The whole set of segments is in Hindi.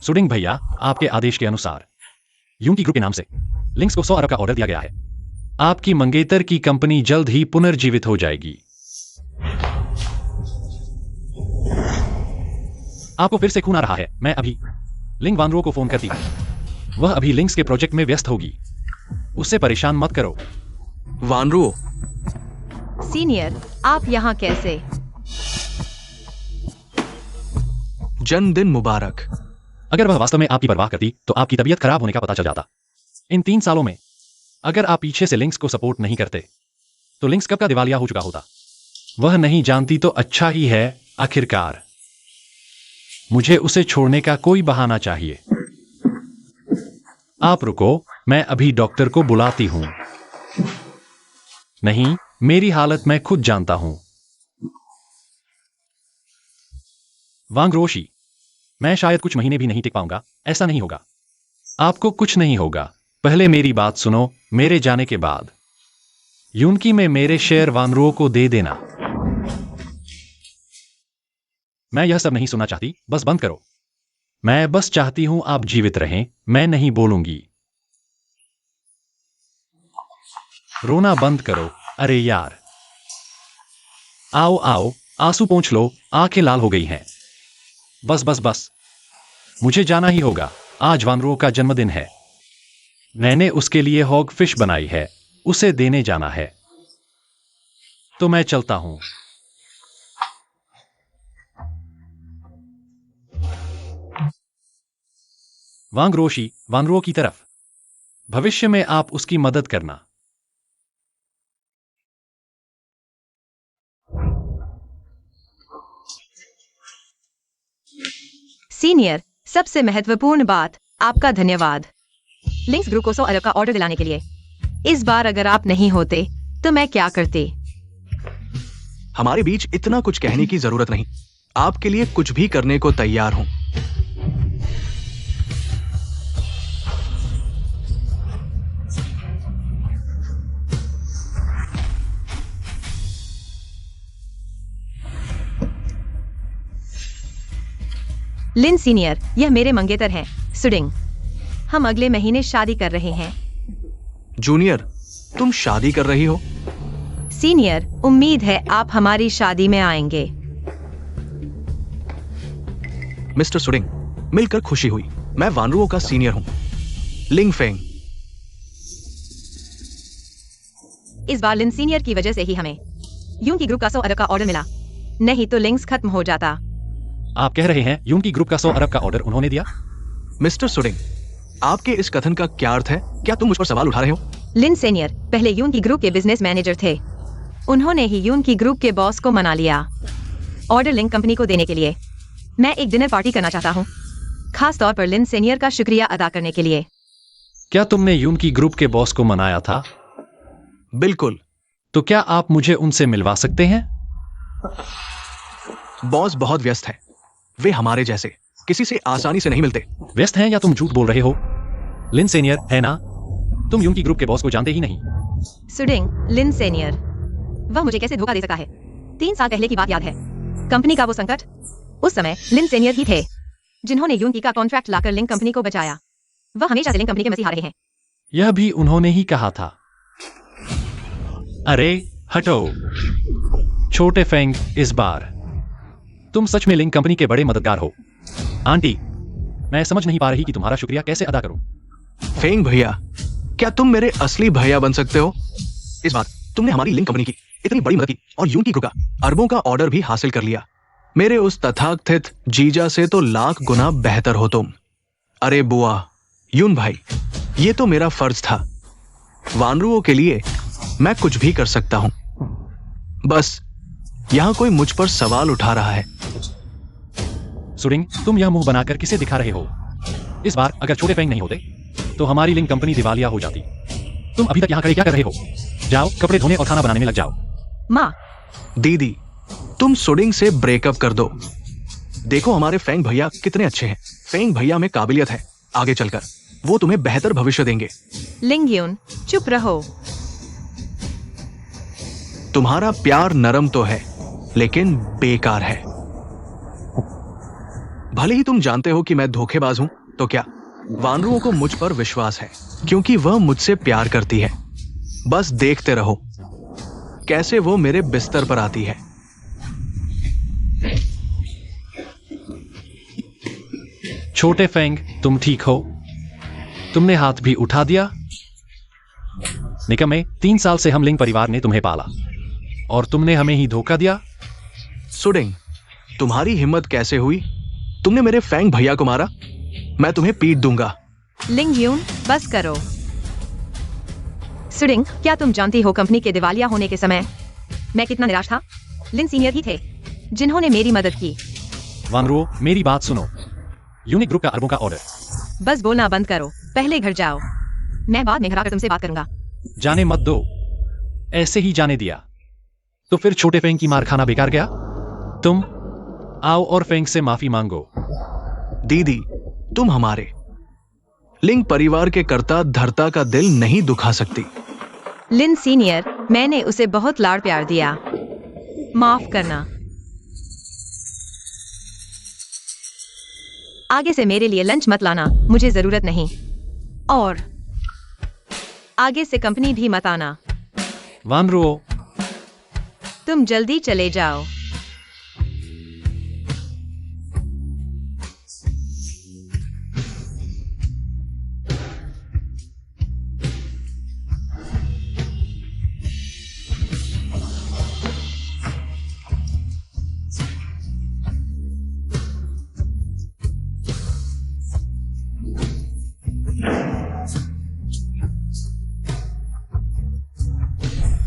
सुडिंग भैया, आपके आदेश के अनुसार यून की ग्रुप के नाम से लिंक्स को 100 अरब का ऑर्डर दिया गया है। आपकी मंगेतर की कंपनी जल्द ही पुनर्जीवित हो जाएगी। आपको फिर से खून आ रहा है। मैं अभी लिंक वानरो को फोन करती हूं। वह अभी लिंक्स के प्रोजेक्ट में व्यस्त होगी। उससे परेशान मत करो। वानरो सीनियर, आप यहाँ कैसे? जन्मदिन मुबारक। अगर वह वास्तव में आपकी परवाह करती तो आपकी तबीयत खराब होने का पता चल जाता। इन 3 सालों में अगर आप पीछे से लिंक्स को सपोर्ट नहीं करते तो लिंक्स कब का दिवालिया हो चुका होता। वह नहीं जानती तो अच्छा ही है। आखिरकार मुझे उसे छोड़ने का कोई बहाना चाहिए। आप रुको, मैं अभी डॉक्टर को बुलाती हूं। नहीं, मेरी हालत मैं खुद जानता हूं। वांग रोशी, मैं शायद कुछ महीने भी नहीं टिक पाऊंगा। ऐसा नहीं होगा। आपको कुछ नहीं होगा। पहले मेरी बात सुनो। मेरे जाने के बाद यूनकी में मेरे शेयर वानरों को दे देना। मैं यह सब नहीं सुनना चाहती। बस बंद करो। मैं बस चाहती हूं आप जीवित रहें। मैं नहीं बोलूंगी। रोना बंद करो। अरे यार, आओ आओ, आंसू पोंछ लो। आंखें लाल हो गई हैं। बस बस बस, मुझे जाना ही होगा। आज वानरो का जन्मदिन है। मैंने उसके लिए हॉग फिश बनाई है। उसे देने जाना है। तो मैं चलता हूं। वांग रोशी, वानरो की तरफ। भविष्य में आप उसकी मदद करना। सीनियर, सबसे महत्वपूर्ण बात, आपका धन्यवाद लिंक्स ग्रुप को 100 अरब का ऑर्डर दिलाने के लिए। इस बार अगर आप नहीं होते तो मैं क्या करती? हमारे बीच इतना कुछ कहने की जरूरत नहीं। आपके लिए कुछ भी करने को तैयार हूं। लिन सीनियर, यह मेरे मंगेतर हैं, सुडिंग। हम अगले महीने शादी कर रहे हैं। जूनियर, तुम शादी कर रही हो? सीनियर, उम्मीद है आप हमारी शादी में आएंगे। मिस्टर सुडिंग, मिलकर खुशी हुई। मैं वानरुओं का सीनियर हूं, लिंग फेंग। इस बार लिन सीनियर की वजह से ही हमें यून की ग्रुप का 100 अरब का ऑर्डर मिला। नहीं तो लिंक्स खत्म हो जाता। आप कह रहे हैं यून की ग्रुप का 100 अरब का ऑर्डर उन्होंने दिया? मिस्टर सुडिंग, आपके इस कथन का क्या अर्थ है? क्या तुम मुझ पर सवाल उठा रहे हो? लिन सीनियर पहले यून की ग्रुप के बिजनेस मैनेजर थे। उन्होंने ही यून की ग्रुप के बॉस को मना लिया ऑर्डर लिंक कंपनी को देने के लिए। मैं एक डिनर पार्टी करना चाहता हूँ, खास तौर पर लिन सीनियर का शुक्रिया अदा करने के लिए। क्या तुमने यून की ग्रुप के बॉस को मनाया था? बिल्कुल। तो क्या आप मुझे उनसे मिलवा सकते हैं? बॉस बहुत व्यस्त हैं। वे हमारे जैसे किसी से आसानी से नहीं मिलते। व्यस्त हैं या तुम झूठ बोल रहे हो? लिन सीनियर है ना? तुम यून की ग्रुप के बॉस को जानते ही नहीं। सुडिंग, लिन सीनियर, वह मुझे कैसे धोखा दे सका है? 3 साल पहले की बात याद है? कंपनी का वो संकट, उस समय लिन सीनियर ही थे जिन्होंने यून की का कॉन्ट्रैक्ट लाकर लिंक कंपनी को बचाया। वह हमेशा से लिंक कंपनी के मसीहा रहे हैं। यह भी उन्होंने ही कहा था। अरे हटो छोटे फेंग, इस बार तुम सच में लिंक कंपनी के बड़े मददगार हो। आंटी, मैं समझ नहीं पा रही कि तुम्हारा शुक्रिया कैसे अदा करूं। फेंग भैया, क्या तुम मेरे असली भैया बन सकते हो? इस बार तुमने हमारी लिंक कंपनी की इतनी बड़ी मदद की और यून की ग्रुप का अरबों का ऑर्डर भी हासिल कर लिया। मेरे उस तथाकथित जीजा से तो लाख गुना बेहतर हो तुम। अरे बुआ, यून भाई, ये तो मेरा फर्ज था। वानरुओं के लिए मैं कुछ भी कर सकता हूं। बस यहां कोई मुझ पर सवाल उठा रहा है। सुडिंग, तुम यह मुंह बनाकर किसे दिखा रहे हो? इस बार अगर छोटे फेंग नहीं होते तो हमारी लिंक कंपनी दिवालिया हो जाती। तुम अभी तक यहां खड़े क्या कर रहे हो? जाओ, कपड़े धोने और खाना बनाने में लग जाओ। माँ, दीदी, तुम सुडिंग से ब्रेकअप कर दो। देखो हमारे फेंग भैया कितने अच्छे हैं। फेंग भैया में काबिलियत है। आगे चलकर वो तुम्हें बेहतर भविष्य देंगे। लिंग यून, चुप रहो। तुम्हारा प्यार नरम तो है लेकिन बेकार है। भले ही तुम जानते हो कि मैं धोखेबाज हूं, तो क्या वानरुओं को मुझ पर विश्वास है, क्योंकि वह मुझसे प्यार करती है। बस देखते रहो कैसे वो मेरे बिस्तर पर आती है। छोटे फेंग, तुम ठीक हो? तुमने हाथ भी उठा दिया। निकम्मे, 3 साल से हम लिंग परिवार ने तुम्हें पाला और तुमने हमें ही धोखा दिया। सुडिंग, तुम्हारी हिम्मत कैसे हुई? तुमने मेरे फैंग भैया को मारा। मैं तुम्हें पीट दूंगा। लिंग यून, बस करो। सुडिंग, क्या तुम जानती हो कंपनी के दिवालिया होने के समय मैं कितना निराश था? लिन सीनियर ही थे जिन्होंने मेरी मदद की। वानरुओ, मेरी बात सुनो। यूनिक ग्रुप का अरबों का ऑर्डर। बस बोलना बंद करो, पहले घर जाओ। मैं बाद में घर आकर तुमसे बात करूंगा। जाने मत दो। ऐसे ही जाने दिया तो फिर छोटे फेंग की मार खाना बेकार गया। तुम आओ और फेंग से माफी मांगो। दीदी, तुम हमारे लिंग परिवार के कर्ता धर्ता का दिल नहीं दुखा सकती। लिन सीनियर, मैंने उसे बहुत लाड़ प्यार दिया, माफ करना। आगे से मेरे लिए लंच मत लाना, मुझे जरूरत नहीं। और आगे से कंपनी भी मत आना। वानरुओ, तुम जल्दी चले जाओ।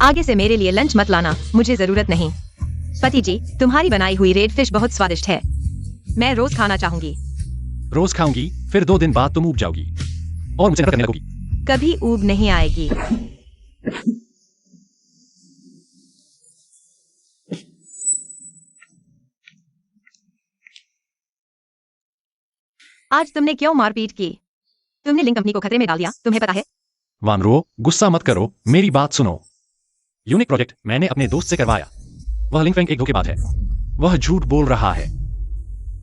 आगे से मेरे लिए लंच मत लाना, मुझे जरूरत नहीं। पति जी, तुम्हारी बनाई हुई रेड फिश बहुत स्वादिष्ट है। मैं रोज खाना चाहूंगी। रोज खाऊंगी, फिर 2 दिन बाद तुम ऊब जाओगी और मुझसे नफरत करने लगोगी। कभी ऊब नहीं आएगी। आज तुमने क्यों मारपीट की? तुमने लिंक कंपनी को खतरे में डाल दिया, तुम्हें पता है? वानरुओ, गुस्सा मत करो, मेरी बात सुनो। यूनिक प्रोजेक्ट मैंने अपने दोस्त से करवाया। वह लिंग फेंग एक धोखेबाज है। वह झूठ बोल रहा है।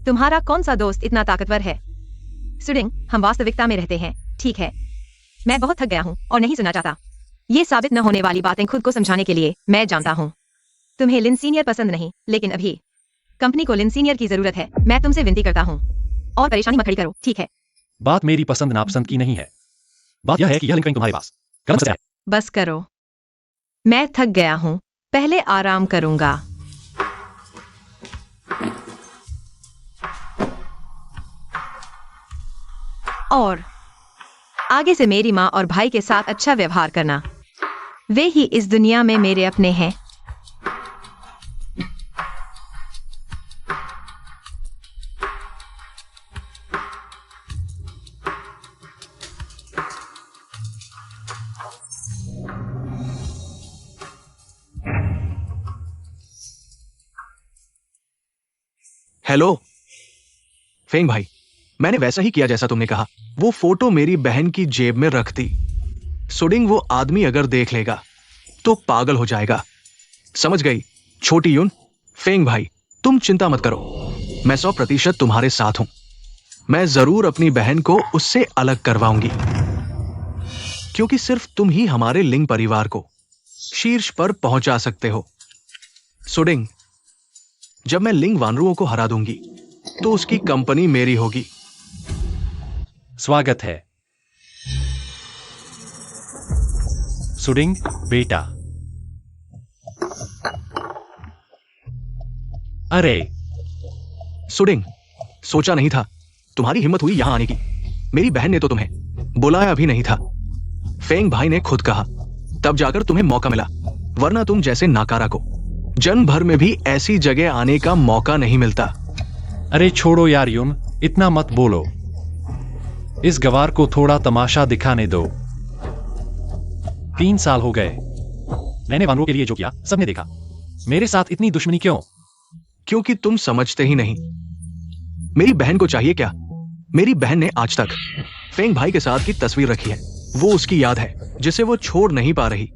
तुम्हारा कौन सा दोस्त इतना ताकतवर है? सुडिंग, हम वास्तविकता में रहते हैं, ठीक है? मैं बहुत थक गया हूँ और नहीं सुनना चाहता। ये साबित न होने वाली बातें खुद को समझाने के लिए मैं जानता हूँ तुम्हें लिन सीनियर पसंद नहीं, लेकिन अभी कंपनी को लिन सीनियर की जरूरत है। मैं तुमसे विनती करता हूँ और परेशानी मत खड़ी करो, ठीक है? बात मेरी पसंद नापसंद की नहीं है। बात यह है कि यह लिंग फेंग तुम्हारे पास कलम से है। बस करो, मैं थक गया हूँ, पहले आराम करूंगा। और आगे से मेरी माँ और भाई के साथ अच्छा व्यवहार करना। वे ही इस दुनिया में मेरे अपने हैं। हेलो फेंग भाई, मैंने वैसा ही किया जैसा तुमने कहा। वो फोटो मेरी बहन की जेब में रख दी। सुडिंग, वो आदमी अगर देख लेगा तो पागल हो जाएगा। समझ गई छोटी यून? फेंग भाई, तुम चिंता मत करो, मैं 100% तुम्हारे साथ हूं। मैं जरूर अपनी बहन को उससे अलग करवाऊंगी, क्योंकि सिर्फ तुम ही हमारे लिंग परिवार को शीर्ष पर पहुंचा सकते हो। सुडिंग, जब मैं लिंग वानरुओं को हरा दूंगी तो उसकी कंपनी मेरी होगी। स्वागत है सुडिंग बेटा। अरे सुडिंग, सोचा नहीं था तुम्हारी हिम्मत हुई यहां आने की। मेरी बहन ने तो तुम्हें बुलाया भी नहीं था। फेंग भाई ने खुद कहा, तब जाकर तुम्हें मौका मिला, वरना तुम जैसे नाकारा को जन्म भर में भी ऐसी जगह आने का मौका नहीं मिलता। अरे छोड़ो यार यून, इतना मत बोलो। इस गवार को थोड़ा तमाशा दिखाने दो। 3 साल हो गए, मैंने वानरों के लिए जो किया सबने देखा। मेरे साथ इतनी दुश्मनी क्यों? क्योंकि तुम समझते ही नहीं। मेरी बहन को चाहिए क्या? मेरी बहन ने आज तक फेंग भाई के साथ की तस्वीर रखी है। वो उसकी याद है जिसे वो छोड़ नहीं पा रही।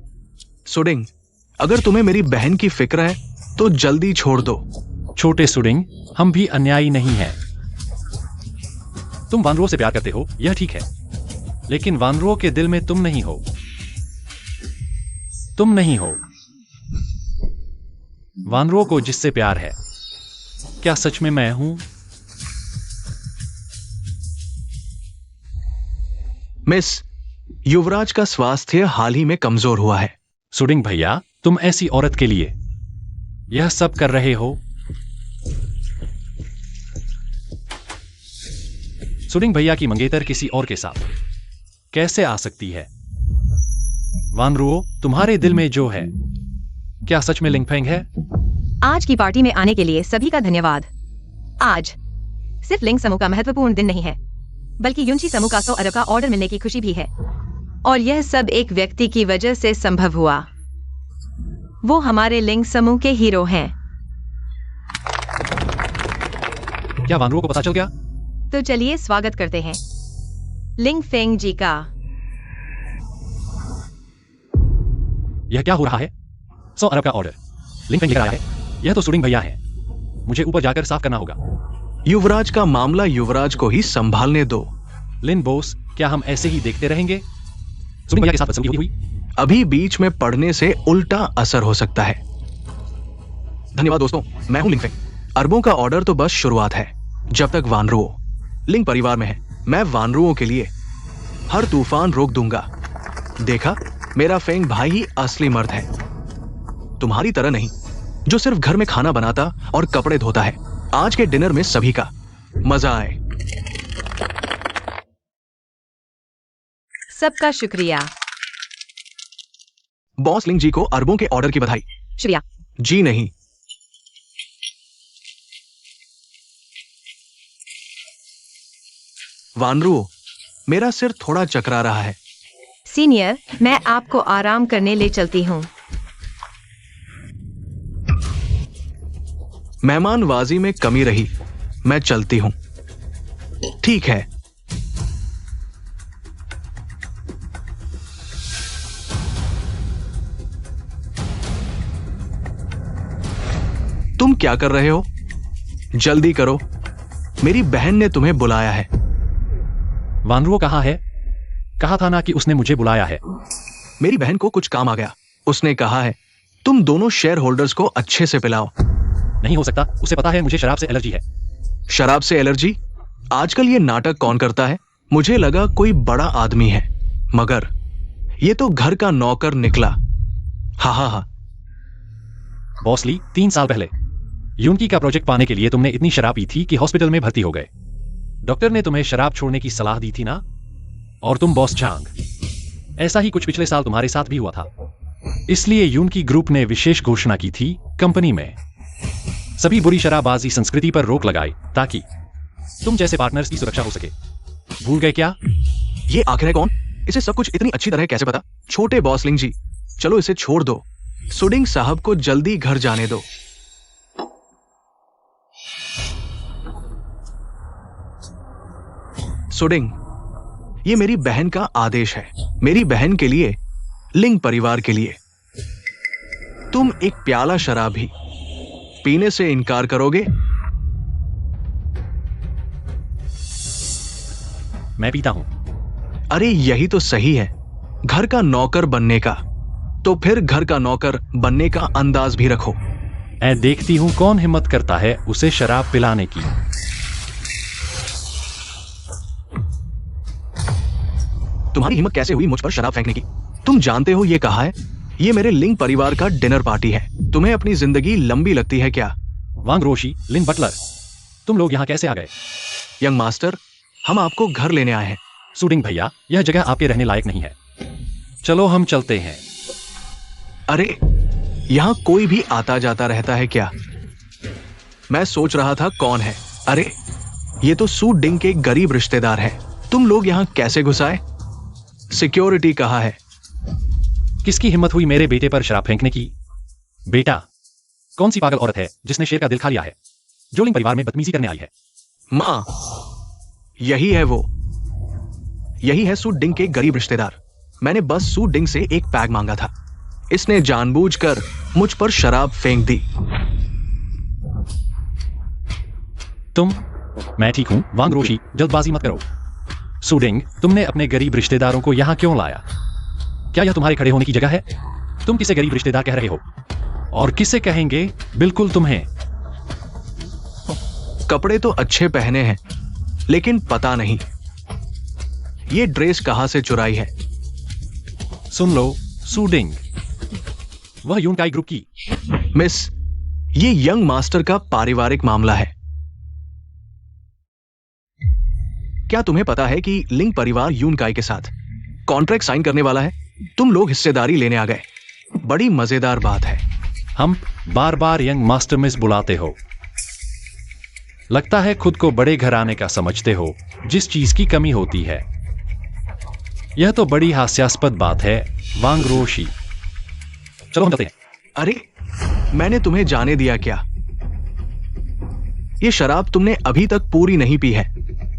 सुडिंग, अगर तुम्हें मेरी बहन की फिक्र है तो जल्दी छोड़ दो। छोटे सुडिंग, हम भी अन्यायी नहीं हैं। तुम वानरों से प्यार करते हो, यह ठीक है, लेकिन वानरों के दिल में तुम नहीं हो। तुम नहीं हो वानरों को जिससे प्यार है। क्या सच में मैं हूं? मिस, युवराज का स्वास्थ्य हाल ही में कमजोर हुआ है। सुडिंग भैया, तुम ऐसी औरत के लिए यह सब कर रहे हो? सुडिंग भैया की मंगेतर किसी और के साथ कैसे आ सकती है? वानरुओ, तुम्हारे दिल में जो है, क्या सच में लिंगफेंग है? आज की पार्टी में आने के लिए सभी का धन्यवाद। आज सिर्फ लिंग समूह का महत्वपूर्ण दिन नहीं है, बल्कि युंची समूह का 100 अरब का ऑर्डर मिलने की खुशी भी है। और यह सब एक व्यक्ति की वजह से संभव हुआ। वो हमारे लिंग समूह के हीरो हैं। क्या वानरुओं को पता चल गया? तो चलिए स्वागत करते हैं लिंग फेंग जी का। यह क्या हो रहा है? 100 अरब का ऑर्डर लिंगफेंग लेकर आया है। यह तो सुडिंग भैया है। मुझे ऊपर जाकर साफ करना होगा। युवराज का मामला युवराज को ही संभालने दो। लिन बॉस, क्या हम ऐसे ही देखते रहेंगे? सुडिंग भैया के साथ बदसलूकी हुई। अभी बीच में पढ़ने से उल्टा असर हो सकता है। धन्यवाद दोस्तों, मैं हूं लिंगफेंग। अरबों का ऑर्डर तो बस शुरुआत है। जब तक वानरुओ लिंग परिवार में है, मैं वानरुओं के लिए हर तूफान रोक दूंगा। देखा, मेरा फेंग भाई ही असली मर्द है, तुम्हारी तरह नहीं जो सिर्फ घर में खाना बनाता और कपड़े धोता है। आज के डिनर में सभी का मजा आए। सबका शुक्रिया। बॉस लिंग जी को अरबों के ऑर्डर की बधाई। शुक्रिया। जी नहीं। वानरू, मेरा सिर थोड़ा चकरा रहा है। सीनियर, मैं आपको आराम करने ले चलती हूँ। मेहमानवाजी में कमी रही, मैं चलती हूं। ठीक है। तुम क्या कर रहे हो? जल्दी करो, मेरी बहन ने तुम्हें बुलाया है। वानरुओ कहाँ है? कहा था ना कि उसने मुझे बुलाया है। मेरी बहन को कुछ काम आ गया। उसने कहा है तुम दोनों शेयर होल्डर्स को अच्छे से पिलाओ। नहीं हो सकता, उसे पता है मुझे शराब से एलर्जी है। शराब से एलर्जी? आजकल ये नाटक कौन करता है? मुझे लगा कोई बड़ा आदमी है, मगर ये तो घर का नौकर निकला। हा हा हा। बॉस ली, 3 साल पहले यूनकी का प्रोजेक्ट पाने के लिए तुमने इतनी शराब पी थी कि हॉस्पिटल में भर्ती हो गए। डॉक्टर ने तुम्हें शराब छोड़ने की सलाह दी थी ना? और तुम बॉस झांग। ऐसा ही कुछ पिछले साल तुम्हारे साथ भी हुआ था। इसलिए यूनकी ग्रुप ने विशेष घोषणा की थी कंपनी में सभी बुरी शराबबाजी संस्कृति पर रोक लगाई, ताकि तुम जैसे पार्टनर्स की सुरक्षा हो सके। भूल गए क्या? ये आखिर है कौन? इसे सब कुछ इतनी अच्छी तरह कैसे पता? छोटे बॉस लिंग जी, चलो इसे छोड़ दो। सुडिंग साहब को जल्दी घर जाने दो। सुडिंग, ये मेरी बहन का आदेश है। मेरी बहन के लिए, लिंग परिवार के लिए। तुम एक प्याला शराब भी पीने से इनकार करोगे? मैं पीता हूं। अरे यही तो सही है, घर का नौकर बनने का। तो फिर घर का नौकर बनने का अंदाज भी रखो। मैं देखती हूं कौन हिम्मत करता है उसे शराब पिलाने की। तुम्हारी हिम्मत कैसे हुई मुझ पर शराब फेंकने की? तुम जानते हो ये कहा है? ये मेरे लिंग परिवार का डिनर पार्टी है। तुम्हें अपनी जिंदगी लंबी लगती है क्या? वांग रोशी, लिन बटलर, तुम लोग यहां कैसे आ गए? यंग मास्टर, हम आपको घर लेने आए हैं। सुडिंग भैया, यह जगह आपके रहने लायक नहीं है। चलो हम चलते हैं। अरे, यहां कोई भी आता जाता रहता है क्या? मैं सोच रहा था कौन है। अरे, ये तो सू डिंग के गरीब रिश्तेदार हैं। तुम लोग यहां कैसे घुस आए? सिक्योरिटी कहाँ है? किसकी हिम्मत हुई मेरे बेटे पर शराब फेंकने की? बेटा, कौन सी पागल औरत है जिसने शेर का दिल खा लिया है, जो लिंग परिवार में बदतमीजी करने आई है? मां, यही है वो। यही है सू डिंग के गरीब रिश्तेदार। मैंने बस सू डिंग से एक पैग मांगा था। इसने जानबूझकर मुझ पर शराब फेंक दी। तुम मैं ठीक हूँ वांग रोशी, जल्दबाजी मत करो। सुडिंग, तुमने अपने गरीब रिश्तेदारों को यहाँ क्यों लाया? क्या यह तुम्हारे खड़े होने की जगह है? तुम किसे गरीब रिश्तेदार कह रहे हो? और किसे कहेंगे? बिल्कुल तुम्हें। कपड़े तो अच्छे पहने हैं, लेकिन पता नहीं ये ड्रेस कहां से चुराई है। सुन लो सुडिंग, वह यूनकाई ग्रुप की। मिस, ये यंग मास्टर का पारिवारिक मामला है। क्या तुम्हें पता है कि लिंग परिवार यूनकाई के साथ कॉन्ट्रैक्ट साइन करने वाला है? तुम लोग हिस्सेदारी लेने आ गए। बड़ी मजेदार बात है। हम बार बार यंग मास्टर मिस बुलाते हो। लगता है खुद को बड़े घराने का समझते हो, जिस चीज की कमी होती है। यह तो बड़ी हास्यास्पद बात है वांग रोशी। चलो हम चलते हैं। अरे, मैंने तुम्हें जाने दिया क्या? ये शराब तुमने अभी तक पूरी नहीं पी है।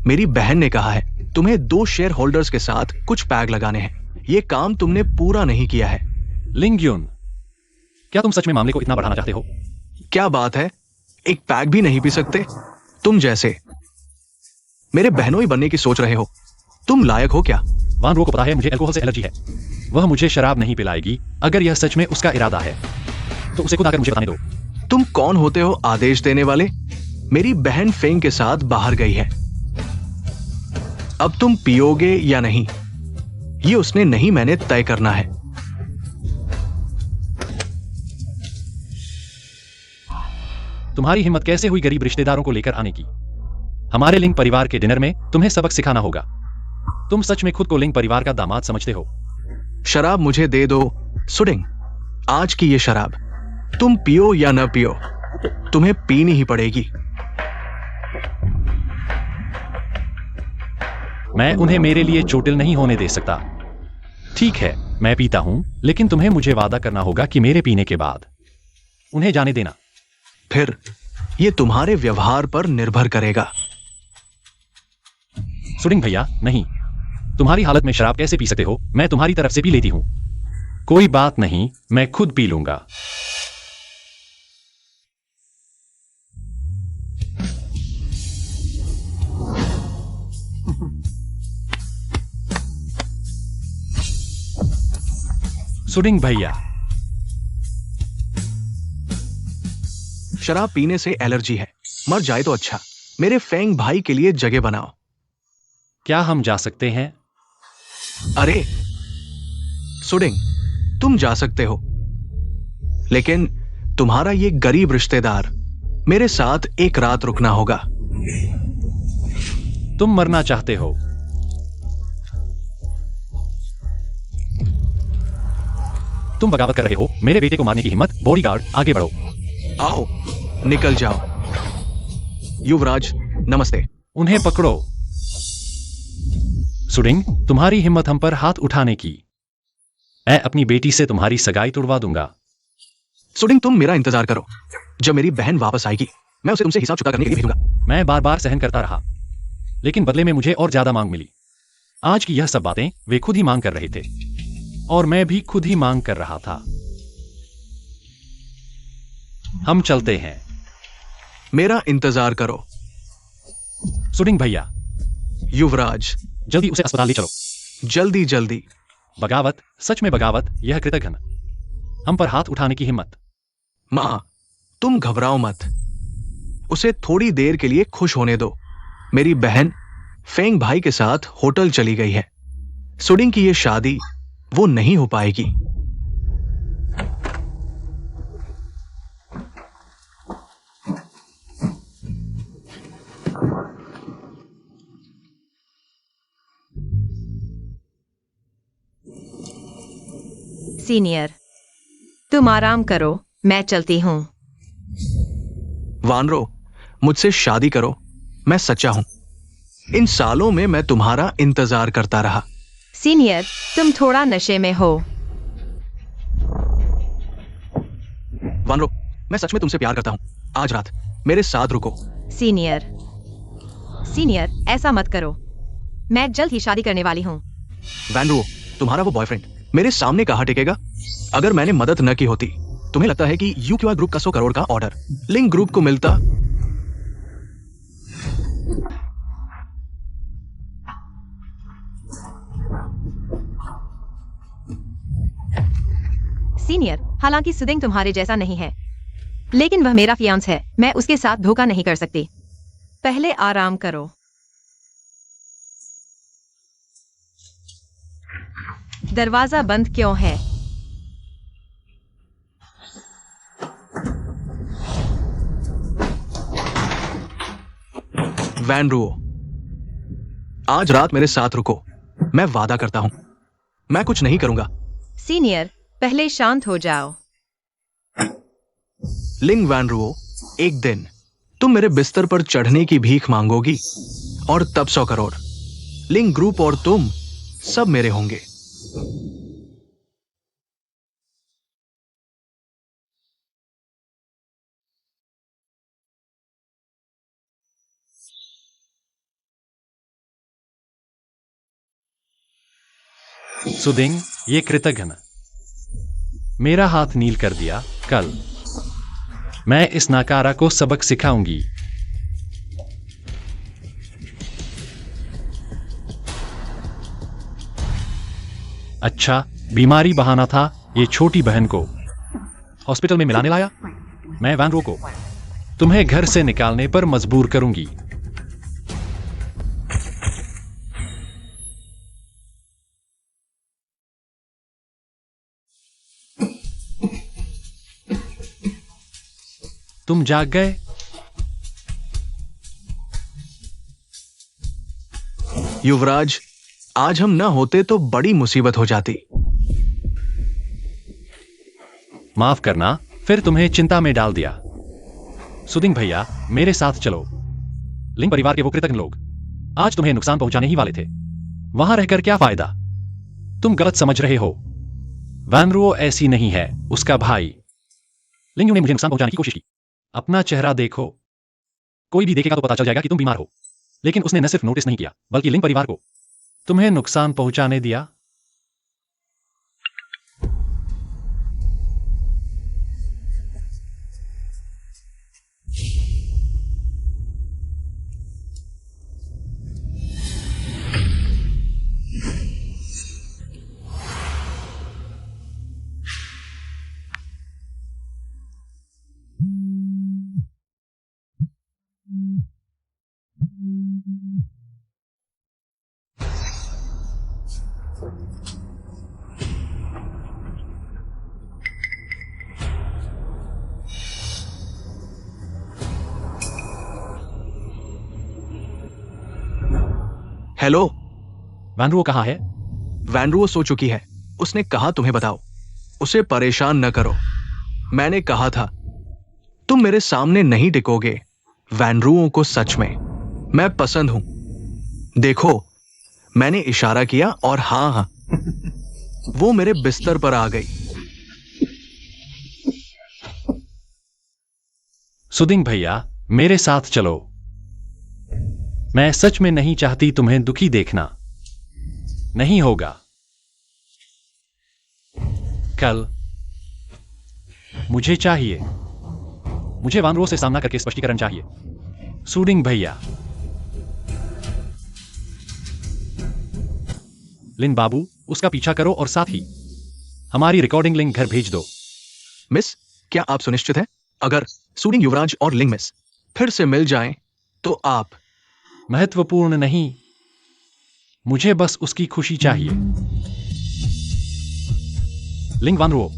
मेरी बहन ने कहा है तुम्हें 2 शेयर होल्डर्स के साथ कुछ पैग लगाने हैं। ये काम तुमने पूरा नहीं किया है। लिंग यून, क्या तुम सच में मामले को इतना बढ़ाना चाहते हो? क्या बात है, एक पैग भी नहीं पी सकते? तुम जैसे मेरे बहनों ही बनने की सोच रहे हो। तुम लायक हो क्या? वान रो को पता है मुझे अल्कोहल से एलर्जी है। वह मुझे शराब नहीं पिलाएगी। अगर यह सच में उसका इरादा है तो उसे खुद आकर मुझे बताने दो। तुम कौन होते हो आदेश देने वाले? मेरी बहन फेंग के साथ बाहर गई है। अब तुम पियोगे या नहीं, ये उसने नहीं मैंने तय करना है। तुम्हारी हिम्मत कैसे हुई गरीब रिश्तेदारों को लेकर आने की? हमारे लिंग परिवार के डिनर में तुम्हें सबक सिखाना होगा। तुम सच में खुद को लिंग परिवार का दामाद समझते हो? शराब मुझे दे दो सुडिंग। आज की ये शराब तुम पियो या न पियो, तुम्हें पीनी ही पड़ेगी। मैं उन्हें मेरे लिए चोटिल नहीं होने दे सकता। ठीक है, मैं पीता हूं, लेकिन तुम्हें मुझे वादा करना होगा कि मेरे पीने के बाद उन्हें जाने देना। फिर ये तुम्हारे व्यवहार पर निर्भर करेगा। सुडिंग भैया, नहीं। तुम्हारी हालत में शराब कैसे पी सकते हो? मैं तुम्हारी तरफ से पी लेती हूं। कोई बात नहीं, मैं खुद पी लूंगा। सुडिंग भैया, शराब पीने से एलर्जी है, मर जाए तो अच्छा। मेरे फेंग भाई के लिए जगह बनाओ। क्या हम जा सकते हैं? अरे सुडिंग, तुम जा सकते हो, लेकिन तुम्हारा ये गरीब रिश्तेदार मेरे साथ एक रात रुकना होगा। तुम मरना चाहते हो? तुम बगावत कर रहे हो। मेरे बेटे को मारने की हिम्मत? बॉडीगार्ड, आगे बढ़ो। आओ, निकल जाओ। युवराज, नमस्ते। उन्हें पकड़ो। सुडिंग, तुम्हारी हिम्मत हम पर हाथ उठाने की। मैं अपनी बेटी से तुम्हारी सगाई तुड़वा दूंगा। सुडिंग, तुम मेरा इंतजार करो। जब मेरी बहन वापस आएगी, मैं उसे तुमसे हिसाब चुका करने के लिए भेजूंगा। मैं बार बार सहन करता रहा, लेकिन बदले में मुझे और ज्यादा मांग मिली। आज की यह सब बातें वे खुद ही मांग कर रहे थे, और मैं भी खुद ही मांग कर रहा था। हम चलते हैं। मेरा इंतजार करो। सुडिंग भैया, युवराज, जल्दी उसे अस्पताल ले चलो। जल्दी जल्दी। बगावत, सच में बगावत, यह कृतघ्न। हम पर हाथ उठाने की हिम्मत। मां, तुम घबराओ मत। उसे थोड़ी देर के लिए खुश होने दो। मेरी बहन फेंग भाई के साथ होटल चली गई है। सुडिंग की यह शादी वो नहीं हो पाएगी। सीनियर, तुम आराम करो, मैं चलती हूं। वानरो, मुझसे शादी करो, मैं सच्चा हूं। इन सालों में मैं तुम्हारा इंतजार करता रहा। सीनियर, तुम थोड़ा नशे में हो। वानरो, मैं सच में तुमसे प्यार करता हूं। आज रात मेरे साथ रुको। सीनियर, सीनियर, ऐसा मत करो। मैं जल्द ही शादी करने वाली हूँ। वैनरो, तुम्हारा वो बॉयफ्रेंड मेरे सामने कहाँ टिकेगा? अगर मैंने मदद न की होती, तुम्हें लगता है कि यूक्यूआर ग्रुप का 100 करोड़ का ऑर्डर लिंक ग्रुप को मिलता? सीनियर, हालांकि सुदिंग तुम्हारे जैसा नहीं है, लेकिन वह मेरा फियांस है। मैं उसके साथ धोखा नहीं कर सकती। पहले आराम करो। दरवाजा बंद क्यों है? वैन रुओ, आज रात मेरे साथ रुको। मैं वादा करता हूं, मैं कुछ नहीं करूंगा। सीनियर, पहले शांत हो जाओ। लिंग वैन रुओ, एक दिन तुम मेरे बिस्तर पर चढ़ने की भीख मांगोगी और तब 100 करोड़। लिंग ग्रुप और तुम सब मेरे होंगे। सुदिंग, ये कृतघ्न मेरा हाथ नील कर दिया। कल मैं इस नाकारा को सबक सिखाऊंगी। अच्छा, बीमारी बहाना था। ये छोटी बहन को हॉस्पिटल में मिलाने लाया। मैं वैनरो को तुम्हें घर से निकालने पर मजबूर करूंगी। तुम जाग गए? युवराज, आज हम न होते तो बड़ी मुसीबत हो जाती। माफ करना, फिर तुम्हें चिंता में डाल दिया। सुदिंग भैया, मेरे साथ चलो। लिंग परिवार के वो कृतज्ञ लोग आज तुम्हें नुकसान पहुंचाने ही वाले थे। वहां रहकर क्या फायदा? तुम गलत समझ रहे हो। वैनरुओ ऐसी नहीं है। उसका भाई लिंग ने मुझे नुकसान पहुंचाने की कोशिश की। अपना चेहरा देखो। कोई भी देखेगा तो पता चल जाएगा कि तुम बीमार हो। लेकिन उसने न सिर्फ नोटिस नहीं किया, बल्कि लिंग परिवार को तुम्हें नुकसान पहुंचाने दिया। हेलो, वैनरुओ कहाँ है? वैनरुओ सो चुकी है। उसने कहा तुम्हें बताओ। उसे परेशान न करो। मैंने कहा था तुम मेरे सामने नहीं टिकोगे। वैनरुओ को सच में मैं पसंद हूं। देखो, मैंने इशारा किया और हाँ, वो मेरे बिस्तर पर आ गई। सुदिंग भैया, मेरे साथ चलो। मैं सच में नहीं चाहती तुम्हें दुखी देखना। नहीं होगा। कल मुझे चाहिए। मुझे वैनरुओ से सामना करके स्पष्टीकरण चाहिए। सुदिंग भैया। लिन बाबू, उसका पीछा करो और साथ ही हमारी रिकॉर्डिंग लिंक घर भेज दो। मिस, क्या आप सुनिश्चित हैं? अगर सुदिंग, युवराज और लिंग मिस फिर से मिल जाएं, तो आप महत्वपूर्ण नहीं। मुझे बस उसकी खुशी चाहिए। लिंग वैनरुओ,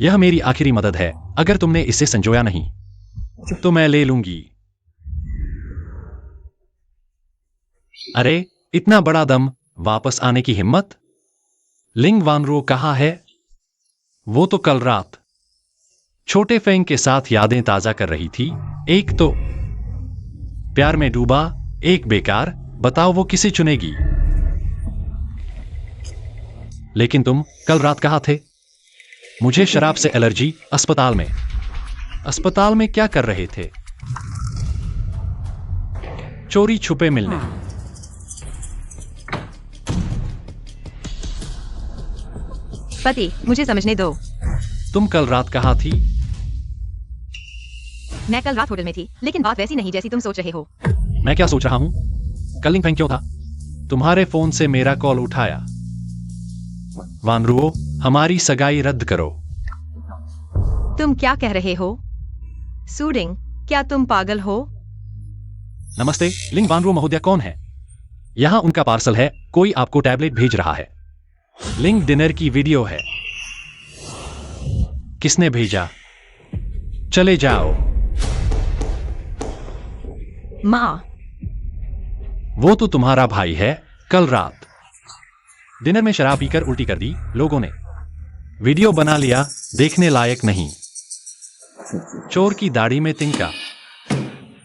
यह मेरी आखिरी मदद है। अगर तुमने इसे संजोया नहीं तो मैं ले लूंगी। अरे, इतना बड़ा दम, वापस आने की हिम्मत? लिंग वैनरुओ कहाँ है? वो तो कल रात छोटे फेंग के साथ यादें ताजा कर रही थी। एक तो प्यार में डूबा, एक बेकार। बताओ वो किसे चुनेगी? लेकिन तुम कल रात कहाँ थे? मुझे शराब से एलर्जी। अस्पताल में। अस्पताल में क्या कर रहे थे? चोरी छुपे मिलने। पति, मुझे समझने दो। तुम कल रात कहाँ थी? मैं कल रात होटल में थी, लेकिन बात वैसी नहीं जैसी तुम सोच रहे हो। मैं क्या सोच रहा हूं? कल लिंग फेंग क्यों था? तुम्हारे फोन से मेरा कॉल उठाया। वानरुओ, हमारी सगाई रद्द करो। तुम क्या कह रहे हो? सूडिंग, क्या तुम पागल हो? नमस्ते, लिंग वानरुओ महोदय कौन है? यहां उनका पार्सल है, कोई आपको टैबलेट भेज रहा है। लिंग डिनर की वीडियो है। किसने भेजा? चले जाओ। माँ, वो तो तुम्हारा भाई है। कल रात डिनर में शराब पीकर उल्टी कर दी लोगों ने। वीडियो बना लिया, देखने लायक नहीं। चोर की दाढ़ी में तिनका।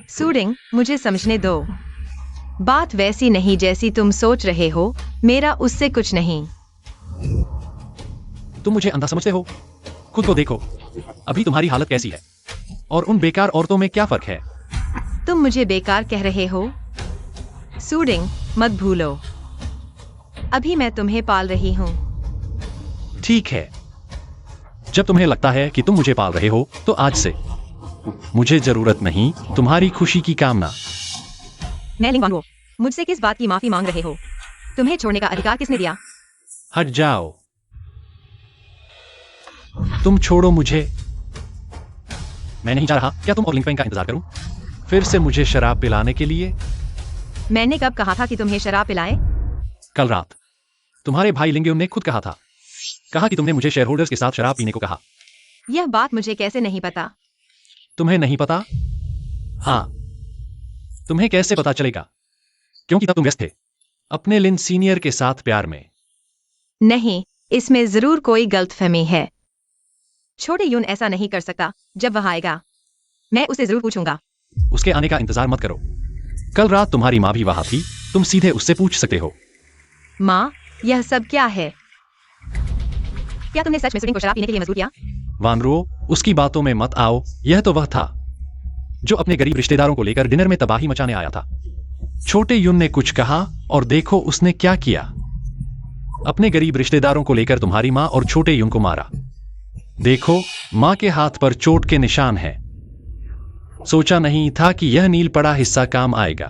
सूडिंग, मुझे समझने दो। बात वैसी नहीं जैसी तुम सोच रहे हो। मेरा उससे कुछ नहीं। तुम मुझे अंधा समझते हो? खुद को देखो, अभी तुम्हारी हालत कैसी है? और उन बेकार औरतों में क्या फर्क है? तुम मुझे बेकार कह रहे हो? सूडिंग, मत भूलो, अभी मैं तुम्हें पाल रही हूँ। ठीक है, जब तुम्हें लगता है कि तुम मुझे पाल रहे हो तो आज से मुझे जरूरत नहीं तुम्हारी खुशी की कामना। मैं लिंग वानरुओ, मुझसे किस बात की माफी मांग रहे हो? तुम्हें छोड़ने का अधिकार किसने दिया? हट जाओ। तुम छोड़ो मुझे। मैं नहीं जा रहा। क्या तुम और लिंग फेंग का इंतजार करूं? फिर से मुझे शराब पिलाने के लिए? मैंने कब कहा था कि तुम्हें शराब पिलाए? कल रात तुम्हारे भाई लिंगयुन ने खुद कहा था। कहा कि तुमने मुझे शेयर होल्डर्स के साथ शराब पीने को कहा। यह बात मुझे कैसे नहीं पता? तुम्हें नहीं पता? हाँ, तुम्हें कैसे पता चलेगा? क्योंकि तब तुम व्यस्त थे अपने लिन सीनियर के साथ प्यार में। नहीं, इसमें जरूर कोई गलतफहमी है। छोटे यून ऐसा नहीं कर सकता। जब वह आएगा मैं उसे जरूर पूछूंगा। उसके आने का इंतजार मत करो। कल रात तुम्हारी माँ भी वहां थी, तुम सीधे उससे पूछ सकते हो। माँ, यह सब क्या है? क्या तुमने सच में सूडिंग को शराब पीने के लिए मजबूर किया? वानरुओ, उसकी बातों में मत आओ। यह तो वह था जो अपने गरीब रिश्तेदारों को लेकर डिनर में तबाही मचाने आया था। छोटे यून ने कुछ कहा और देखो उसने क्या किया। अपने गरीब रिश्तेदारों को लेकर तुम्हारी माँ और छोटे यून को मारा। देखो, माँ के हाथ पर चोट के निशान हैं। सोचा नहीं था कि यह नील पड़ा हिस्सा काम आएगा।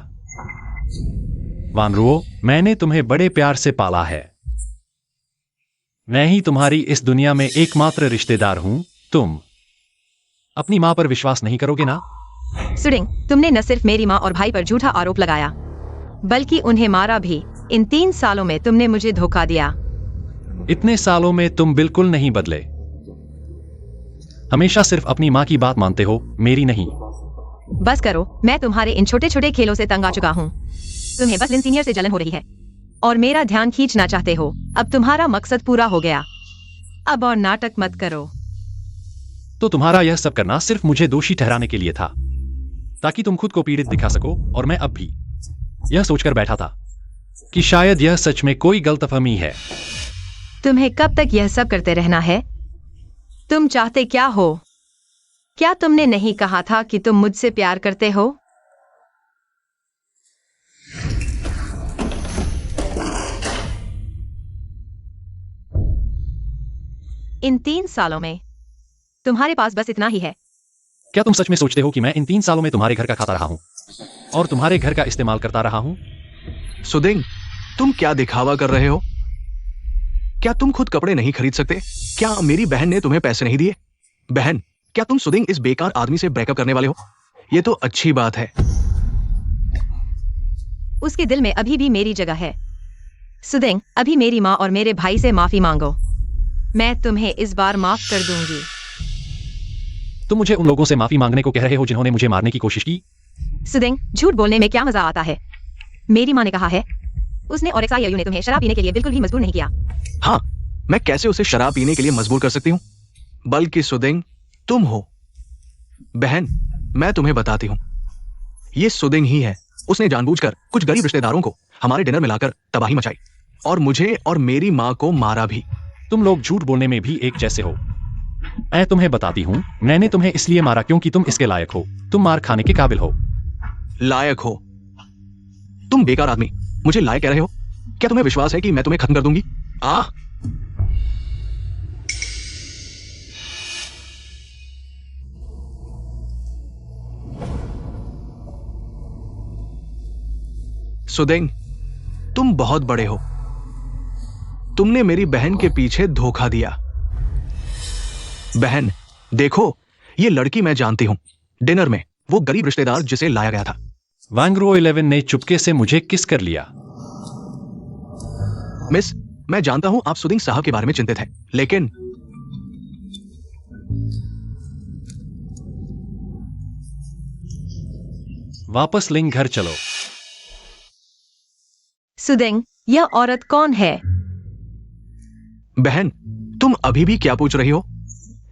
वानरुओ, मैंने तुम्हें बड़े प्यार से पाला है। मैं ही तुम्हारी इस दुनिया में एकमात्र रिश्तेदार हूं। तुम अपनी मां पर विश्वास नहीं करोगे ना? सूडिंग, तुमने न सिर्फ मेरी माँ और भाई पर झूठा आरोप लगाया, बल्कि उन्हें मारा भी। इन 3 सालों में तुमने मुझे धोखा दिया। इतने सालों में तुम बिल्कुल नहीं बदले। हमेशा सिर्फ अपनी मां की बात मानते हो, मेरी नहीं। बस करो, मैं तुम्हारे इन छोटे छोटे खेलों से तंग आ चुका हूँ। तुम्हें बस लिन सीनियर से जलन हो रही है और मेरा ध्यान खींचना चाहते हो। अब तुम्हारा मकसद पूरा हो गया। अब और नाटक मत करो। तो तुम्हारा यह सब करना सिर्फ मुझे दोषी ठहराने के लिए था, ताकि तुम खुद को पीड़ित दिखा सको। और मैं अब भी यह सोचकर बैठा था कि शायद यह सच में कोई गलतफहमी है। तुम्हें कब तक यह सब करते रहना है? तुम चाहते क्या हो? क्या तुमने नहीं कहा था कि तुम मुझसे प्यार करते हो? इन 3 सालों में तुम्हारे पास बस इतना ही है। क्या तुम सच में सोचते हो कि मैं इन 3 सालों में तुम्हारे घर का खाता रहा हूं और तुम्हारे घर का इस्तेमाल करता रहा हूं? सुदिंग, तुम क्या दिखावा कर रहे हो? क्या तुम खुद कपड़े नहीं खरीद सकते? क्या मेरी बहन ने तुम्हें पैसे नहीं दिए? बहन, क्या तुम सुदिंग इस बेकार आदमी से ब्रेकअप करने वाले हो? ये तो अच्छी बात है। उसके दिल में अभी भी मेरी जगह है। सुदिंग, अभी मेरी माँ और मेरे भाई से माफी मांगो। मैं तुम्हें इस बार माफ कर दूंगी। तुम मुझे उन लोगों से माफी मांगने को कह रहे हो जिन्होंने मुझे मारने की कोशिश की? सुदिंग, झूठ बोलने में क्या मजा आता है? मेरी माँ ने कहा है, उसने और एक्सआईयू ने तुम्हें शराब पीने के लिए बिल्कुल भी मजबूर नहीं किया। हाँ, मैं कैसे उसे शराब पीने के लिए मजबूर कर सकती हूँ? बल्कि सुदिंग, तुम हो। बहन, मैं तुम्हें बताती हूँ, ये सुदिंग ही है। उसने जानबूझकर कुछ गरीब रिश्तेदारों को हमारे डिनर में लाकर तबाही मचाई और मुझे और मेरी माँ को मारा भी। तुम लोग झूठ बोलने में भी एक जैसे हो। मैं तुम्हें बताती हूँ, मैंने तुम्हें इसलिए मारा क्योंकि तुम इसके लायक हो। तुम मार खाने के काबिल हो। लायक हो? तुम बेकार आदमी मुझे लायक कह रहे हो? क्या तुम्हें विश्वास है कि मैं तुम्हें खत्म कर दूंगी? सुदेंग, तुम बहुत बड़े हो। तुमने मेरी बहन के पीछे धोखा दिया। बहन, देखो, ये लड़की मैं जानती हूं। डिनर में वो गरीब रिश्तेदार जिसे लाया गया था। वांगरो 11 ने चुपके से मुझे किस कर लिया। मिस, मैं जानता हूं आप सुदिंग साहब के बारे में चिंतित हैं, लेकिन वापस लिंग घर चलो। सुदेंग, यह औरत कौन है? बहन, तुम अभी भी क्या पूछ रही हो?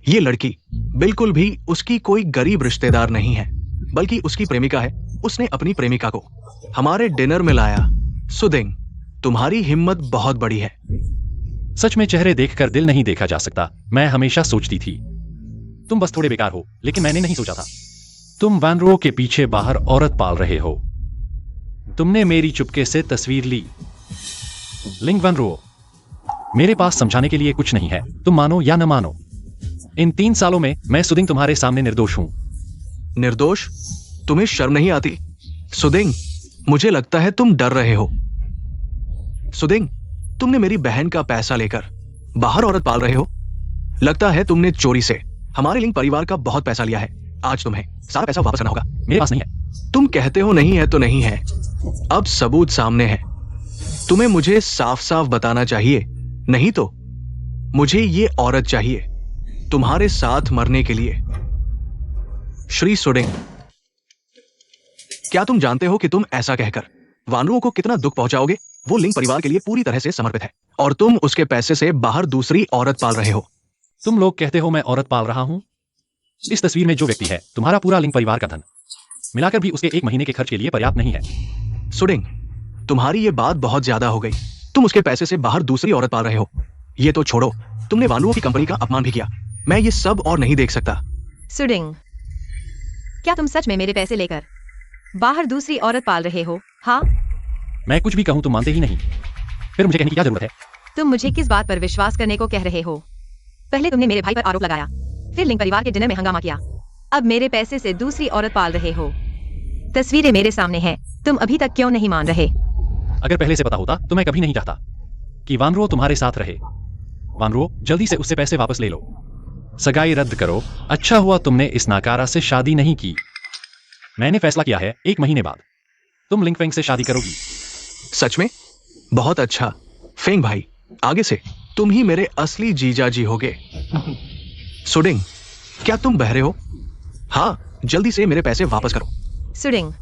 ये लड़की बिल्कुल भी उसकी कोई गरीब रिश्तेदार नहीं है, बल्कि उसकी प्रेमिका है। उसने अपनी प्रेमिका को हमारे डिनर में लाया। सुदेंग, तुम्हारी हिम्मत बहुत बड़ी है। सच में चेहरे देखकर दिल नहीं देखा जा सकता। मैं हमेशा सोचती थी तुम बस थोड़े बेकार हो, लेकिन मैंने नहीं सोचा था तुम वानरो के पीछे बाहर औरत पाल रहे हो। तुमने मेरी चुपके से तस्वीर ली। लिंग वानरो, मेरे पास समझाने के लिए कुछ नहीं है, तुम मानो या न मानो। इन 3 सालों में मैं सुदिंग तुम्हारे सामने निर्दोष हूं। निर्दोष? तुम्हें शर्म नहीं आती? सुदिंग, मुझे लगता है तुम डर रहे हो। सुदिंग, तुमने मेरी बहन का पैसा लेकर बाहर औरत पाल रहे हो। लगता है तुमने चोरी से हमारे लिंग परिवार का बहुत पैसा लिया है। आज तुम्हें सारा पैसा वापस करना होगा। मेरे पास नहीं है। तुम कहते हो नहीं है तो नहीं है। अब सबूत सामने है। तुम्हें मुझे साफ साफ बताना चाहिए, नहीं तो मुझे ये औरत चाहिए तुम्हारे साथ मरने के लिए। श्री सुडिंग, क्या तुम जानते हो कि तुम ऐसा कहकर वानरों को कितना दुख पहुंचाओगे? वो लिंग परिवार के लिए पूरी तरह से समर्पित है और तुम उसके पैसे से बाहर दूसरी औरत पाल रहे हो। तुम लोग कहते हो मैं औरत पाल रहा हूं? इस तस्वीर में जो व्यक्ति है तुम्हारा पूरा लिंग परिवार का धन मिलाकर भी उसके 1 महीने के खर्च के लिए पर्याप्त नहीं है। सुडिंग, तुम्हारी ये बात बहुत ज्यादा हो गई। तुम उसके पैसे से बाहर दूसरी औरत पाल रहे हो। ये तो छोड़ो, तुमने वानरुओं की कंपनी का अपमान भी किया। मैं ये सब और नहीं देख सकता। सुडिंग, क्या तुम सच में मेरे पैसे लेकर बाहर दूसरी औरत पाल रहे हो? हाँ? मैं कुछ भी कहूं तुम मानते ही नहीं, फिर मुझे कहने की क्या जरूरत है? तुम मुझे किस बात पर विश्वास करने को कह रहे हो? पहले तुमने मेरे भाई पर आरोप लगाया, फिर लिंग परिवार के डिनर में हंगामा किया, अब मेरे पैसे से दूसरी औरत पाल रहे हो। तस्वीरें मेरे सामने हैं, तुम अभी तक क्यों नहीं मान रहे? अगर पहले से पता होता तो मैं कभी नहीं चाहता कि वानरो तुम्हारे साथ रहे। वानरो, जल्दी से उससे पैसे वापस ले लो। सगाई रद्द करो। अच्छा हुआ तुमने इस नाकारा से शादी नहीं की। मैंने फैसला किया है 1 महीने बाद तुम लिंग फेंग से शादी करोगी। सच में? बहुत अच्छा। फेंग भाई, आगे से तुम ही मेरे असली जीजा जी होगे। सुडिंग, क्या तुम बहरे हो? हाँ, जल्दी से मेरे पैसे वापस करो। सुडिंग,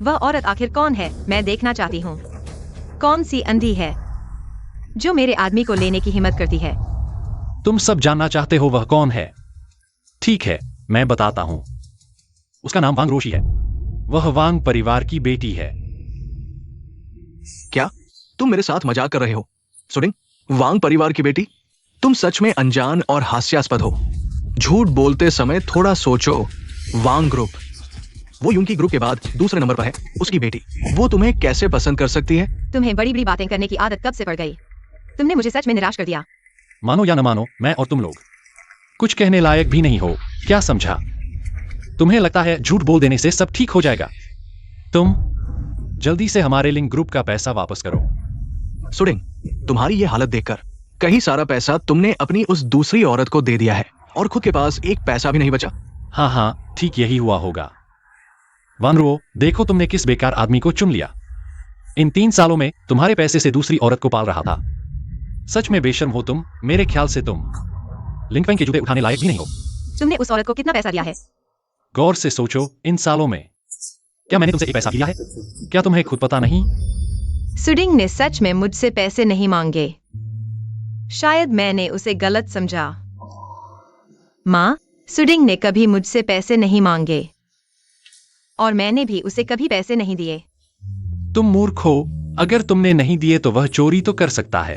वह औरत आखिर कौन है? मैं देखना चाहती हूँ। कौन सी अंधी है जो मेरे आदमी को लेने की हिम्मत करती है? तुम सब जानना चाहते हो वह कौन है? ठीक है, मैं बताता हूं। उसका नाम वांग रोशी है। वह वांग परिवार की बेटी है। क्या तुम मेरे साथ मजाक कर रहे हो? सुडिंग, वांग परिवार की बेटी? तुम सच में अनजान और हास्यास्पद हो। झूठ बोलते समय थोड़ा सोचो। वांग ग्रुप, वो यूंकी ग्रुप के बाद दूसरे नंबर पर है। उसकी बेटी, वो तुम्हें कैसे पसंद कर सकती है? तुम्हें बड़ी बड़ी बातें करने की आदत कब से पड़ गई? तुमने मुझे सच में निराश कर दिया। मानो या न मानो, मैं और तुम लोग कुछ कहने लायक भी नहीं हो। क्या समझा? तुम्हें लगता है झूठ बोल देने से सब ठीक हो जाएगा? तुम जल्दी से हमारे लिंक ग्रुप का पैसा वापस करो। सुडिंग, तुम्हारी ये हालत देखकर कहीं सारा पैसा तुमने अपनी उस दूसरी औरत को दे दिया है और खुद के पास एक पैसा भी नहीं बचा। हाँ हाँ, ठीक यही हुआ होगा। वानरो, देखो तुमने किस बेकार आदमी को चुन लिया। इन 3 सालों में तुम्हारे पैसे से दूसरी औरत को पाल रहा था। सच में बेशर्म हो तुम। मेरे ख्याल से तुम लिंकफेंग के जूते उठाने लायक भी नहीं हो। तुमने उस औरत को कितना पैसा दिया है? गौर से सोचो, इन सालों में क्या मैंने तुमसे एक पैसा लिया है? क्या तुम्हें खुद पता नहीं? सुडिंग ने सच में मुझसे पैसे नहीं मांगे। शायद मैंने उसे गलत समझा। माँ, सुडिंग ने कभी मुझसे पैसे नहीं मांगे और मैंने भी उसे कभी पैसे नहीं दिए। तुम मूर्ख हो। अगर तुमने नहीं दिए तो वह चोरी तो कर सकता है।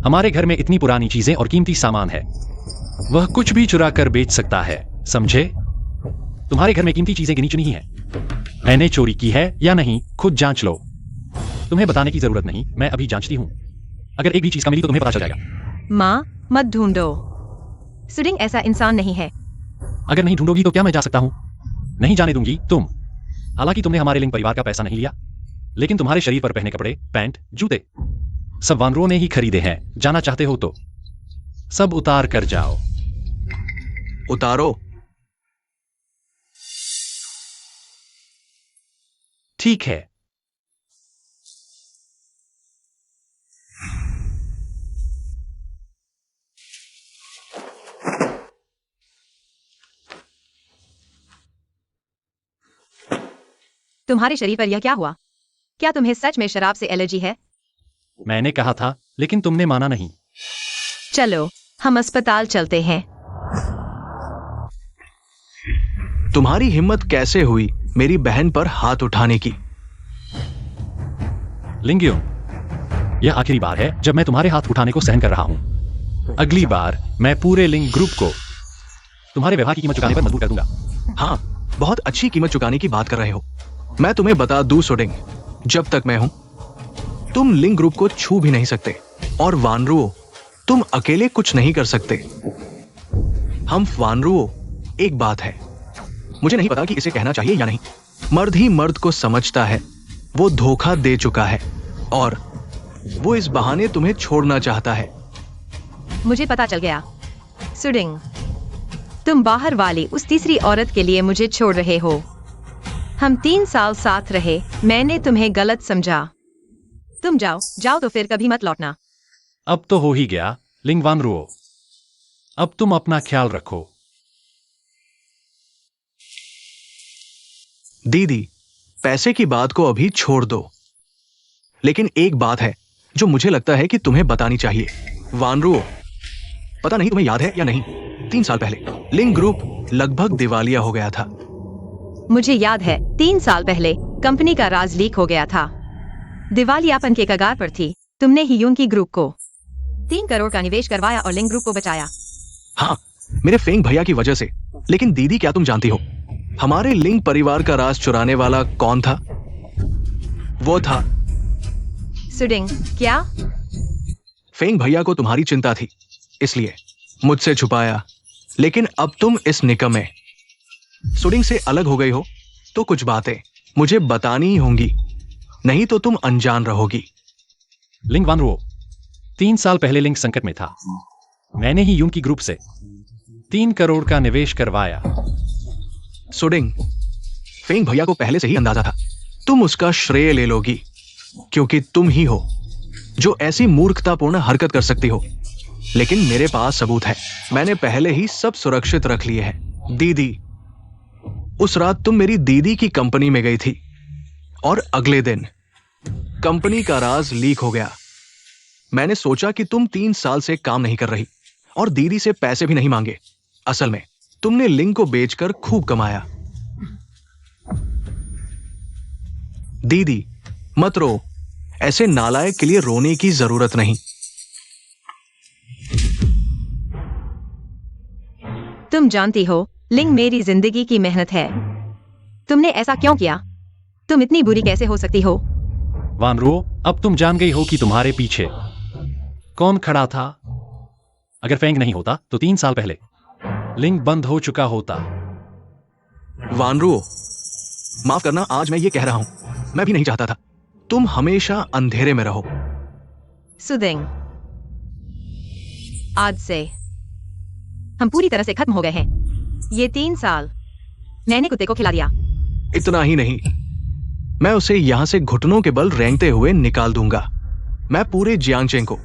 हमारे घर में इतनी पुरानी चीजें और कीमती सामान है, वह कुछ भी चुरा कर बेच सकता है, समझे? तुम्हारे घर में कीमती चीजें गिनी चुनी ही हैं। मैंने चोरी की है या नहीं खुद जांच लो। तुम्हें बताने की जरूरत नहीं, मैं अभी जांचती हूं। अगर एक भी चीज का मिली तो तुम्हें पता चल जाएगा। माँ, मत ढूंढो। सुडिंग ऐसा इंसान नहीं है। अगर नहीं ढूंढोगी तो क्या मैं जा सकता हूं? नहीं जाने दूंगी तुम। हालांकि तुमने हमारे लिंग परिवार का पैसा नहीं लिया, लेकिन तुम्हारे शरीर पर पहने कपड़े, पैंट, जूते सब वानरों ने ही खरीदे हैं। जाना चाहते हो तो सब उतार कर जाओ। उतारो। ठीक है। तुम्हारे शरीर पर यह क्या हुआ? क्या तुम्हें सच में शराब से एलर्जी है? मैंने कहा था, लेकिन तुमने माना नहीं। चलो हम अस्पताल चलते हैं। तुम्हारी हिम्मत कैसे हुई मेरी बहन पर हाथ उठाने की? लिंगयुन, यह आखिरी बार है जब मैं तुम्हारे हाथ उठाने को सहन कर रहा हूं। अगली बार मैं पूरे लिंग ग्रुप को तुम्हारे व्यवहार की कीमत चुकाने पर मजबूर कर दूंगा। हाँ, बहुत अच्छी कीमत चुकाने की बात कर रहे हो। मैं तुम्हें बता दूं सुडिंग, जब तक मैं हूं तुम लिंग ग्रुप को छू भी नहीं सकते, और वानरुओं तुम अकेले कुछ नहीं कर सकते। हम वानरुओं, एक बात है, मुझे नहीं पता कि इसे कहना चाहिए या नहीं, मर्द ही मर्द को समझता है। वो धोखा दे चुका है और वो इस बहाने तुम्हें छोड़ना चाहता है। मुझे पता चल गया। सुडिंग, तुम बाहर वाली उस तीसरी औरत के लिए मुझे छोड़ रहे हो। हम 3 साल साथ रहे, मैंने तुम्हें गलत समझा। तुम जाओ, जाओ तो फिर कभी मत लौटना। अब तो हो ही गया लिंग वानरुओं। अब तुम अपना ख्याल रखो। दीदी, पैसे की बात को अभी छोड़ दो, लेकिन एक बात है जो मुझे लगता है कि तुम्हें बतानी चाहिए। वानरुओं, पता नहीं तुम्हें याद है या नहीं, 3 साल पहले लिंग ग्रुप लगभग दिवालिया हो गया था। मुझे याद है, 3 साल पहले कंपनी का राज लीक हो गया था। दिवालियापन के कगार पर थी। तुमने ही यूनकी ग्रुप को 3 करोड़ का निवेश करवाया और लिंग ग्रुप को बचाया। हाँ, मेरे फेंग भैया की वजह से। लेकिन दीदी, क्या तुम जानती हो हमारे लिंग परिवार का राज चुराने वाला कौन था? वो था सुडिंग। क्या? फेंग भैया को तुम्हारी चिंता थी, इसलिए मुझसे छुपाया। लेकिन अब तुम इस निकम्मे सुडिंग से अलग हो गई हो, तो कुछ बातें मुझे बतानी ही होंगी, नहीं तो तुम अनजान रहोगी। लिंग वानरुओं, 3 साल पहले लिंग संकट में था। मैंने ही यूनकी ग्रुप से 3 करोड़ का निवेश करवाया। सुडिंग, फेंग भैया को पहले से ही अंदाजा था तुम उसका श्रेय ले लोगी, क्योंकि तुम ही हो जो ऐसी मूर्खतापूर्ण हरकत कर सकती हो। लेकिन मेरे पास सबूत है, मैंने पहले ही सब सुरक्षित रख लिए हैं। दीदी, उस रात तुम मेरी दीदी की कंपनी में गई थी और अगले दिन कंपनी का राज लीक हो गया। मैंने सोचा कि तुम 3 साल से काम नहीं कर रही और दीदी से पैसे भी नहीं मांगे। असल में तुमने लिंग को बेचकर खूब कमाया। दीदी, मत रो, ऐसे नालायक के लिए रोने की जरूरत नहीं। तुम जानती हो, लिंग मेरी जिंदगी की मेहनत है। तुमने ऐसा क्यों किया? तुम इतनी बुरी कैसे हो सकती हो? वानरुओं, अब तुम जान गई हो कि तुम्हारे पीछे कौन खड़ा था। अगर फेंग नहीं होता तो 3 साल पहले लिंग बंद हो चुका होता। वानरुओं, माफ करना, आज मैं ये कह रहा हूं, मैं भी नहीं चाहता था तुम हमेशा अंधेरे में रहो। सुदिंग, आज से हम पूरी तरह से खत्म हो गए हैं। ये 3 साल मैंने कुत्ते को खिला दिया। इतना ही नहीं, मैं उसे यहां से घुटनों के बल रेंगते हुए निकाल दूंगा। मैं पूरे जियांगचेंग को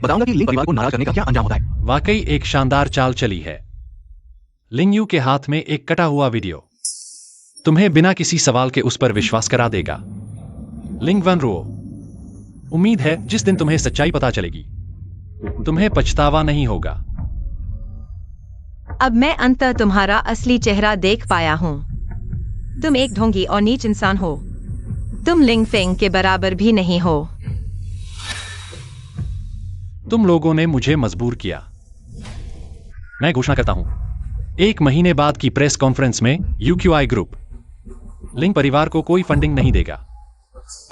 बताऊंगा कि लिंग परिवार को नाराज करने का क्या अंजाम होता है। वाकई एक शानदार चाल चली है। लिंग यू के हाथ में एक कटा हुआ वीडियो तुम्हें बिना किसी सवाल के उस पर विश्वास करा देगा। लिंग वानरुओं, उम्मीद है जिस दिन तुम्हें सच्चाई पता चलेगी तुम्हें पछतावा नहीं होगा। अब मैं अंततः तुम्हारा असली चेहरा देख पाया हूं। तुम एक ढोंगी और नीच इंसान हो। तुम लिंग फेंग के बराबर भी नहीं हो। तुम लोगों ने मुझे मजबूर किया। मैं घोषणा करता हूं, 1 महीने बाद की प्रेस कॉन्फ्रेंस में यूक्यूआई ग्रुप लिंग परिवार को कोई फंडिंग नहीं देगा।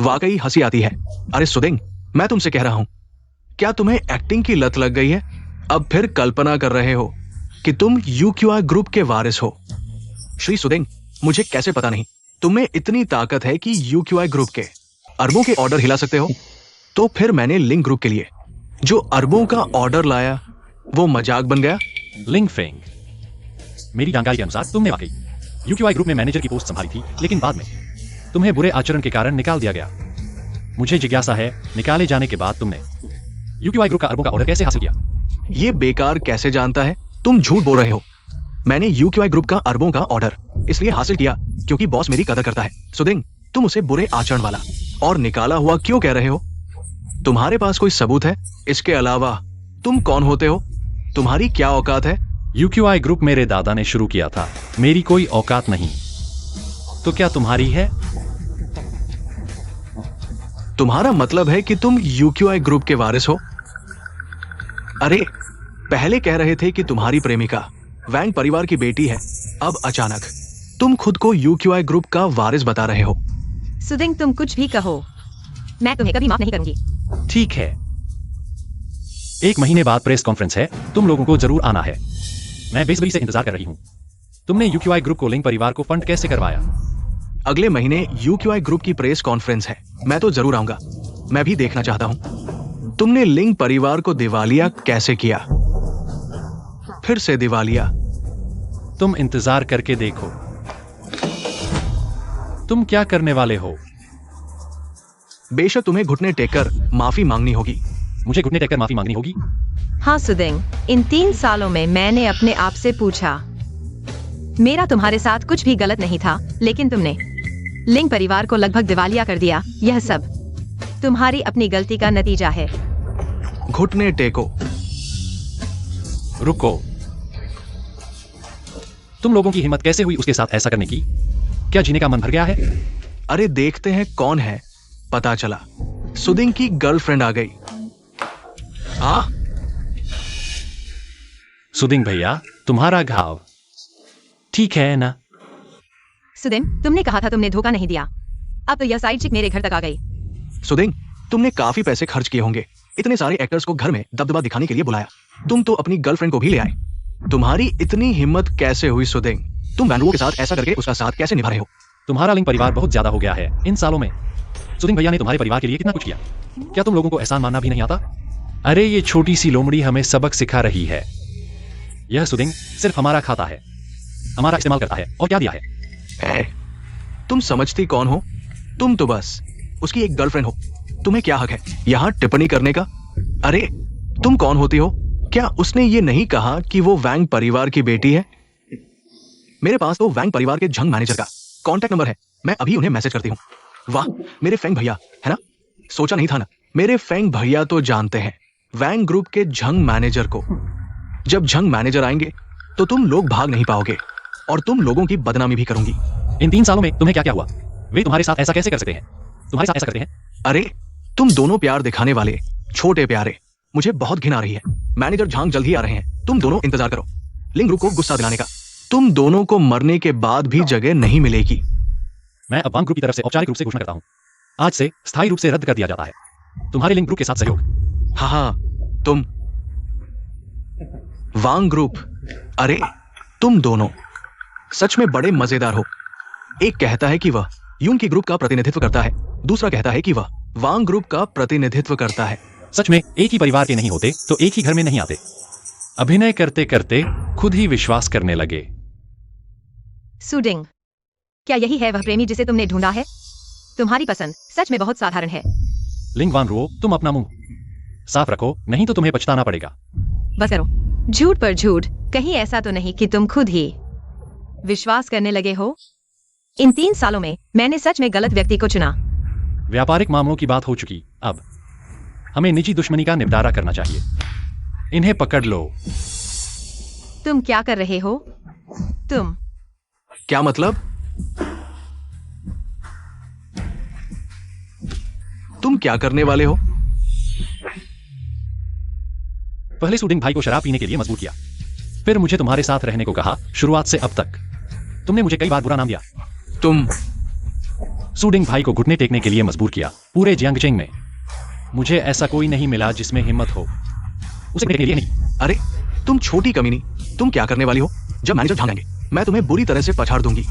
वाकई हंसी आती है। अरे सुदिंग, मैं तुमसे कह रहा हूं, क्या तुम्हें एक्टिंग की लत लग गई है? अब फिर कल्पना कर रहे हो कि तुम यूक्यूआई ग्रुप के वारिस हो। श्री सुदिंग, मुझे कैसे पता नहीं तुम में इतनी ताकत है कि यूक्यूआई ग्रुप के अरबों के ऑर्डर हिला सकते हो, तो फिर मैंने लिंक ग्रुप के लिए जो अरबों का ऑर्डर लाया वो मजाक बन गया। लिंग फेंग, मेरी जानकारी के अनुसार तुमने वाकई यूक्यूआई ग्रुप में मैनेजर की पोस्ट संभाली थी, लेकिन बाद में तुम्हें बुरे आचरण के कारण निकाल दिया गया। मुझे जिज्ञासा है, निकाले जाने के बाद तुमने यूक्यूआई ग्रुप का अरबों का ऑर्डर कैसे हासिल किया? ये बेकार कैसे जानता है? तुम झूठ बोल रहे हो। मैंने यूक्यूआई ग्रुप का अरबों का ऑर्डर इसलिए हासिल किया क्योंकि बॉस मेरी कदर करता है। सुदिंग, तुम उसे बुरे आचरण वाला और निकाला हुआ क्यों कह रहे हो? तुम्हारे पास कोई सबूत है? इसके अलावा तुम कौन होते हो? तुम्हारी क्या औकात है? यूक्यूआई ग्रुप मेरे दादा ने शुरू किया था, मेरी कोई औकात नहीं। तो क्या तुम्हारी है? तुम्हारा मतलब है कि तुम यूक्यूआई ग्रुप के वारिस हो? अरे, पहले कह रहे थे कि तुम्हारी प्रेमिका वैंग परिवार की बेटी है, अब अचानक तुम खुद को यूक्यूआई ग्रुप का वारिस बता रहे हो। सुदिंग, तुम कुछ भी कहो, मैं तुम्हें कभी माफ नहीं करूंगी। ठीक है, 1 महीने बाद प्रेस कॉन्फ्रेंस है, तुम लोगों को जरूर आना है। मैं बेसब्री से इंतजार कर रही हूं। तुमने यूक्यूआई ग्रुप को लिंग परिवार को फंड कैसे करवाया? अगले महीने यूक्यूआई ग्रुप की प्रेस कॉन्फ्रेंस है, मैं तो जरूर आऊंगा। मैं भी देखना चाहता हूं तुमने लिंग परिवार को दिवालिया कैसे किया। फिर से दिवालिया। तुम इंतजार करके देखो, तुम क्या करने वाले हो। बेशक तुम्हें घुटने टेककर माफी मांगनी होगी। मुझे घुटने टेककर माफी मांगनी होगी? हाँ सुदिंग, इन 3 सालों में मैंने अपने आप से पूछा, मेरा तुम्हारे साथ कुछ भी गलत नहीं था, लेकिन तुमने लिंग परिवार को लगभग दिवालिया कर दिया। यह सब तुम्हारी अपनी गलती का नतीजा है। घुटने टेको। रुको, तुम लोगों की हिम्मत कैसे हुई उसके साथ ऐसा करने की? क्या जीने का मन भर गया है? अरे देखते हैं कौन है। पता चला सुदिंग की गर्लफ्रेंड आ गई। हाँ, सुदिंग भैया, तुम्हारा घाव ठीक है ना? सुदिंग, तुमने कहा था तुमने धोखा नहीं दिया, अब तो यह साइड चिक मेरे घर तक आ गई। सुदिंग, तुमने काफी पैसे खर्च किए होंगे, इतने सारे एक्टर्स को घर में दबदबा दिखाने के लिए बुलाया। तुम तो अपनी गर्लफ्रेंड को भी ले आए। तुम्हारी इतनी हिम्मत कैसे हुई सुदिंग? तुम वैंगुओ के साथ ऐसा करके उसका साथ कैसे निभा रहे हो? तुम्हारा लिंग परिवार बहुत ज्यादा हो गया है इन सालों में। सुदिंग भैया ने तुम्हारे परिवार के लिए कितना कुछ किया, क्या तुम लोगों को एहसान मानना भी नहीं आता? अरे ये छोटी सी लोमड़ी हमें सबक सिखा रही है। यह सुदिंग सिर्फ हमारा खाता है, हमारा इस्तेमाल करता है, और क्या दिया है? तुम समझती कौन हो? तुम तो बस उसकी एक गर्लफ्रेंड हो। तुम्हें क्या हक है यहाँ टिप्पणी करने का? अरे तुम कौन होती हो? क्या उसने ये नहीं कहा कि वो वैंग परिवार की बेटी है? मेरे पास तो वैंग परिवार के झंग मैनेजर का कांटेक्ट नंबर है, मैं अभी उन्हें मैसेज करती हूँ। वाह, मेरे फेंग भैया, है ना? सोचा नहीं था ना। मेरे फेंग भैया तो जानते हैं वैंग ग्रुप के झंग मैनेजर को। जब झंग मैनेजर आएंगे तो तुम लोग भाग नहीं पाओगे और तुम लोगों की बदनामी भी करूंगी। इन 3 सालों में तुम्हें क्या क्या हुआ? वे तुम्हारे साथ ऐसा कैसे कर सकते हैं? तुम्हारे साथ ऐसा करते हैं? अरे तुम दोनों प्यार दिखाने वाले छोटे प्यारे, मुझे बहुत घिन आ रही है। मैनेजर झांग जल्द ही आ रहे हैं, तुम दोनों इंतजार करो लिंग ग्रुप को गुस्सा दिलाने का। तुम दोनों को मरने के बाद भी जगह नहीं मिलेगी। मैं अब वांग ग्रुप की तरफ से औपचारिक रूप से घोषणा करता हूँ, आज से स्थायी रूप से रद्द कर दिया जाता है तुम्हारे लिंग ग्रुप के साथ सहयोग। हाँ, तुम वांग ग्रुप, अरे तुम दोनों सच में बड़े मजेदार हो। एक कहता है कि वह यून की ग्रुप का प्रतिनिधित्व करता है, दूसरा कहता है कि वह वांग ग्रुप का प्रतिनिधित्व करता है। सच में एक ही परिवार के नहीं होते तो एक ही घर में नहीं आते। अभिनय करते करते खुद ही विश्वास करने लगे। सुदिंग, क्या यही है वह प्रेमी जिसे तुमने ढूंढा है? तुम्हारी पसंद सच में बहुत साधारण है। लिंग वान रुओ, तुम अपना मुंह साफ रखो, नहीं तो तुम्हें पछताना पड़ेगा। बस करो, झूठ पर झूठ। कहीं ऐसा तो नहीं कि तुम खुद ही विश्वास करने लगे हो? इन 3 सालों में मैंने सच में गलत व्यक्ति को चुना। व्यापारिक मामलों की बात हो चुकी, अब हमें निजी दुश्मनी का निपटारा करना चाहिए। इन्हें पकड़ लो। तुम क्या कर रहे हो? तुम क्या मतलब? तुम क्या करने वाले हो? पहले सुडिंग भाई को शराब पीने के लिए मजबूर किया, फिर मुझे तुम्हारे साथ रहने को कहा। शुरुआत से अब तक तुमने मुझे कई बार बुरा नाम दिया। तुम सुडिंग भाई को घुटने टेकने के लिए मजबूर किया। पूरे जियांगचेंग में मुझे ऐसा कोई नहीं मिला जिसमें हिम्मत हो उसे घुटने के लिए नहीं। अरे तुम छोटी कमीनी, तुम क्या करने वाली हो? जब मैनेजर झांकेंगे मैं तुम्हें बुरी तरह से पछाड़ दूंगी।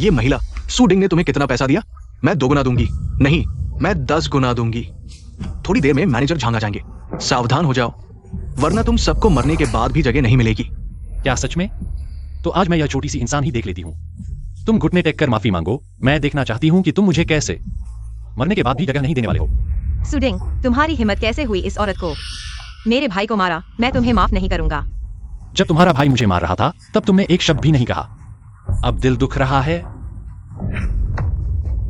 ये महिला सुडिंग ने तुम्हें कितना पैसा दिया? मैं 2 गुना दूंगी, नहीं, मैं 10 गुना दूंगी। थोड़ी देर में मैनेजर झांग आ जाएंगे, सावधान हो जाओ, वरना तुम सबको मरने के बाद भी जगह नहीं मिलेगी। क्या सच में? तो आज मैं यह छोटी सी इंसान ही देख लेती हूँ। तुम घुटने टेक कर माफी मांगो। मैं देखना चाहती हूँ कि तुम मुझे कैसे मरने के बाद भी जगह नहीं देने वाले हो। सुडिंग, तुम्हारी हिम्मत कैसे हुई इस औरत को? मेरे भाई को मारा, मैं तुम्हें माफ नहीं करूंगा। जब तुम्हारा भाई मुझे मार रहा था तब तुमने एक शब्द भी नहीं कहा। अब दिल दुख रहा है।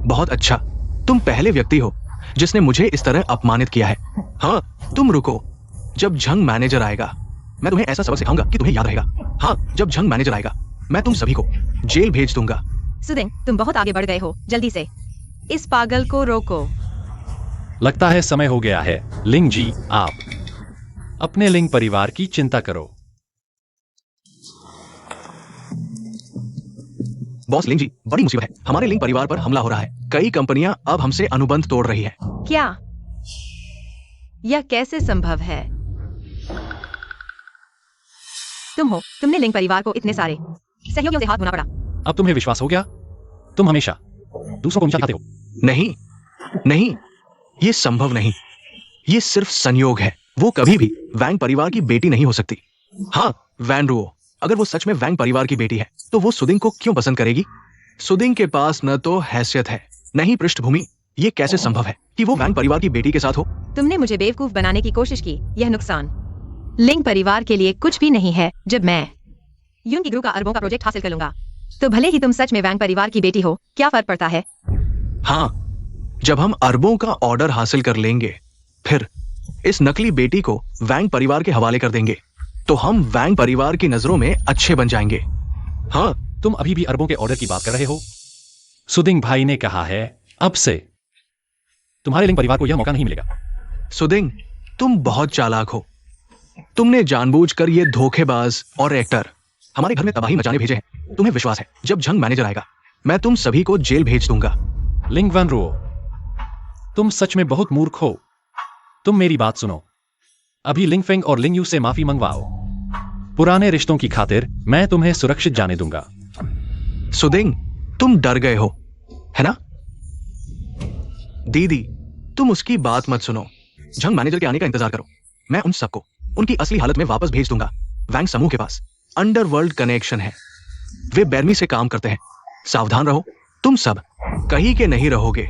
बहुत अच्छा, तुम पहले व्यक्ति हो जिसने मुझे इस तरह अपमानित किया है। हाँ, तुम रुको, जब झंग मैनेजर आएगा मैं तुम्हें ऐसा सबक सिखाऊंगा कि तुम्हें याद रहेगा। हाँ, जब झंग मैनेजर आएगा मैं तुम सभी को जेल भेज दूंगा। सुडिंग, तुम बहुत आगे बढ़ गए हो, जल्दी से इस पागल को रोको। लगता है समय हो गया है। लिंग जी, आप अपने लिंग परिवार की चिंता करो। बॉस लिंग जी, बड़ी मुसीबत है, हमारे लिंग परिवार पर हमला हो रहा है। कई कंपनियां अब हमसे अनुबंध तोड़ रही है। क्या? यह कैसे संभव है? तुमने लिंग परिवार को इतने सारे सहयोगियों से हाथ धोना पड़ा। अब तुम्हें विश्वास हो गया? तुम हमेशा दूसरों को नीचा दिखाते हो। नहीं नहीं, ये संभव नहीं, ये सिर्फ संयोग है। वो कभी भी वैंग परिवार की बेटी नहीं हो सकती। हाँ, वैन रुओ, अगर वो सच में वैंग परिवार की बेटी है तो वो सुदिंग को क्यों पसंद करेगी? सुदिंग के पास न तो हैसियत है, न ही पृष्ठभूमि। ये कैसे संभव है कि वो वैंग परिवार की बेटी के साथ हो? तुमने मुझे बेवकूफ बनाने की कोशिश की। यह नुकसान लिंग परिवार के लिए कुछ भी नहीं है। जब मैं यून ग्रुप का अरबों का प्रोजेक्ट हासिल कर लूंगा तो भले ही तुम सच में वैंग परिवार की बेटी हो, क्या फर्क पड़ता है? हाँ, जब हम अरबों का ऑर्डर हासिल कर लेंगे फिर इस नकली बेटी को वैंग परिवार के हवाले कर देंगे तो हम वैंग परिवार की नजरों में अच्छे बन जाएंगे। हाँ, तुम अभी भी अरबों के ऑर्डर की बात कर रहे हो? सुदिंग भाई ने कहा है अब से तुम्हारे लिंग परिवार को यह मौका नहीं मिलेगा। सुदिंग, तुम बहुत चालाक हो। तुमने जानबूझकर ये धोखेबाज और एक्टर हमारे घर में तबाही मचाने भेजे हैं। तुम्हें विश्वास है जब झंग मैनेजर आएगा मैं तुम सभी को जेल भेज दूंगा। लिंग वन रो, तुम सच में बहुत मूर्ख हो। तुम मेरी बात सुनो, अभी लिंग फेंग और लिंग यू से माफी मंगवाओ। पुराने रिश्तों की खातिर मैं तुम्हें सुरक्षित जाने दूंगा। सुदिंग, तुम डर गए हो, है ना? दीदी, तुम उसकी बात मत सुनो। झंग मैनेजर के आने का इंतजार करो। मैं उन सबको उनकी असली हालत में वापस भेज दूंगा। वैंग समूह के पास अंडरवर्ल्ड कनेक्शन है, वे बेरमी से काम करते हैं। सावधान रहो, तुम सब कहीं के नहीं रहोगे।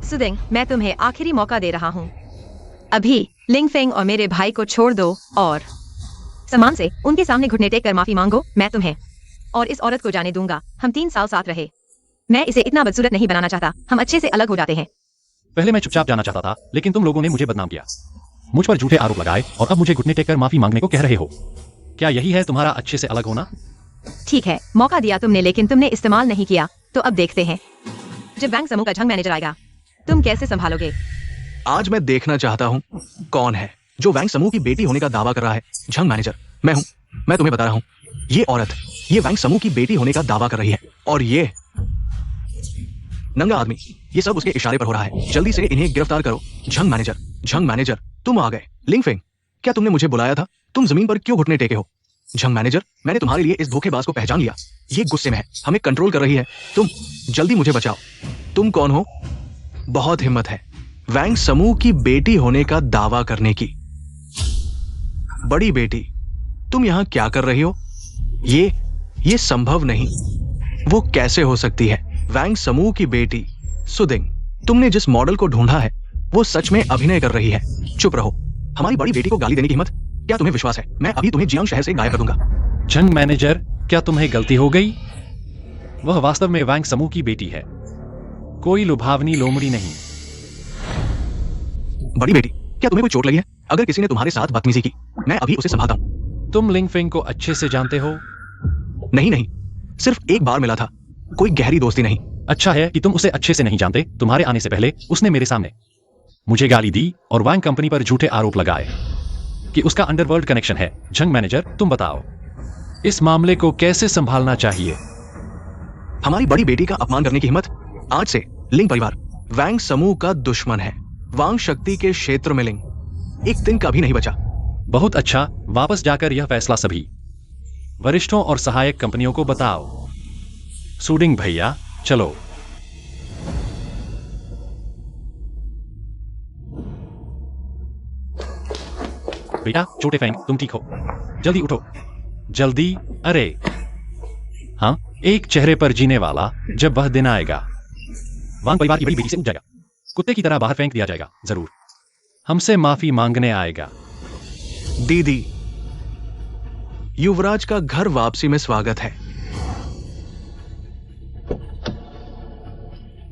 सुदिंग, मैं तुम्हें आखिरी मौका दे रहा हूँ। अभी लिंग फेंग और मेरे भाई को छोड़ दो और सम्मान से उनके सामने घुटने टेक कर माफी मांगो। मैं तुम्हें और इस औरत को जाने दूंगा। हम 3 साल साथ रहे। मैं इसे इतना बदसूरत नहीं बनाना चाहता। हम अच्छे से अलग हो जाते हैं। पहले मैं चुपचाप जाना चाहता था, लेकिन तुम लोगों ने मुझे बदनाम किया, मुझ पर झूठे आरोप लगाए और अब मुझे घुटने टेक कर माफी मांगने को कह रहे हो। क्या यही है तुम्हारा अच्छे से अलग होना? ठीक है, मौका दिया तुमने, लेकिन तुमने इस्तेमाल नहीं किया। तो अब देखते हैं जब बैंक समूह का झंग मैनेजर आएगा तुम कैसे संभालोगे। आज मैं देखना चाहता हूं कौन है जो वैंग समूह की बेटी होने का दावा कर रहा है। झंग मैनेजर मैं हूं। मैं तुम्हें बता रहा हूं, ये औरत ये वैंग समूह की बेटी होने का दावा कर रही है और ये नंगा आदमी ये सब उसके इशारे पर हो रहा है। जल्दी से इन्हें गिरफ्तार करो। झंग मैनेजर तुम आ गए। लिंग फेंग, क्या तुमने मुझे बुलाया था? तुम जमीन पर क्यों घुटने टेके हो? झंग मैनेजर, मैंने तुम्हारे लिए इस धोखेबाज को पहचान लिया। ये गुस्से में है, हमें कंट्रोल कर रही है। तुम जल्दी मुझे बचाओ। तुम कौन हो? बहुत हिम्मत है वैंग समूह की बेटी होने का दावा करने की। बड़ी बेटी, तुम यहां क्या कर रही हो? ये संभव नहीं। वो कैसे हो सकती है? वैंग समूह की बेटी। सुदिंग, तुमने जिस मॉडल को ढूंढा है वो सच में अभिनय कर रही है। चुप रहो। हमारी बड़ी बेटी को गाली देने की हिम्मत? क्या तुम्हें विश्वास है मैं अभी तुम्हें जियांग शहर से गायब कर दूंगा? झंग मैनेजर, क्या तुम्हें गलती हो गई? वह वास्तव में वैंग समूह की बेटी है, कोई लुभावनी लोमड़ी नहीं। बड़ी बेटी, क्या तुम्हें कोई चोट लगी है? अगर किसी ने तुम्हारे साथ बदतमीजी की मैं अभी उसे संभालता हूं। तुम लिंग फेंग को अच्छे से जानते हो? नहीं, सिर्फ एक बार मिला था, कोई गहरी दोस्ती नहीं। अच्छा है कि तुम उसे अच्छे से नहीं जानते। तुम्हारे आने से पहले उसने मेरे सामने मुझे गाली दी और वैंग कंपनी पर झूठे आरोप लगाए कि उसका अंडरवर्ल्ड कनेक्शन है। झंग मैनेजर, तुम बताओ इस मामले को कैसे संभालना चाहिए? हमारी बड़ी बेटी का अपमान करने की हिम्मत? आज से लिंग परिवार वैंग समूह का दुश्मन है। वांग शक्ति के क्षेत्र में लिंग एक दिन का भी नहीं बचा। बहुत अच्छा, वापस जाकर यह फैसला सभी वरिष्ठों और सहायक कंपनियों को बताओ। सुडिंग भैया, चलो। बेटा छोटे फैंग, तुम ठीक हो? जल्दी उठो, जल्दी। अरे हाँ, एक चेहरे पर जीने वाला, जब वह दिन आएगा वांग परिवार की बड़ी बेटी से उठ जाएगा, कुत्ते की तरह बाहर फेंक दिया जाएगा, जरूर हमसे माफी मांगने आएगा। दीदी, युवराज का घर वापसी में स्वागत है।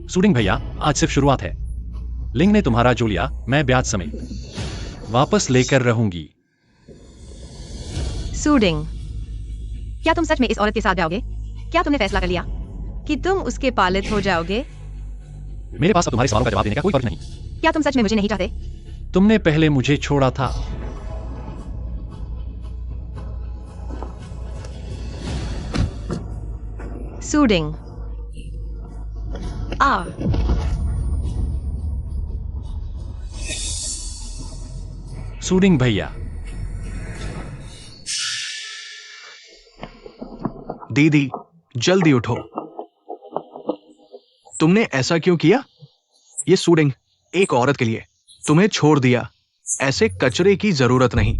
सुडिंग भैया, आज सिर्फ शुरुआत है। लिंग ने तुम्हारा जो लिया, मैं ब्याज समेत वापस लेकर रहूंगी। सूडिंग, क्या तुम सच में इस औरत के साथ जाओगे? क्या तुमने फैसला कर लिया कि तुम उसके पालित हो जाओगे? मेरे पास अब तुम्हारे सवालों का जवाब देने का कोई फर्ज नहीं। क्या तुम सच में मुझे नहीं चाहते? तुमने पहले मुझे छोड़ा था। सूडिंग, आ सुडिंग भैया, दीदी, जल्दी उठो। तुमने ऐसा क्यों किया? ये सूडिंग एक औरत के लिए तुम्हें छोड़ दिया। ऐसे कचरे की जरूरत नहीं,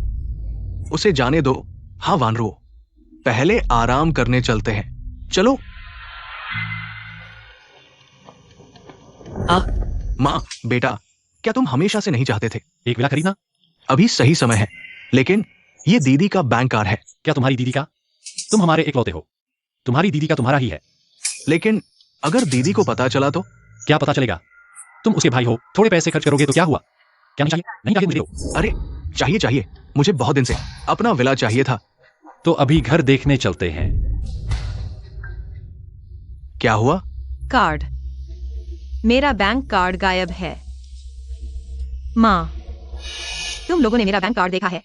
उसे जाने दो। हाँ वानरो, पहले आराम करने चलते हैं, चलो। माँ, बेटा, क्या तुम हमेशा से नहीं चाहते थे एक विला खरीदना? अभी सही समय है, लेकिन ये दीदी का बैंक कार्ड है। क्या तुम्हारी दीदी का? तुम हमारे इकलौते हो, तुम्हारी दीदी का तुम्हारा ही है। लेकिन अगर दीदी को पता चला तो? क्या पता चलेगा? तुम उसके भाई हो, थोड़े पैसे खर्च करोगे तो क्या हुआ? क्या नहीं चाहिए? नहीं चाहिए मुझे दो। अरे चाहिए चाहिए, मुझे बहुत दिन से अपना विला चाहिए था। तो अभी घर देखने चलते हैं। क्या हुआ? कार्ड, मेरा बैंक कार्ड गायब है। माँ, तुम लोगों ने मेरा बैंक कार्ड देखा है?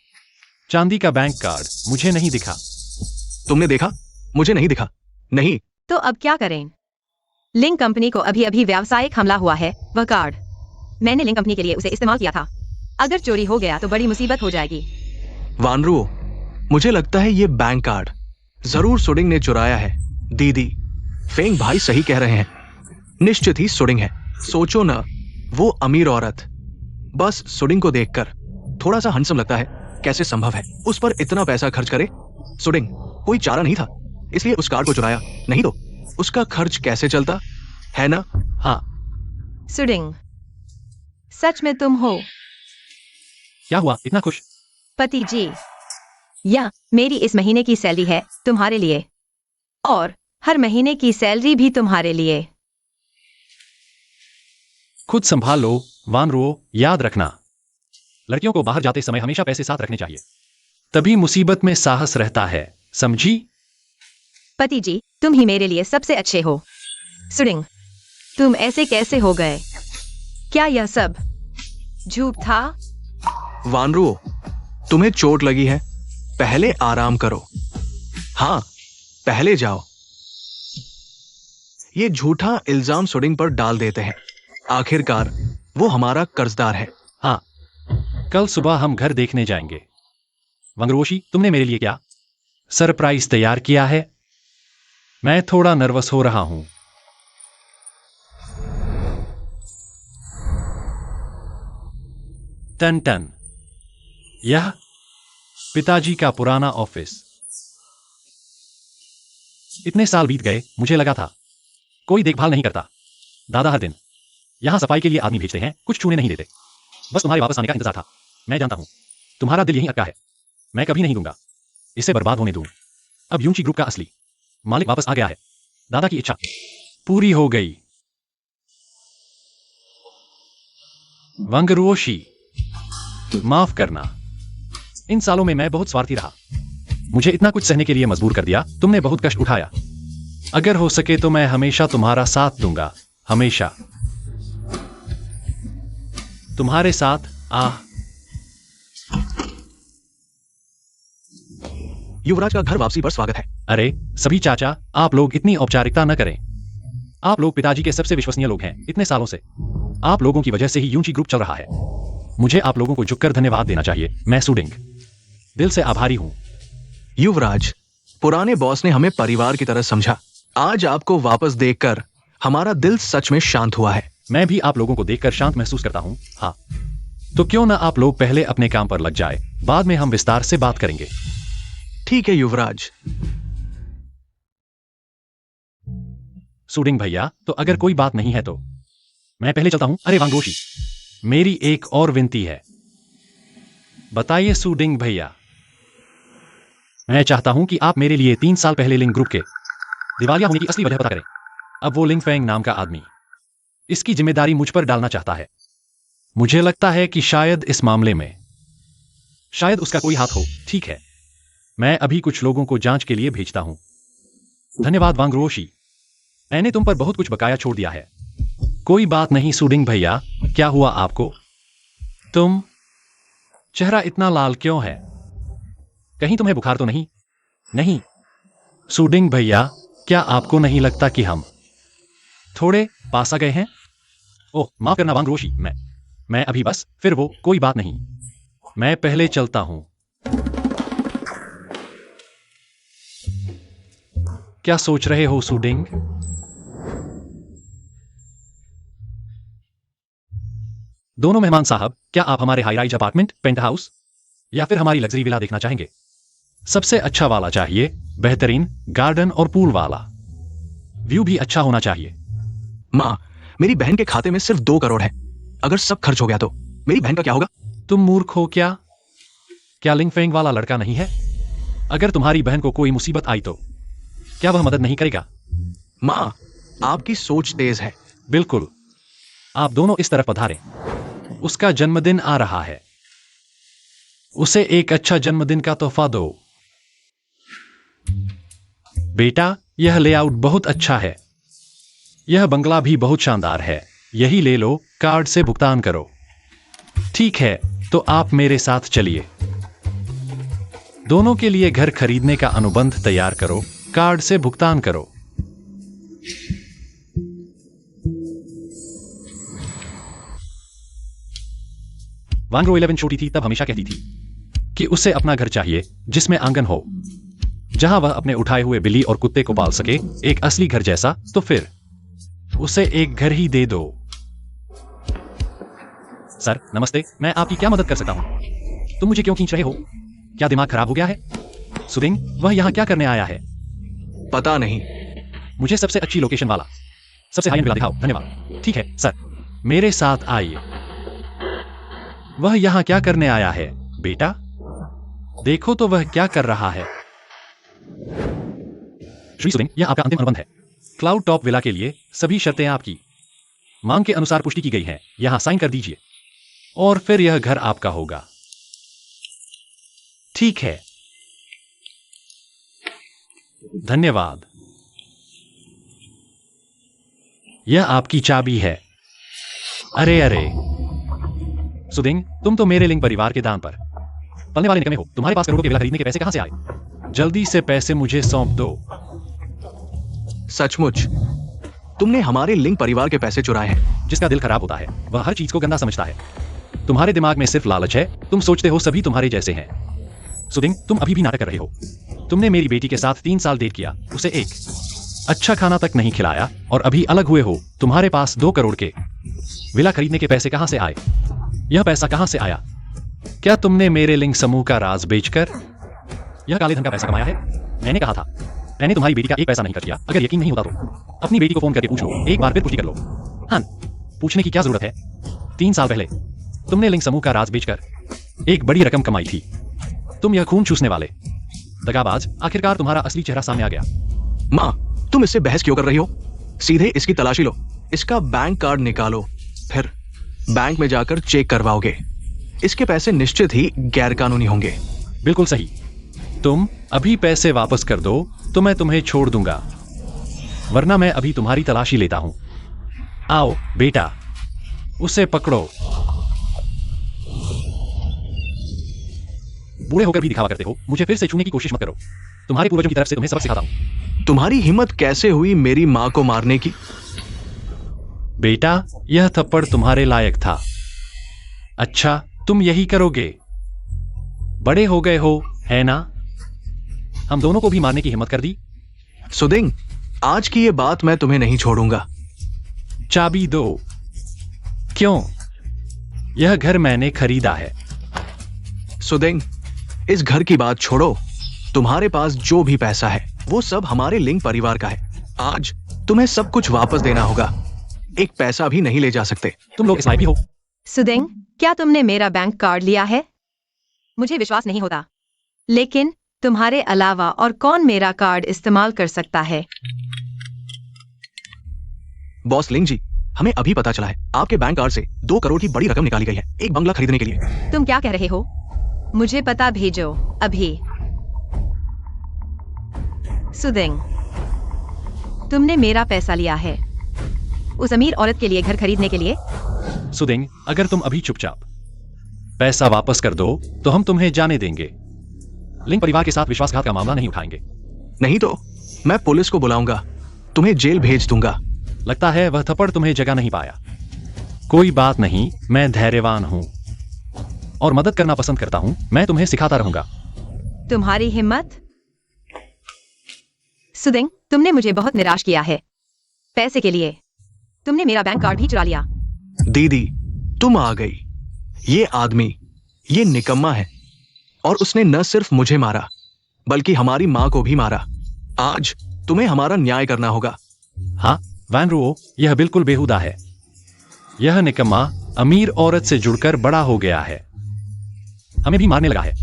चांदी का बैंक कार्ड मुझे नहीं दिखा। तुमने देखा? मुझे नहीं दिखा। नहीं। तो अब क्या करें? लिंक कंपनी को अभी अभी व्यावसायिक हमला हुआ है। वह कार्ड मैंने लिंक कंपनी के लिए उसे इस्तेमाल किया था। अगर चोरी हो गया तो बड़ी मुसीबत हो जाएगी। वानरू, मुझे लगता है ये बैंक कार्ड जरूर सुडिंग ने चुराया है। दीदी, फेंग भाई सही कह रहे हैं, निश्चित ही सुडिंग है। सोचो ना, वो अमीर औरत बस सुडिंग को देखकर थोड़ा सा हंसम लगता है। कैसे संभव है उस पर इतना पैसा खर्च करे? सुडिंग, कोई चारा नहीं था इसलिए उस कार्ड को चुराया, नहीं तो उसका खर्च कैसे चलता है ना? हाँ। सुडिंग, सच में तुम हो? क्या हुआ, इतना खुश? पति जी, या मेरी इस महीने की सैलरी है तुम्हारे लिए, और हर महीने की सैलरी भी तुम्हारे लिए। खुद संभाल लो वानरो, याद रखना, लड़कियों को बाहर जाते समय हमेशा पैसे साथ रखने चाहिए, तभी मुसीबत में साहस रहता है, समझी? पति जी, तुम ही मेरे लिए सबसे अच्छे हो। सुडिंग, तुम ऐसे कैसे हो गए? क्या यह सब झूठ था? वानरू, तुम्हें चोट लगी है, पहले आराम करो। हाँ, पहले जाओ। ये झूठा इल्जाम सुडिंग पर डाल देते हैं। आखिरकार वो हमारा कर्जदार है। हाँ, कल सुबह हम घर देखने जाएंगे। वंगरोशी, तुमने मेरे लिए क्या सरप्राइज तैयार किया है? मैं थोड़ा नर्वस हो रहा हूं। टन टन, यह पिताजी का पुराना ऑफिस। इतने साल बीत गए, मुझे लगा था कोई देखभाल नहीं करता। दादा हर दिन यहां सफाई के लिए आदमी भेजते हैं, कुछ छूने नहीं देते। बस तुम्हारे वापस आने का इंतजार था। मैं जानता हूं तुम्हारा दिल यहीं अटका है। मैं कभी नहीं दूंगा इसे बर्बाद होने दूं। अब यूंची ग्रुप का असली मालिक वापस आ गया है। दादा की इच्छा पूरी हो गई। वंगरोशी, माफ करना, इन सालों में मैं बहुत स्वार्थी रहा। मुझे इतना कुछ सहने के लिए मजबूर कर दिया। तुमने बहुत कष्ट उठाया। अगर हो सके तो मैं हमेशा तुम्हारा साथ दूंगा, हमेशा तुम्हारे साथ। युवराज का घर वापसी पर स्वागत है। अरे सभी चाचा, आप लोग इतनी औपचारिकता न करें। आप लोग पिताजी के सबसे विश्वसनीय लोग हैं। इतने सालों से आप लोगों की वजह से ही यूंची ग्रुप चल रहा है। मुझे आप लोगों को झुककर धन्यवाद देना चाहिए। मैं सुडिंग दिल से आभारी हूं। युवराज, पुराने बॉस ने हमें परिवार की तरह समझा। आज आपको वापस देखकर हमारा दिल सच में शांत हुआ है। मैं भी आप लोगों को देखकर शांत महसूस करता हूं। हाँ, तो क्यों ना आप लोग पहले अपने काम पर लग जाए, बाद में हम विस्तार से बात करेंगे। ठीक है युवराज। सुडिंग भैया, तो अगर कोई बात नहीं है तो मैं पहले चलता हूं। अरे वांगरोशी, मेरी एक और विनती है। बताइए सुडिंग भैया। मैं चाहता हूं कि आप मेरे लिए 3 साल पहले लिंग ग्रुप के दिवालिया होने की असली वजह पता करें। अब वो लिंग फेंग नाम का आदमी इसकी जिम्मेदारी मुझ पर डालना चाहता है। मुझे लगता है कि शायद इस मामले में शायद उसका कोई हाथ हो। ठीक है, मैं अभी कुछ लोगों को जांच के लिए भेजता हूं। धन्यवाद वांगरोशी, मैंने तुम पर बहुत कुछ बकाया छोड़ दिया है। कोई बात नहीं सुडिंग भैया। क्या हुआ आपको? तुम चेहरा इतना लाल क्यों है? कहीं तुम्हें बुखार तो नहीं? नहीं सुडिंग भैया, क्या आपको नहीं लगता कि हम थोड़े पास आ गए हैं? ओह माफ करना वांगरोशी, मैं अभी बस फिर वो कोई बात नहीं, मैं पहले चलता हूं। क्या सोच रहे हो सुडिंग? दोनों मेहमान साहब, क्या आप हमारे high rise apartment, penthouse या फिर हमारी लग्जरी विला देखना चाहेंगे? सबसे अच्छा वाला चाहिए, बेहतरीन गार्डन और पूल वाला। व्यू भी अच्छा होना चाहिए। माँ, मेरी बहन के खाते में सिर्फ 2 करोड़ है। अगर सब खर्च हो गया तो मेरी बहन का क्या होगा? तुम मूर्ख हो क्या? क्या लिंग फेंग वाला लड़का नहीं है? अगर तुम्हारी बहन को कोई मुसीबत आई तो क्या वह मदद नहीं करेगा? माँ, आपकी सोच तेज है। बिल्कुल। आप दोनों इस तरफ पधारें। उसका जन्मदिन आ रहा है, उसे एक अच्छा जन्मदिन का तोहफा दो। बेटा, यह लेआउट बहुत अच्छा है। यह बंगला भी बहुत शानदार है। यही ले लो, कार्ड से भुगतान करो। ठीक है, तो आप मेरे साथ चलिए। दोनों के लिए घर खरीदने का अनुबंध तैयार करो, कार्ड से भुगतान करो। वांगरो 11 छोटी थी तब हमेशा कहती थी कि उसे अपना घर चाहिए जिसमें आंगन हो, जहां वह अपने उठाए हुए बिल्ली और कुत्ते को पाल सके, एक असली घर जैसा। तो फिर उसे एक घर ही दे दो। सर नमस्ते, मैं आपकी क्या मदद कर सकता हूं? तुम मुझे क्यों खींच रहे हो? क्या दिमाग खराब हो गया है? सुदिंग, वह यहां क्या करने आया है? पता नहीं। मुझे सबसे अच्छी लोकेशन वाला, सबसे हाई एंड विला दिखाओ। धन्यवाद। ठीक है सर, मेरे साथ आइए। वह यहां क्या करने आया है? बेटा देखो तो वह क्या कर रहा है। श्री सुदिंग, यह आपका अंतिम अनुबंध है। क्लाउड टॉप विला के लिए सभी शर्तें आपकी मांग के अनुसार पुष्टि की गई हैं। यहां साइन कर दीजिए और फिर यह घर आपका होगा। ठीक है, धन्यवाद। यह आपकी चाबी है। अरे अरे सुदिंग, तुम तो मेरे लिंग परिवार के दान पर पलने वाले निकमे हो। तुम्हारे पास करोड़ों के विला खरीदने के पैसे कहां से आए? जल्दी से पैसे मुझे सौंप दो। सचमुच तुमने हमारे लिंग परिवार के पैसे चुराए हैं। जिसका दिल खराब होता है वह हर चीज को गंदा समझता है। तुम्हारे दिमाग में सिर्फ लालच है। तुम सोचते हो सभी तुम्हारे जैसे हैं। सुदिंग, तुम अभी भी नाटक कर रहे हो। तुमने मेरी बेटी के साथ 3 साल डेट किया, उसे एक अच्छा खाना तक नहीं खिलाया और अभी अलग हुए हो। तुम्हारे पास 2 करोड़ के विला खरीदने के पैसे कहां से आए? यह पैसा कहां से आया? क्या तुमने मेरे लिंग समूह का राज बेचकर यह काले धन का पैसा कमाया है? मैंने कहा था, मैंने तुम्हारी बेटी का एक पैसा नहीं खर्च किया। अगर यकीन नहीं होता तो अपनी बेटी को फोन करके पूछ लो। एक बार फिर पुष्टि कर लो। हाँ, पूछने की क्या जरूरत है? 3 साल पहले तुमने लिंग समूह का राज बेचकर एक बड़ी रकम कमाई थी। तुम यह खून चूसने वाले दगाबाज, आखिरकार तुम्हारा असली चेहरा सामने आ गया। माँ, तुम इससे बहस क्यों कर रही हो? सीधे इसकी तलाशी लो, इसका बैंक कार्ड निकालो, फिर बैंक में जाकर चेक करवाओगे। इसके पैसे निश्चित ही गैरकानूनी होंगे। बिल्कुल सही। तुम अभी पैसे वापस कर दो तो मैं तुम्हें छोड़ दूंगा, वरना मैं अभी तुम्हारी तलाशी लेता हूं। आओ बेटा, उसे पकड़ो। बूढ़े होकर भी दिखावा करते हो। मुझे फिर से छूने की कोशिश मत करो। तुम्हारे पूर्वजों की तरफ से तुम्हें सबक सिखाता हूं। तुम्हारी हिम्मत कैसे हुई मेरी माँ को मारने की? बेटा, यह थप्पड़ तुम्हारे लायक था। अच्छा, तुम यही करोगे? बड़े हो गए हो, है ना? हम दोनों को भी मारने की हिम्मत कर दी। सुदिंग, आज की ये बात मैं तुम्हें नहीं छोड़ूंगा। चाबी दो। क्यों? यह घर मैंने खरीदा है। सुदेंग, इस घर की बात छोड़ो। तुम्हारे पास जो भी पैसा है वो सब हमारे लिंग परिवार का है। आज तुम्हें सब कुछ वापस देना होगा। एक पैसा भी नहीं ले जा सकते। तुम लोग इस्लामी हो। सुदेंग, क्या तुमने मेरा बैंक कार्ड लिया है? मुझे विश्वास नहीं होता, लेकिन तुम्हारे अलावा और कौन मेरा कार्ड इस्तेमाल कर सकता है? बॉस लिंग जी, हमें अभी पता चला है आपके बैंक कार्ड से 2 करोड़ की बड़ी रकम निकाली गई है, एक बंगला खरीदने के लिए। तुम क्या कह रहे हो? मुझे पता भेजो अभी। सुदेंग, तुमने मेरा पैसा लिया है उस अमीर औरत के लिए घर खरीदने के लिए। सुदेंग, अगर तुम अभी चुपचाप पैसा वापस कर दो तो हम तुम्हें जाने देंगे। लिंग परिवार के साथ विश्वासघात का मामला नहीं उठाएंगे। नहीं तो मैं पुलिस को बुलाऊंगा, तुम्हें जेल भेज दूंगा। लगता है वह थप्पड़ तुम्हें जगा नहीं पाया। कोई बात नहीं, मैं धैर्यवान हूं और मदद करना पसंद करता हूं। मैं तुम्हें सिखाता रहूंगा। तुम्हारी हिम्मत। सुदेंग, तुमने मुझे बहुत निराश किया है। पैसे के लिए तुमने मेरा बैंक कार्ड भी चुरा लिया। दीदी, तुम आ गई। ये आदमी, ये निकम्मा है और उसने न सिर्फ मुझे मारा बल्कि हमारी माँ को भी मारा। आज तुम्हें हमारा न्याय करना होगा। हाँ वैन रुओ, यह बिल्कुल बेहुदा है। यह निकम्मा अमीर औरत से जुड़कर बड़ा हो गया है, हमें भी मारने लगा है।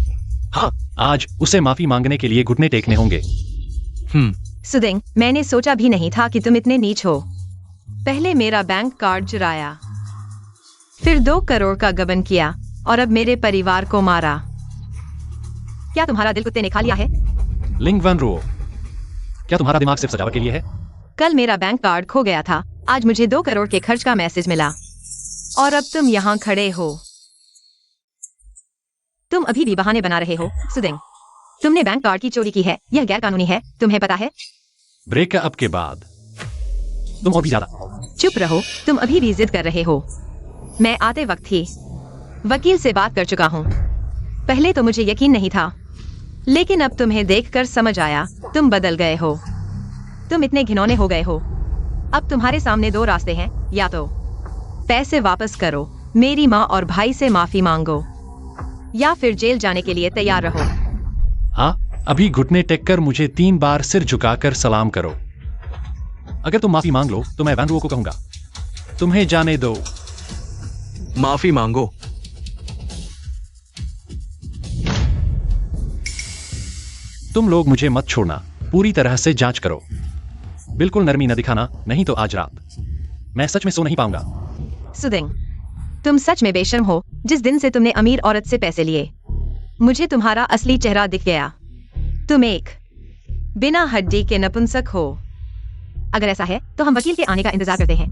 हाँ, आज उसे माफी मांगने के लिए घुटने टेकने होंगे। सुदेंग, मैंने सोचा भी नहीं था कि तुम इतने नीच हो। पहले मेरा बैंक कार्ड चुराया, फिर 2 करोड़ का गबन किया और अब मेरे परिवार को मारा। क्या तुम्हारा दिल कुत्ते ने खा लिया है? लिंग वैन रुओ, क्या तुम्हारा दिमाग सिर्फ सजावट के लिए है? कल मेरा बैंक कार्ड खो गया था, आज मुझे 2 करोड़ के खर्च का मैसेज मिला और अब तुम यहाँ खड़े हो। तुम अभी भी बहाने बना रहे हो। सुदेंग, तुमने बैंक कार्ड की चोरी की है, यह गैर कानूनी है, तुम्हें पता है? ब्रेकअप के बाद तुम और भी ज्यादा। चुप रहो, तुम अभी भी जिद कर रहे हो। मैं आते वक्त ही वकील से बात कर चुका हूँ। पहले तो मुझे यकीन नहीं था, लेकिन अब तुम्हें देखकर समझ आया, तुम बदल गए हो। तुम इतने घिनौने हो गए हो। अब तुम्हारे सामने 2 रास्ते हैं, या तो पैसे वापस करो, मेरी माँ और भाई से माफी मांगो, या फिर जेल जाने के लिए तैयार रहो। हाँ, अभी घुटने टेक कर मुझे 3 बार सिर झुकाकर सलाम करो। अगर तुम माफी मांग लो तो मैं वैन रुओ को कहूंगा तुम्हें जाने दो। माफी मांगो। तुम लोग मुझे मत छोड़ना, पूरी तरह से जांच करो। बिल्कुल नरमी न दिखाना, नहीं तो आज रात मैं सच में सो नहीं पाऊंगा। सुदेंग, तुम सच में बेशर्म हो। जिस दिन से तुमने अमीर औरत से पैसे लिए, मुझे तुम्हारा असली चेहरा दिख गया। तुम एक बिना हड्डी के नपुंसक हो। अगर ऐसा है तो हम वकील के आने का इंतजार करते हैं।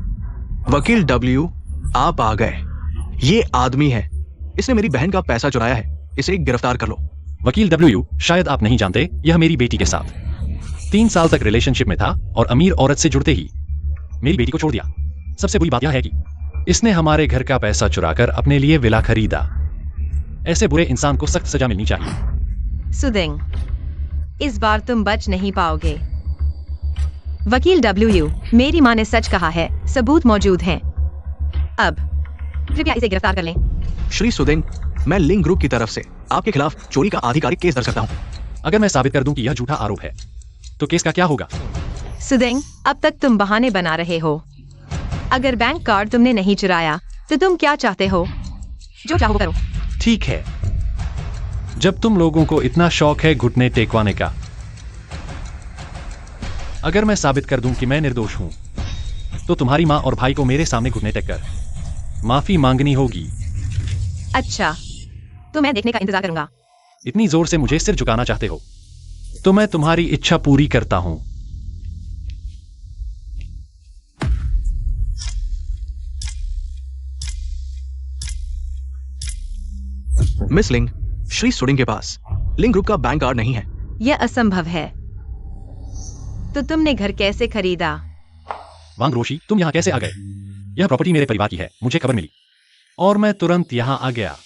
वकील डब्ल्यू, आप आ गए। ये आदमी है, इसने मेरी बहन का पैसा चुराया है, इसे गिरफ्तार कर लो। वकील डब्ल्यू, शायद आप नहीं जानते, यह मेरी बेटी के साथ 3 साल तक रिलेशनशिप में था और अमीर औरत से जुड़ते ही मेरी बेटी को छोड़ दिया। सबसे बुरी बात यह है कि इसने हमारे घर का पैसा चुराकर अपने लिए विला खरीदा। ऐसे बुरे इंसान को सख्त सजा मिलनी चाहिए। सुदेंग, इस बार तुम बच नहीं पाओगे। वकील डब्ल्यू, मेरी माँ ने सच कहा है, सबूत मौजूद हैं। अब कृपया इसे गिरफ्तार कर लें। श्री सुदेंग, मैं लिंग ग्रुप की तरफ से आपके खिलाफ चोरी का आधिकारिक केस दर्ज करता हूँ। अगर मैं साबित कर दूं कि यह झूठा आरोप है तो केस का क्या होगा? सुदेंग, अब तक तुम बहाने बना रहे हो। अगर बैंक कार्ड तुमने नहीं चुराया तो तुम क्या चाहते हो? जो चाहो करो। ठीक है, जब तुम लोगों को इतना शौक है घुटने टेकवाने का, अगर मैं साबित कर दूं कि मैं निर्दोष हूं तो तुम्हारी माँ और भाई को मेरे सामने घुटने टेककर माफी मांगनी होगी। अच्छा, तो मैं देखने का इंतजार करूंगा। इतनी जोर से मुझे सिर झुकाना चाहते हो तो मैं तुम्हारी इच्छा पूरी करता हूं। मिस लिंग, श्री सुडिंग के पास लिंग ग्रुप का बैंक कार्ड नहीं है। यह असंभव है। तो तुमने घर कैसे खरीदा? वांग रोशी, तुम यहां कैसे आ गए? यह प्रॉपर्टी मेरे परिवार की है, मुझे खबर मिली और मैं तुरंत यहां आ गया।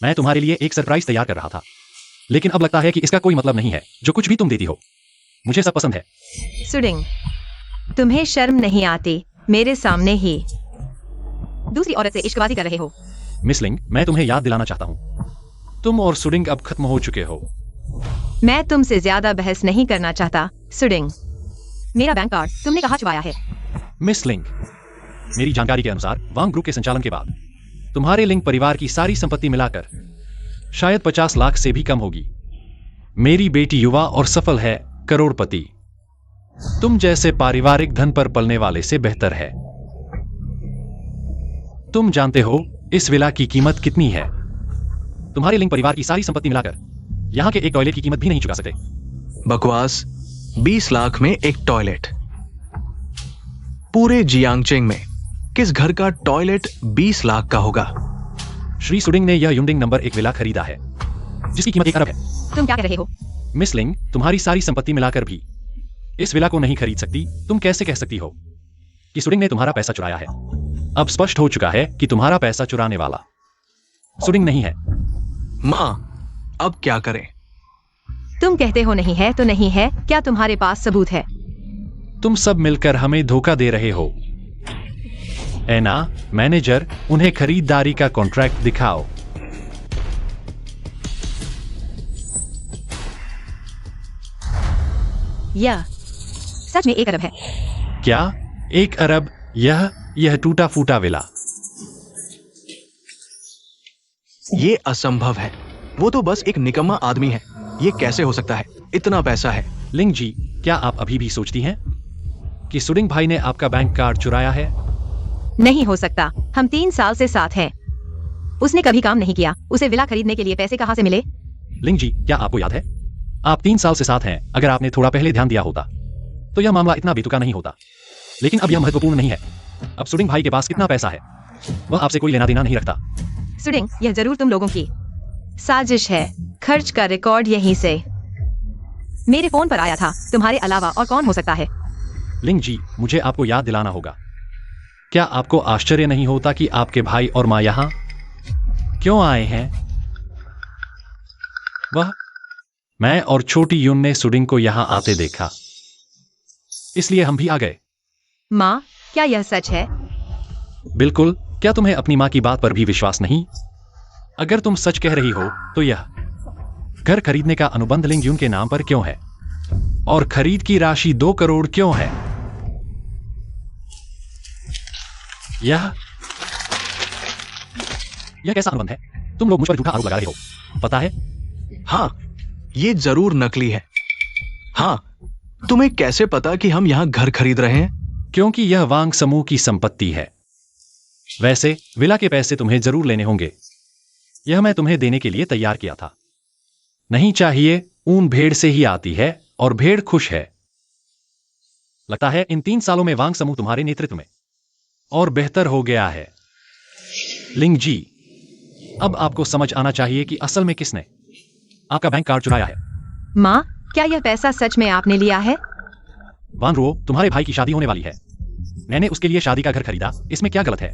मैं तुम्हारे लिए एक सरप्राइज तैयार कर रहा था, लेकिन अब लगता है कि इसका कोई मतलब नहीं है। जो कुछ भी तुम देती हो मुझे सब पसंद है। सुडिंग, तुम्हें शर्म नहीं आती मेरे सामने ही दूसरी औरत से इश्कबाजी कर रहे हो। मिस लिंग, मैं तुम्हें याद दिलाना चाहता हूँ, तुम और सुडिंग अब खत्म हो चुके हो। मैं तुमसे ज्यादा बहस नहीं करना चाहता, सुडिंग। मेरा बैंक कार्ड तुमने कहाँ छुपाया है? मिस लिंग, मेरी जानकारी के अनुसार वांग ग्रुप के संचालन के बाद तुम्हारे लिंग परिवार की सारी संपत्ति मिलाकर शायद 50 लाख से भी कम होगी। मेरी बेटी युवा और सफल है, करोड़पति। तुम जैसे पारिवारिक धन पर पलने वाले से बेहतर है। तुम जानते हो इस विला की कीमत कितनी है? तुम्हारे लिंग परिवार की सारी संपत्ति मिलाकर यहां के एक टॉयलेट की कीमत भी नहीं चुका सकते। बकवास। 20 लाख में एक टॉयलेट? पूरे जियांगचेंग में किस घर का टॉयलेट 20 लाख का होगा? श्री सुडिंग ने यह युंडिंग नंबर 1 विला खरीदा है जिसकी कीमत 1 अरब है। तुम क्या कह रहे हो? मिस लिंग, तुम्हारी सारी संपत्ति मिलाकर भी इस विला को नहीं खरीद सकती। तुम कैसे कह सकती हो कि सुडिंग ने तुम्हारा पैसा चुराया है? अब स्पष्ट हो चुका है कि तुम्हारा पैसा चुराने वाला सुडिंग नहीं है। मां, अब क्या करें? तुम कहते हो नहीं है तो नहीं है, क्या तुम्हारे पास सबूत है? तुम सब मिलकर हमें धोखा दे रहे हो। एना, मैनेजर, उन्हें खरीदारी का कॉन्ट्रैक्ट दिखाओ। यह सच में 1 अरब है? क्या 1 अरब? यह टूटा फूटा विला। ये असंभव है। वो तो बस एक निकम्मा आदमी है। ये कैसे हो सकता है? इतना पैसा है। लिंग जी, क्या आप अभी भी सोचती हैं कि सुडिंग भाई ने आपका बैंक कार्ड चुराया है? नहीं हो सकता। हम 3 साल से साथ हैं। उसने कभी काम नहीं किया। उसे विला खरीदने के लिए पैसे कहाँ से मिले? लिंग जी, क्या आपको याद है आप 3 साल से साथ हैं? अगर आपने थोड़ा पहले ध्यान दिया होता तो यह मामला इतना बेतुका नहीं होता। लेकिन अब यह महत्वपूर्ण नहीं है। अब सुडिंग भाई के पास कितना पैसा है वह आपसे कोई लेना देना नहीं रखता। सुडिंग, यह जरूर तुम लोगों की साजिश है। खर्च का रिकॉर्ड यहीं से मेरे फोन पर आया था। तुम्हारे अलावा और कौन हो सकता है? लिंग जी, मुझे आपको याद दिलाना होगा। क्या आपको आश्चर्य नहीं होता कि आपके भाई और मां यहां क्यों आए हैं? वह मैं और छोटी यून ने सुडिंग को यहां आते देखा, इसलिए हम भी आ गए। माँ, क्या यह सच है? बिल्कुल। क्या तुम्हें अपनी मां की बात पर भी विश्वास नहीं? अगर तुम सच कह रही हो तो यह घर खरीदने का अनुबंध लिंग यून के नाम पर क्यों है? और खरीद की राशि 2 करोड़ क्यों है? यह कैसा अनुबंध है? तुम लोग मुझ पर झूठा आरोप लगा रहे हो, पता है? हाँ, ये जरूर नकली है। हाँ, तुम्हें कैसे पता कि हम यहां घर खरीद रहे हैं? क्योंकि यह वांग समूह की संपत्ति है। वैसे विला के पैसे तुम्हें जरूर लेने होंगे। यह मैं तुम्हें देने के लिए तैयार किया था। नहीं चाहिए, ऊन भेड़ से ही आती है और भेड़ खुश है। लगता है इन 3 सालों में वांग समूह तुम्हारे नेतृत्व में और बेहतर हो गया है। लिंग जी, अब आपको समझ आना चाहिए कि असल में किसने आपका बैंक कार्ड चुराया है। माँ, क्या यह पैसा सच में आपने लिया है? वांग रो, तुम्हारे भाई की शादी होने वाली है। मैंने उसके लिए शादी का घर खरीदा, इसमें क्या गलत है?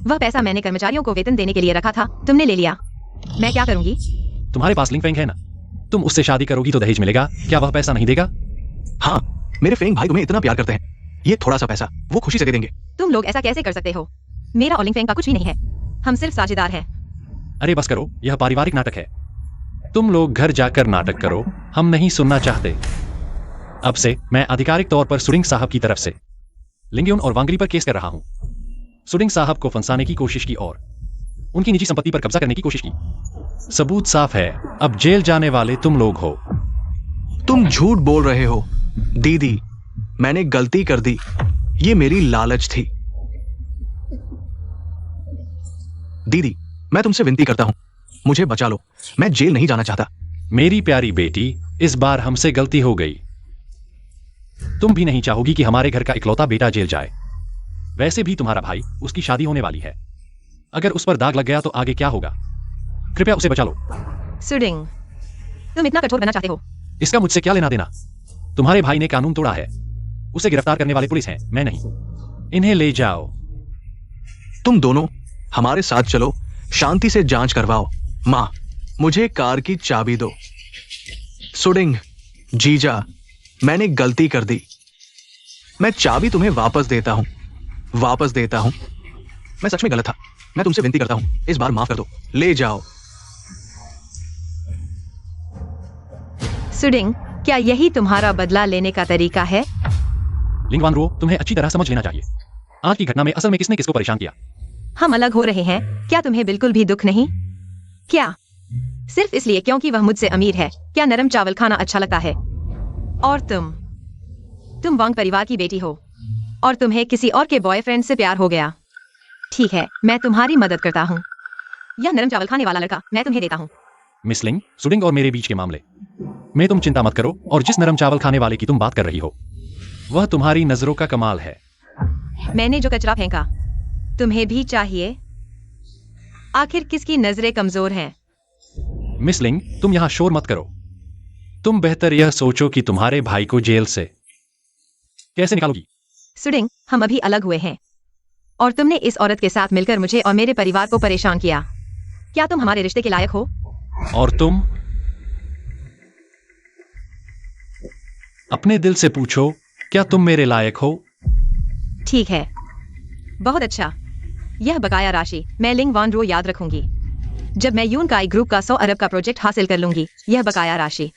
वह पैसा मैंने कर्मचारियों को वेतन देने के लिए रखा था, तुमने ले लिया। मैं क्या करूंगी? तुम्हारे पास लिंग फेंग है ना, तुम उससे शादी करोगी तो दहेज मिलेगा। क्या वह पैसा नहीं देगा? हाँ, मेरे फेंग भाई तुम्हें इतना प्यार करते हैं। ये थोड़ा सा पैसा वो खुशी से दे देंगे। तुम लोग ऐसा कैसे कर सकते हो? मेरा और लिंग फेंग का कुछ भी नहीं है। हम सिर्फ साझेदार हैं। अरे बस करो, यह पारिवारिक नाटक है। तुम लोग घर जाकर नाटक करो, हम नहीं सुनना चाहते। अब से मैं आधिकारिक तौर पर सुडिंग साहब की तरफ से लिंगयुन और वांगरी पर केस कर रहा हूं। सुडिंग साहब को फंसाने की कोशिश की और उनकी निजी संपत्ति पर कब्जा करने की कोशिश की। सबूत साफ है, अब जेल जाने वाले तुम लोग हो। तुम झूठ बोल रहे हो। दीदी, मैंने गलती कर दी। ये मेरी लालच थी। दीदी, मैं तुमसे विनती करता हूं, मुझे बचा लो। मैं जेल नहीं जाना चाहता। मेरी प्यारी बेटी, इस बार हमसे गलती हो गई। तुम भी नहीं चाहोगी कि हमारे घर का इकलौता बेटा जेल जाए। वैसे भी तुम्हारा भाई, उसकी शादी होने वाली है। अगर उस पर दाग लग गया तो आगे क्या होगा? कृपया उसे बचा लो। सुडिंग, तुम इतना कठोर बनना चाहते हो? इसका मुझसे क्या लेना देना? तुम्हारे भाई ने कानून तोड़ा है। उसे गिरफ्तार करने वाले पुलिस हैं, मैं नहीं। इन्हें ले जाओ। तुम दोनों हमारे साथ चलो, शांति से जांच करवाओ। मां, मुझे कार की चाबी दो। सुडिंग, जीजा, मैंने गलती कर दी। मैं चाबी तुम्हें वापस देता हूं। मैं सच में गलत था। मैं तुमसे विनती करता हूँ, इस बार माफ कर दो। ले जाओ। सुडिंग, क्या यही तुम्हारा बदला लेने का तरीका है? लिंग वान रो, तुम्हें अच्छी तरह समझ लेना चाहिए। आज की घटना में असल में किसने किसको परेशान किया। हम अलग हो रहे हैं, क्या तुम्हें बिल्कुल भी दुख नहीं? क्या सिर्फ इसलिए क्योंकि वह मुझसे अमीर है? क्या नरम चावल खाना अच्छा लगता है? और तुम वांग परिवार की बेटी हो और तुम्हें किसी और के बॉयफ्रेंड से प्यार हो गया। ठीक है, मैं तुम्हारी मदद करता हूँ। यह नरम चावल खाने वाला लड़का मैं तुम्हें देता हूँ। मिस लिंग, सुडिंग और मेरे बीच के मामले में तुम चिंता मत करो, और जिस नरम चावल खाने वाले की तुम बात कर रही हो वह तुम्हारी नजरों का कमाल है। मैंने जो कचरा फेंका तुम्हें भी चाहिए? आखिर किसकी नजरें कमजोर हैं? मिस लिंग, तुम यहाँ शोर मत करो। तुम बेहतर यह सोचो कि तुम्हारे भाई को जेल से कैसे निकालोगी। सुडिंग, हम अभी अलग हुए हैं और तुमने इस औरत के साथ मिलकर मुझे और मेरे परिवार को परेशान किया। क्या तुम हमारे रिश्ते के लायक हो? और तुम अपने दिल से पूछो, क्या तुम मेरे लायक हो? ठीक है, बहुत अच्छा। यह बकाया राशि मैं लिंग वान रो याद रखूंगी। जब मैं यून काई ग्रुप का 100 अरब का प्रोजेक्ट हासिल कर लूंगी, यह बकाया राशि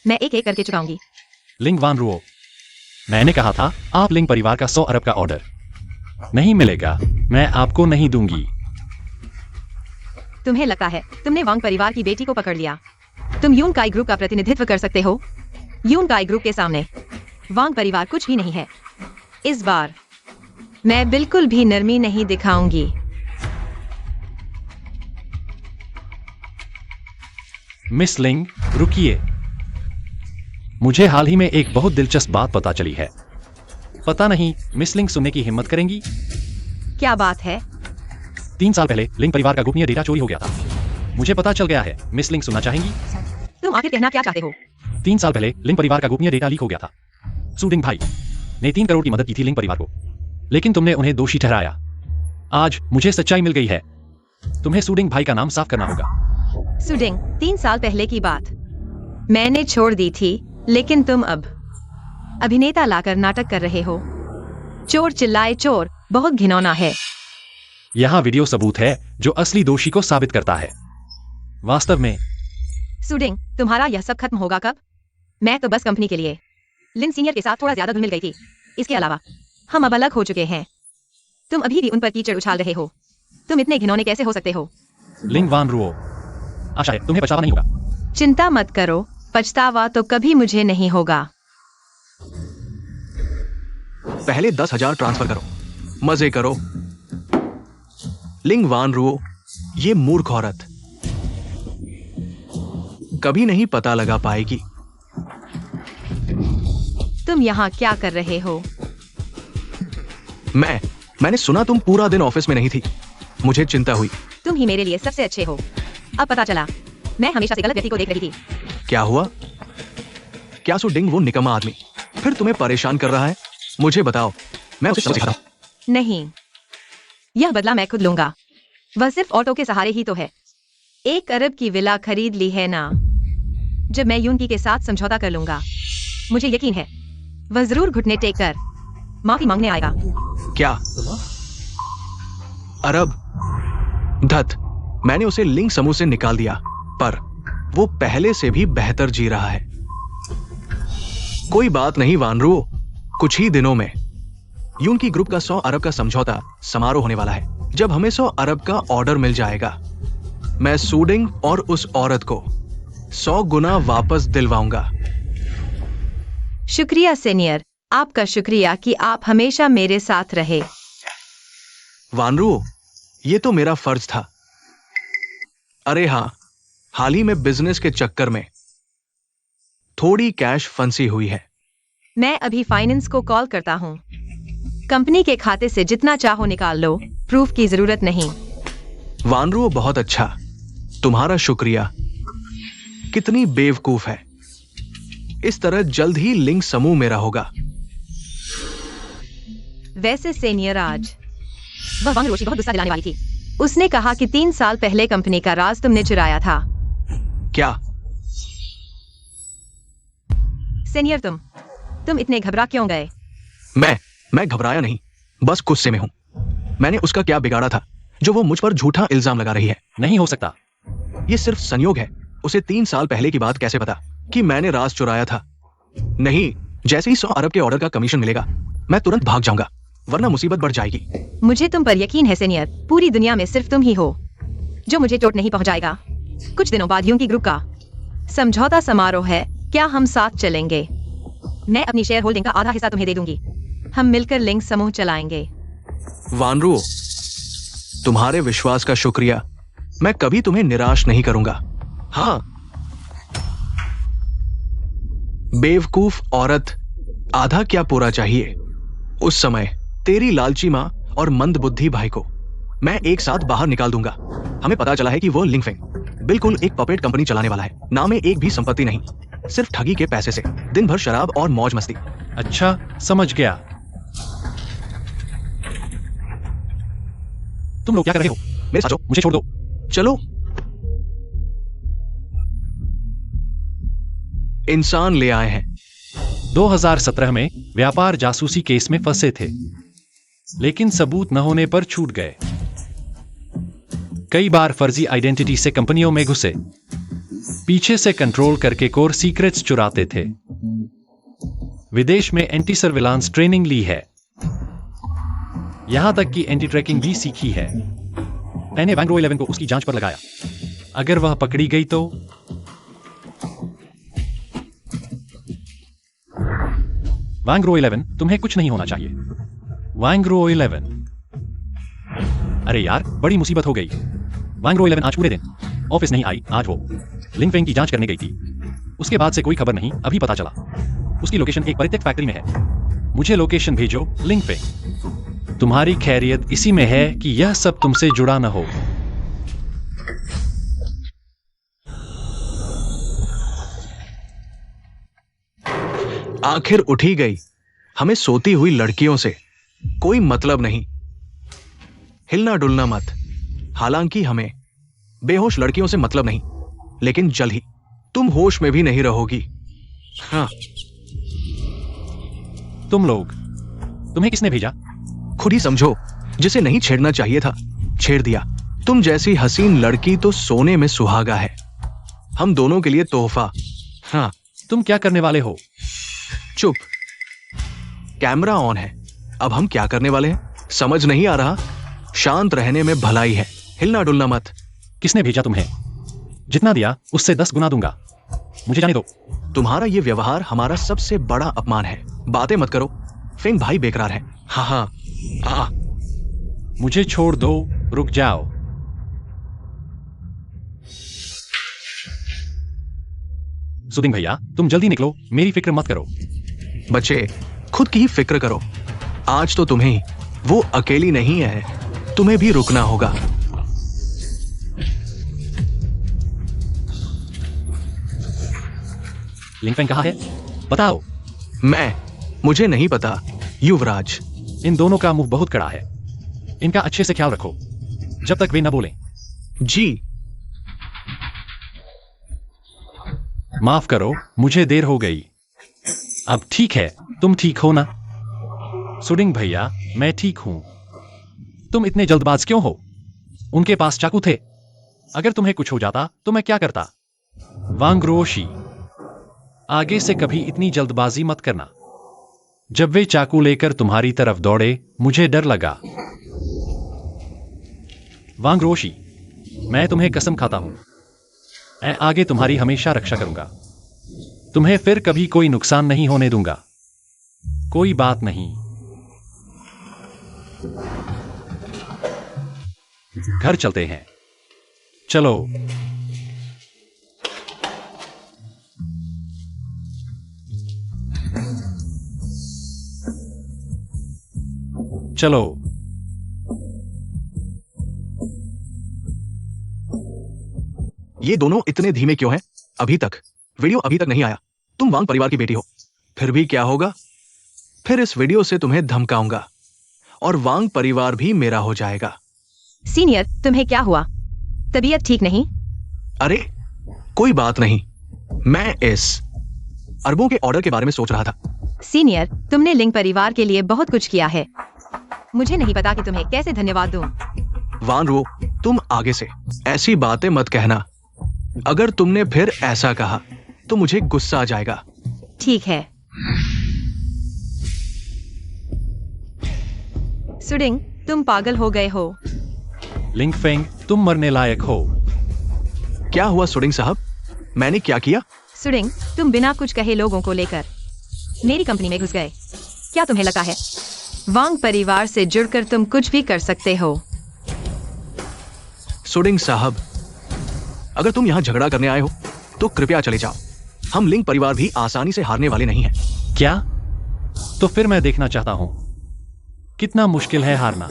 मैं एक एक करके चुकाऊंगी। लिंग वान रुओ, मैंने कहा था आप लिंग परिवार का 100 अरब का ऑर्डर नहीं मिलेगा, मैं आपको नहीं दूंगी। तुम्हें लगता है तुमने वांग परिवार की बेटी को पकड़ लिया? तुम यून काई ग्रुप का प्रतिनिधित्व कर सकते हो? यून काई ग्रुप के सामने वांग परिवार कुछ भी नहीं है। इस बार मैं बिल्कुल भी नरमी नहीं दिखाऊंगी। मिस लिंग, रुकिए। मुझे हाल ही में एक बहुत दिलचस्प बात पता चली है। पता नहीं मिस लिंग सुनने की हिम्मत करेंगी? क्या बात है? 3 साल पहले लिंग परिवार का गोपनीय डेटा चोरी हो गया था। मुझे पता चल गया है। मिस लिंग सुनना चाहेंगी? तुम आखिर कहना क्या चाहते हो? 3 साल पहले लिंग परिवार का गोपनीय डेटा लीक हो गया था। सुडिंग भाई ने 3 करोड़ की मदद की थी लिंग परिवार को, लेकिन तुमने उन्हें दोषी ठहराया। आज मुझे सच्चाई मिल गई है। तुम्हें सुडिंग भाई का नाम साफ करना होगा। सुडिंग, 3 साल पहले की बात मैंने छोड़ दी थी, लेकिन तुम अब अभिनेता लाकर नाटक कर रहे हो। चोर चिल्लाए चोर बहुत घिनौना है। यहाँ वीडियो सबूत है जो असली दोषी को साबित करता है। वास्तव में सुडिंग, तुम्हारा यह सब खत्म होगा कब? मैं तो बस कंपनी के लिए लिन सीनियर के साथ थोड़ा ज्यादा घुल मिल गई थी। इसके अलावा हम अब अलग हो चुके हैं। तुम अभी भी उन पर कीचड़ उछाल रहे हो। तुम इतने घिनौने कैसे हो सकते हो? लिंग वान रुओ, आशा है तुम्हें पछतावा नहीं होगा। चिंता मत करो, पछतावा तो कभी मुझे नहीं होगा। पहले 10,000 ट्रांसफर करो, मजे करो। लिंग वान रुओ, ये मूर्ख औरत कभी नहीं पता लगा पाएगी। तुम यहाँ क्या कर रहे हो? मैंने सुना तुम पूरा दिन ऑफिस में नहीं थी। मुझे चिंता हुई। तुम ही मेरे लिए सबसे अच्छे हो। अब पता चला मैं हमेशा से गलत व्यक्ति को देख रही थी। क्या हुआ? क्या सुडिंग वो निकम्मा आदमी फिर तुम्हें परेशान कर रहा है? मुझे बताओ, मैं उसे सबक सिखाता हूं। नहीं, यह बदला मैं खुद लूंगा। वह सिर्फ ऑटो के सहारे ही तो है। 1 अरब की विला खरीद ली है ना। जब मैं यूनकी के साथ समझौता कर लूंगा, मुझे यकीन है वह जरूर घुटने टेक कर माफी मांगने आएगा। क्या अरब? धत, मैंने उसे लिंग समूह से निकाल दिया, पर वो पहले से भी बेहतर जी रहा है। कोई बात नहीं वानरू, कुछ ही दिनों में यूनकी ग्रुप का 100 अरब का समझौता समारोह होने वाला है। जब हमें 100 अरब का ऑर्डर मिल जाएगा, मैं सुडिंग और उस औरत को 100 गुना वापस दिलवाऊंगा। शुक्रिया सीनियर, आपका शुक्रिया कि आप हमेशा मेरे साथ रहे। वानरू, ये तो मेरा फर्ज था। अरे हाँ, हाल ही में बिजनेस के चक्कर में थोड़ी कैश फंसी हुई है। मैं अभी फाइनेंस को कॉल करता हूँ। कंपनी के खाते से जितना चाहो निकाल लो, प्रूफ की जरूरत नहीं। वानरू बहुत अच्छा, तुम्हारा शुक्रिया। कितनी बेवकूफ है। इस तरह जल्द ही लिंग समूह मेरा होगा। वैसे सीनियर, आज वह वांग रोशी बहुत गुस्सा दिलाने वाली थी। उसने कहा कि 3 साल पहले कंपनी का राज तुमने चुराया था। क्या? सीनियर, तुम इतने घबरा क्यों गए? मैं घबराया नहीं, बस गुस्से में हूं। मैंने उसका क्या बिगाड़ा था जो वो मुझ पर झूठा इल्जाम लगा रही है? नहीं हो सकता। ये सिर्फ संयोग है। उसे 3 साल पहले की बात कैसे पता कि मैंने राज चुराया था? नहीं, जैसे ही 100 अरब के ऑर्डर का कमीशन मिलेगा मैं तुरंत भाग जाऊंगा, वरना मुसीबत बढ़ जाएगी। मुझे तुम पर यकीन है सीनियर। पूरी दुनिया में सिर्फ तुम ही हो जो मुझे चोट नहीं पहुंचाएगा। कुछ दिनों बाद यूं की ग्रुप का समझौता समारोह है, क्या हम साथ चलेंगे? मैं अपनी शेयर होल्डिंग का आधा हिस्सा तुम्हें दे दूंगी। हम मिलकर लिंक समूह चलाएंगे। वानरू, तुम्हारे विश्वास का शुक्रिया। मैं कभी तुम्हें निराश नहीं करूंगा। हाँ, बेवकूफ औरत, आधा क्या पूरा चाहिए? उस समय तेरी लालची माँ और मंदबुद्धि भाई को मैं एक साथ बाहर निकाल दूंगा। हमें पता चला है कि वो लिंगफेंग बिल्कुल एक पपेट कंपनी चलाने वाला है। नाम में एक भी संपत्ति नहीं, सिर्फ ठगी के पैसे से दिन भर शराब और मौज मस्ती। अच्छा, समझ गया। तुम लोग क्या कर रहे हो? मेरे साथ मुझे छोड़ दो। चलो। इंसान ले आए हैं। 2017 में व्यापार जासूसी केस में फंसे थे, लेकिन सबूत न होने पर छूट गए। कई बार फर्जी आइडेंटिटी से कंपनियों में घुसे, पीछे से कंट्रोल करके कोर सीक्रेट्स चुराते थे। विदेश में एंटी सर्विलांस ट्रेनिंग ली है, यहां तक कि एंटी ट्रैकिंग भी सीखी है। मैंने वैंग्रो 11 को उसकी जांच पर लगाया। अगर वह पकड़ी गई तो वैंग्रो 11, तुम्हें कुछ नहीं होना चाहिए। वैंग्रो 11। अरे यार, बड़ी मुसीबत हो गई। वैंग्रो 11 आज पूरे दिन ऑफिस नहीं आई। आज वो लिंगफेंग की जांच करने गई थी। उसके बाद से कोई खबर नहीं। अभी पता चला उसकी लोकेशन एक परित्यक्त फैक्ट्री में है। मुझे लोकेशन भेजो लिंगफेंग। तुम्हारी खैरियत इसी में है कि यह सब तुमसे जुड़ा न हो। आखिर उठी गई। हमें सोती हुई लड़कियों से कोई मतलब नहीं। हिलना डुलना मत। हालांकि हमें बेहोश लड़कियों से मतलब नहीं, लेकिन जल्द ही तुम होश में भी नहीं रहोगी। हाँ। तुम लोग, तुम्हें किसने भेजा? खुद ही समझो। जिसे नहीं छेड़ना चाहिए था छेड़ दिया। तुम जैसी हसीन लड़की तो सोने में सुहागा है। हम दोनों के लिए तोहफा। हाँ। तुम क्या करने वाले हो? चुप। कैमरा ऑन है। अब हम क्या करने वाले हैं समझ नहीं आ रहा। शांत रहने में भलाई है। हिलना डुलना मत। किसने भेजा तुम्हें? जितना दिया उससे 10 गुना दूंगा। मुझे जाने दो। तुम्हारा ये व्यवहार हमारा सबसे बड़ा अपमान है। बातें मत करो। फेंग भाई बेकरार है। हाँ हाँ। आ। मुझे छोड़ दो। रुक जाओ। सुदिंग भैया, तुम जल्दी निकलो। मेरी फिक्र मत करो। बच्चे, खुद की ही फिक्र करो। आज तो तुम्हें, वो अकेली नहीं है, तुम्हें भी रुकना होगा। लिंगफेंग कहाँ है? बताओ। मुझे नहीं पता युवराज। इन दोनों का मुंह बहुत कड़ा है। इनका अच्छे से ख्याल रखो जब तक वे न बोलें। जी। माफ करो, मुझे देर हो गई। अब ठीक है, तुम ठीक हो ना? सुडिंग भैया, मैं ठीक हूं। तुम इतने जल्दबाज क्यों हो? उनके पास चाकू थे। अगर तुम्हें कुछ हो जाता तो मैं क्या करता? वांग्रोशी, आगे से कभी इतनी जल्दबाजी मत करना। जब वे चाकू लेकर तुम्हारी तरफ दौड़े, मुझे डर लगा। वांग्रोशी, मैं तुम्हें कसम खाता हूं, मैं आगे तुम्हारी हमेशा रक्षा करूंगा। तुम्हें फिर कभी कोई नुकसान नहीं होने दूंगा। कोई बात नहीं। घर चलते हैं। चलो। चलो। ये दोनों इतने धीमे क्यों हैं? वीडियो अभी तक नहीं आया। तुम वांग परिवार की बेटी हो। फिर भी क्या होगा? फिर इस वीडियो से तुम्हें धमकाऊंगा और वांग परिवार भी मेरा हो जाएगा। सीनियर, तुम्हें क्या हुआ? तबीयत ठीक नहीं? अरे कोई बात नहीं। मैं इस अरबों के ऑर्डर के बारे में सोच रहा था। सीनियर, तुमने लिंग परिवार के लिए बहुत कुछ किया है। मुझे नहीं पता कि तुम्हें कैसे धन्यवाद दूं। वान रो, तुम आगे से ऐसी बातें मत कहना। अगर तुमने फिर ऐसा कहा तो मुझे गुस्सा आ जाएगा। ठीक है। सुडिंग, तुम पागल हो गए हो। लिंगफेंग, तुम मरने लायक हो। क्या हुआ सुडिंग साहब? मैंने क्या किया? सुडिंग, तुम बिना कुछ कहे लोगों को लेकर मेरी कंपनी में घुस गए। क्या तुम्हें लगता है वांग परिवार से जुड़कर तुम कुछ भी कर सकते हो? सुडिंग साहब, अगर तुम यहाँ झगड़ा करने आए हो तो कृपया चले जाओ। हम लिंग परिवार भी आसानी से हारने वाले नहीं हैं। क्या? तो फिर मैं देखना चाहता हूं कितना मुश्किल है हारना।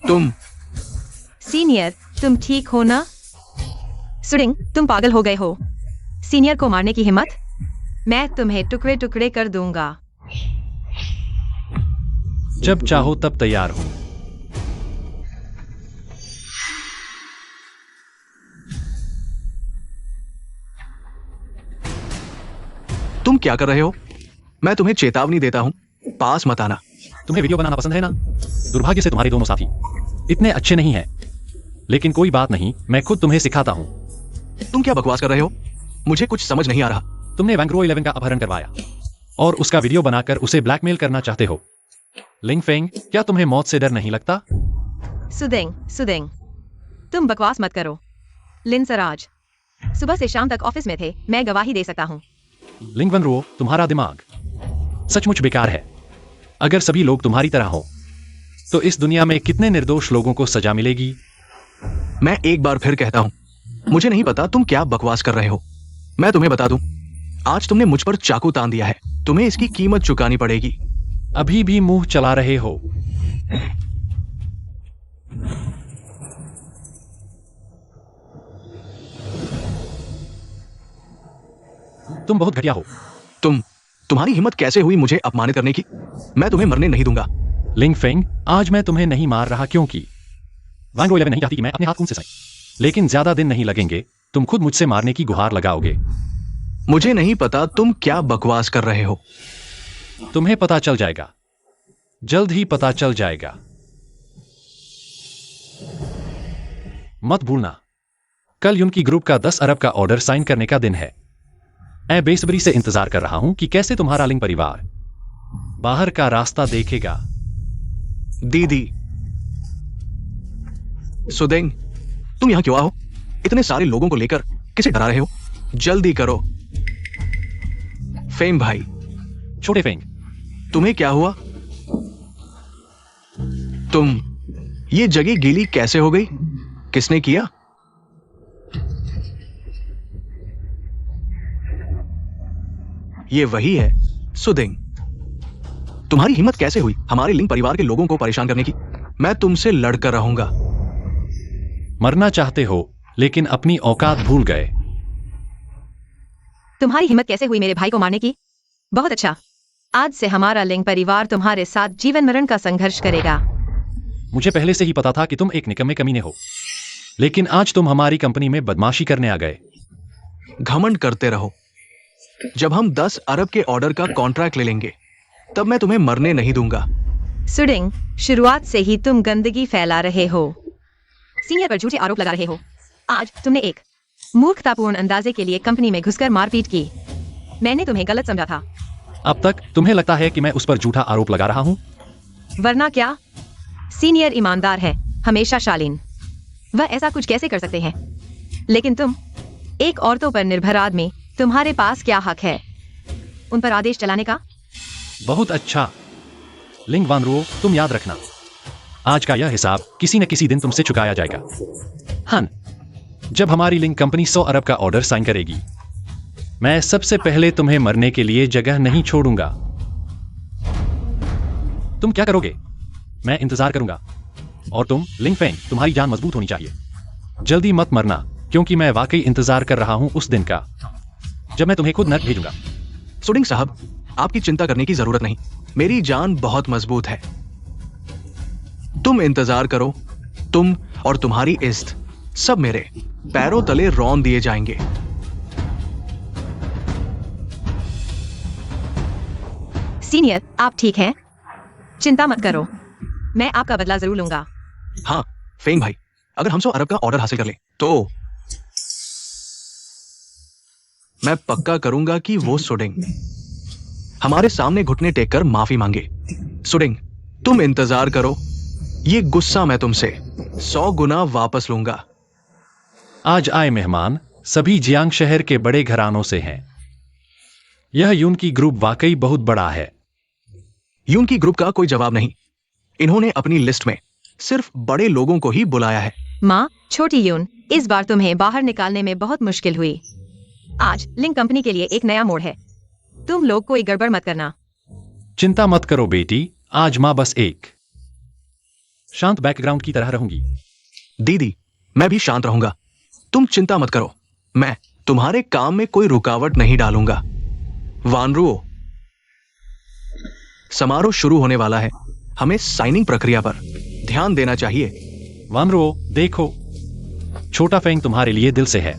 तुम सीनियर, तुम ठीक हो ना? सुडिंग, तुम पागल हो गए हो। सीनियर को मारने की हिम्मत? मैं तुम्हें टुकड़े टुकड़े कर दूंगा। जब चाहो तब तैयार हो। तुम क्या कर रहे हो? मैं तुम्हें चेतावनी देता हूं, पास मत आना। तुम्हें वीडियो बनाना पसंद है ना? दुर्भाग्य से तुम्हारे दोनों साथी इतने अच्छे नहीं हैं। लेकिन कोई बात नहीं, मैं खुद तुम्हें सिखाता हूं। तुम क्या बकवास कर रहे हो? मुझे कुछ समझ नहीं आ रहा। तुमने वैंग्रो 11 का अपहरण करवाया और उसका वीडियो बनाकर उसे ब्लैकमेल करना चाहते हो। लिंगफेंग, क्या तुम्हें मौत से डर नहीं लगता? सुडिंग, सुडिंग, तुम बकवास मत करो। लिन सर आज सुबह से शाम तक ऑफिस में थे, मैं गवाही दे सकता हूँ। लिंगवनरो, तुम्हारा दिमाग सचमुच बेकार है। अगर सभी लोग तुम्हारी तरह हो तो इस दुनिया में कितने निर्दोष लोगों को सजा मिलेगी? मैं एक बार फिर कहता हूं, मुझे नहीं पता तुम क्या बकवास कर रहे हो। मैं तुम्हें बता दूं, आज तुमने मुझ पर चाकू तान दिया है। तुम्हें इसकी कीमत चुकानी पड़ेगी। अभी भी मुंह चला रहे हो। तुम बहुत घटिया हो। तुम्हारी हिम्मत कैसे हुई मुझे अपमानित करने की? मैं तुम्हें मरने नहीं दूंगा। लिंगफेंग, आज मैं तुम्हें नहीं मार रहा क्योंकि वैंग्रो 11 नहीं चाहती कि मैं अपने हाथ खून से सही। लेकिन ज्यादा दिन नहीं लगेंगे, तुम खुद मुझसे मारने की गुहार लगाओगे। मुझे नहीं पता तुम क्या बकवास कर रहे हो। तुम्हें पता चल जाएगा, जल्द ही पता चल जाएगा। मत भूलना, कल यूनकी ग्रुप का 10 अरब का ऑर्डर साइन करने का दिन है। मैं बेसब्री से इंतजार कर रहा हूं कि कैसे तुम्हारा लिंग परिवार बाहर का रास्ता देखेगा। दीदी, सुदेंग, तुम यहां क्यों आओ? इतने सारे लोगों को लेकर किसे डरा रहे हो? जल्दी करो। फेम भाई, छोटे फेंग, तुम्हें क्या हुआ? ये जगह गीली कैसे हो गई? किसने किया? ये वही है सुदेंग। तुम्हारी हिम्मत कैसे हुई हमारे लिंग परिवार के लोगों को परेशान करने की? मैं तुमसे लड़कर रहूंगा। मरना चाहते हो लेकिन अपनी औकात भूल गए। तुम्हारी हिम्मत कैसे हुई मेरे भाई को मारने की? बहुत अच्छा, आज से हमारा लिंग परिवार तुम्हारे साथ जीवन मरण का संघर्ष करेगा। मुझे पहले से ही पता था कि तुम एक निकम्मे कमीने हो, लेकिन आज तुम हमारी कंपनी में बदमाशी करने आ गए। घमंड करते रहो। जब हम 10 अरब के ऑर्डर का कॉन्ट्रैक्ट ले लेंगे तब मैं तुम्हें मरने नहीं दूंगा। सुडिंग, शुरुआत से ही तुम गंदगी फैला रहे हो। सीनियर पर झूठे आरोप लगा रहे हो। आज तुमने एक मूर्खतापूर्ण अंदाजे के लिए कंपनी में घुसकर मारपीट की। मैंने तुम्हें गलत समझा था। अब तक तुम्हें लगता है कि मैं उस पर झूठा आरोप लगा रहा हूं? वरना क्या? सीनियर ईमानदार है, हमेशा शालीन। वह ऐसा कुछ कैसे कर सकते हैं? लेकिन तुम एक औरतों पर निर्भर आदमी, तुम्हारे पास क्या हक है उन पर आदेश चलाने का? बहुत अच्छा लिंग वानरुओ, तुम याद रखना, आज का यह हिसाब किसी न किसी दिन तुमसे चुकाया जाएगा। हन, जब हमारी लिंक कंपनी 100 अरब का ऑर्डर साइन करेगी, मैं सबसे पहले तुम्हें मरने के लिए जगह नहीं छोड़ूंगा। तुम क्या करोगे? मैं इंतजार करूंगा। और तुम लिंगफेंग, तुम्हारी जान मजबूत होनी चाहिए। जल्दी मत मरना, क्योंकि मैं वाकई इंतजार कर रहा हूं उस दिन का जब मैं तुम्हें खुद नर्क भेजूंगा। सुडिंग साहब, आपकी चिंता करने की जरूरत नहीं। मेरी जान बहुत मजबूत है। तुम इंतजार करो। तुम और तुम्हारी इज्जत सब मेरे पैरों तले रौंद दिए जाएंगे। सीनियर, आप ठीक हैं? चिंता मत करो, मैं आपका बदला जरूर लूंगा। हाँ फेंग भाई, अगर हम 100 अरब का ऑर्डर हासिल कर लें तो मैं पक्का करूंगा कि वो सुडिंग हमारे सामने घुटने टेक कर माफी मांगे। सुडिंग, तुम इंतजार करो, ये गुस्सा मैं तुमसे 100 गुना वापस लूंगा। आज आए मेहमान सभी जियांग शहर के बड़े घरानों से हैं। यह यूनकी ग्रुप वाकई बहुत बड़ा है। यूनकी ग्रुप का कोई जवाब नहीं। इन्होंने अपनी लिस्ट में सिर्फ बड़े लोगों को ही बुलाया है। माँ, छोटी यून, इस बार तुम्हें बाहर निकालने में बहुत मुश्किल हुई। आज लिंक कंपनी के लिए एक नया मोड़ है, तुम लोग कोई गड़बड़ मत करना। चिंता मत करो बेटी, आज माँ बस एक शांत बैकग्राउंड की तरह रहूंगी। दीदी, मैं भी शांत रहूंगा, तुम चिंता मत करो, मैं तुम्हारे काम में कोई रुकावट नहीं डालूंगा। वानरुओ, समारोह शुरू होने वाला है, हमें साइनिंग प्रक्रिया पर ध्यान देना चाहिए। वानरो, देखो, छोटा फेंग तुम्हारे लिए दिल से है,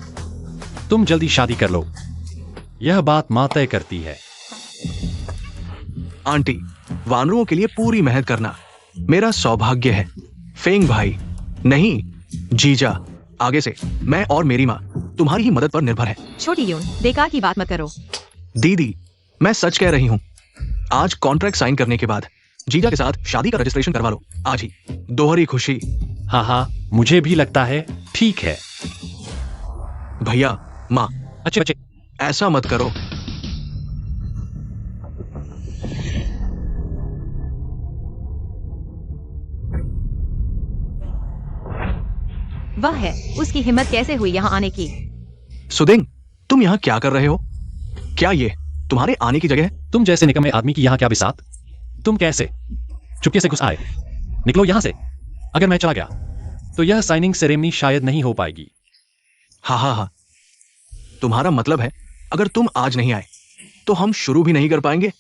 तुम जल्दी शादी कर लो, यह बात माँ तय करती है। आंटी, वानरुओं के लिए पूरी मेहनत करना मेरा सौभाग्य है। फेंग भाई, नहीं जीजा, आगे से मैं और मेरी माँ तुम्हारी ही मदद पर निर्भर है। छोटी यून, बेकार की बात मत करो। दीदी, मैं सच कह रही हूँ, आज कॉन्ट्रैक्ट साइन करने के बाद जीजा के साथ शादी का रजिस्ट्रेशन करवा लो, आज ही। दोहरी खुशी। हाँ हाँ, मुझे भी लगता है ठीक है। भैया, माँ, अच्छे बच्चे, ऐसा मत करो। वह है, उसकी हिम्मत कैसे हुई यहाँ आने की? सुदिंग, तुम यहाँ क्या कर रहे हो? क्या ये तुम्हारे आने की जगह है? तुम जैसे निकम्मे आदमी की यहाँ क्या बिसात? तुम कैसे चुपके से घुस आए? निकलो यहाँ से, अगर मैं चला गया तो यह साइनिंग सेरेमनी शायद नहीं हो पाएगी। हाँ हाँ हाँ, तुम्हारा मतलब है अगर तुम आज नहीं आए तो हम शुरू भी नहीं कर पाएंगे।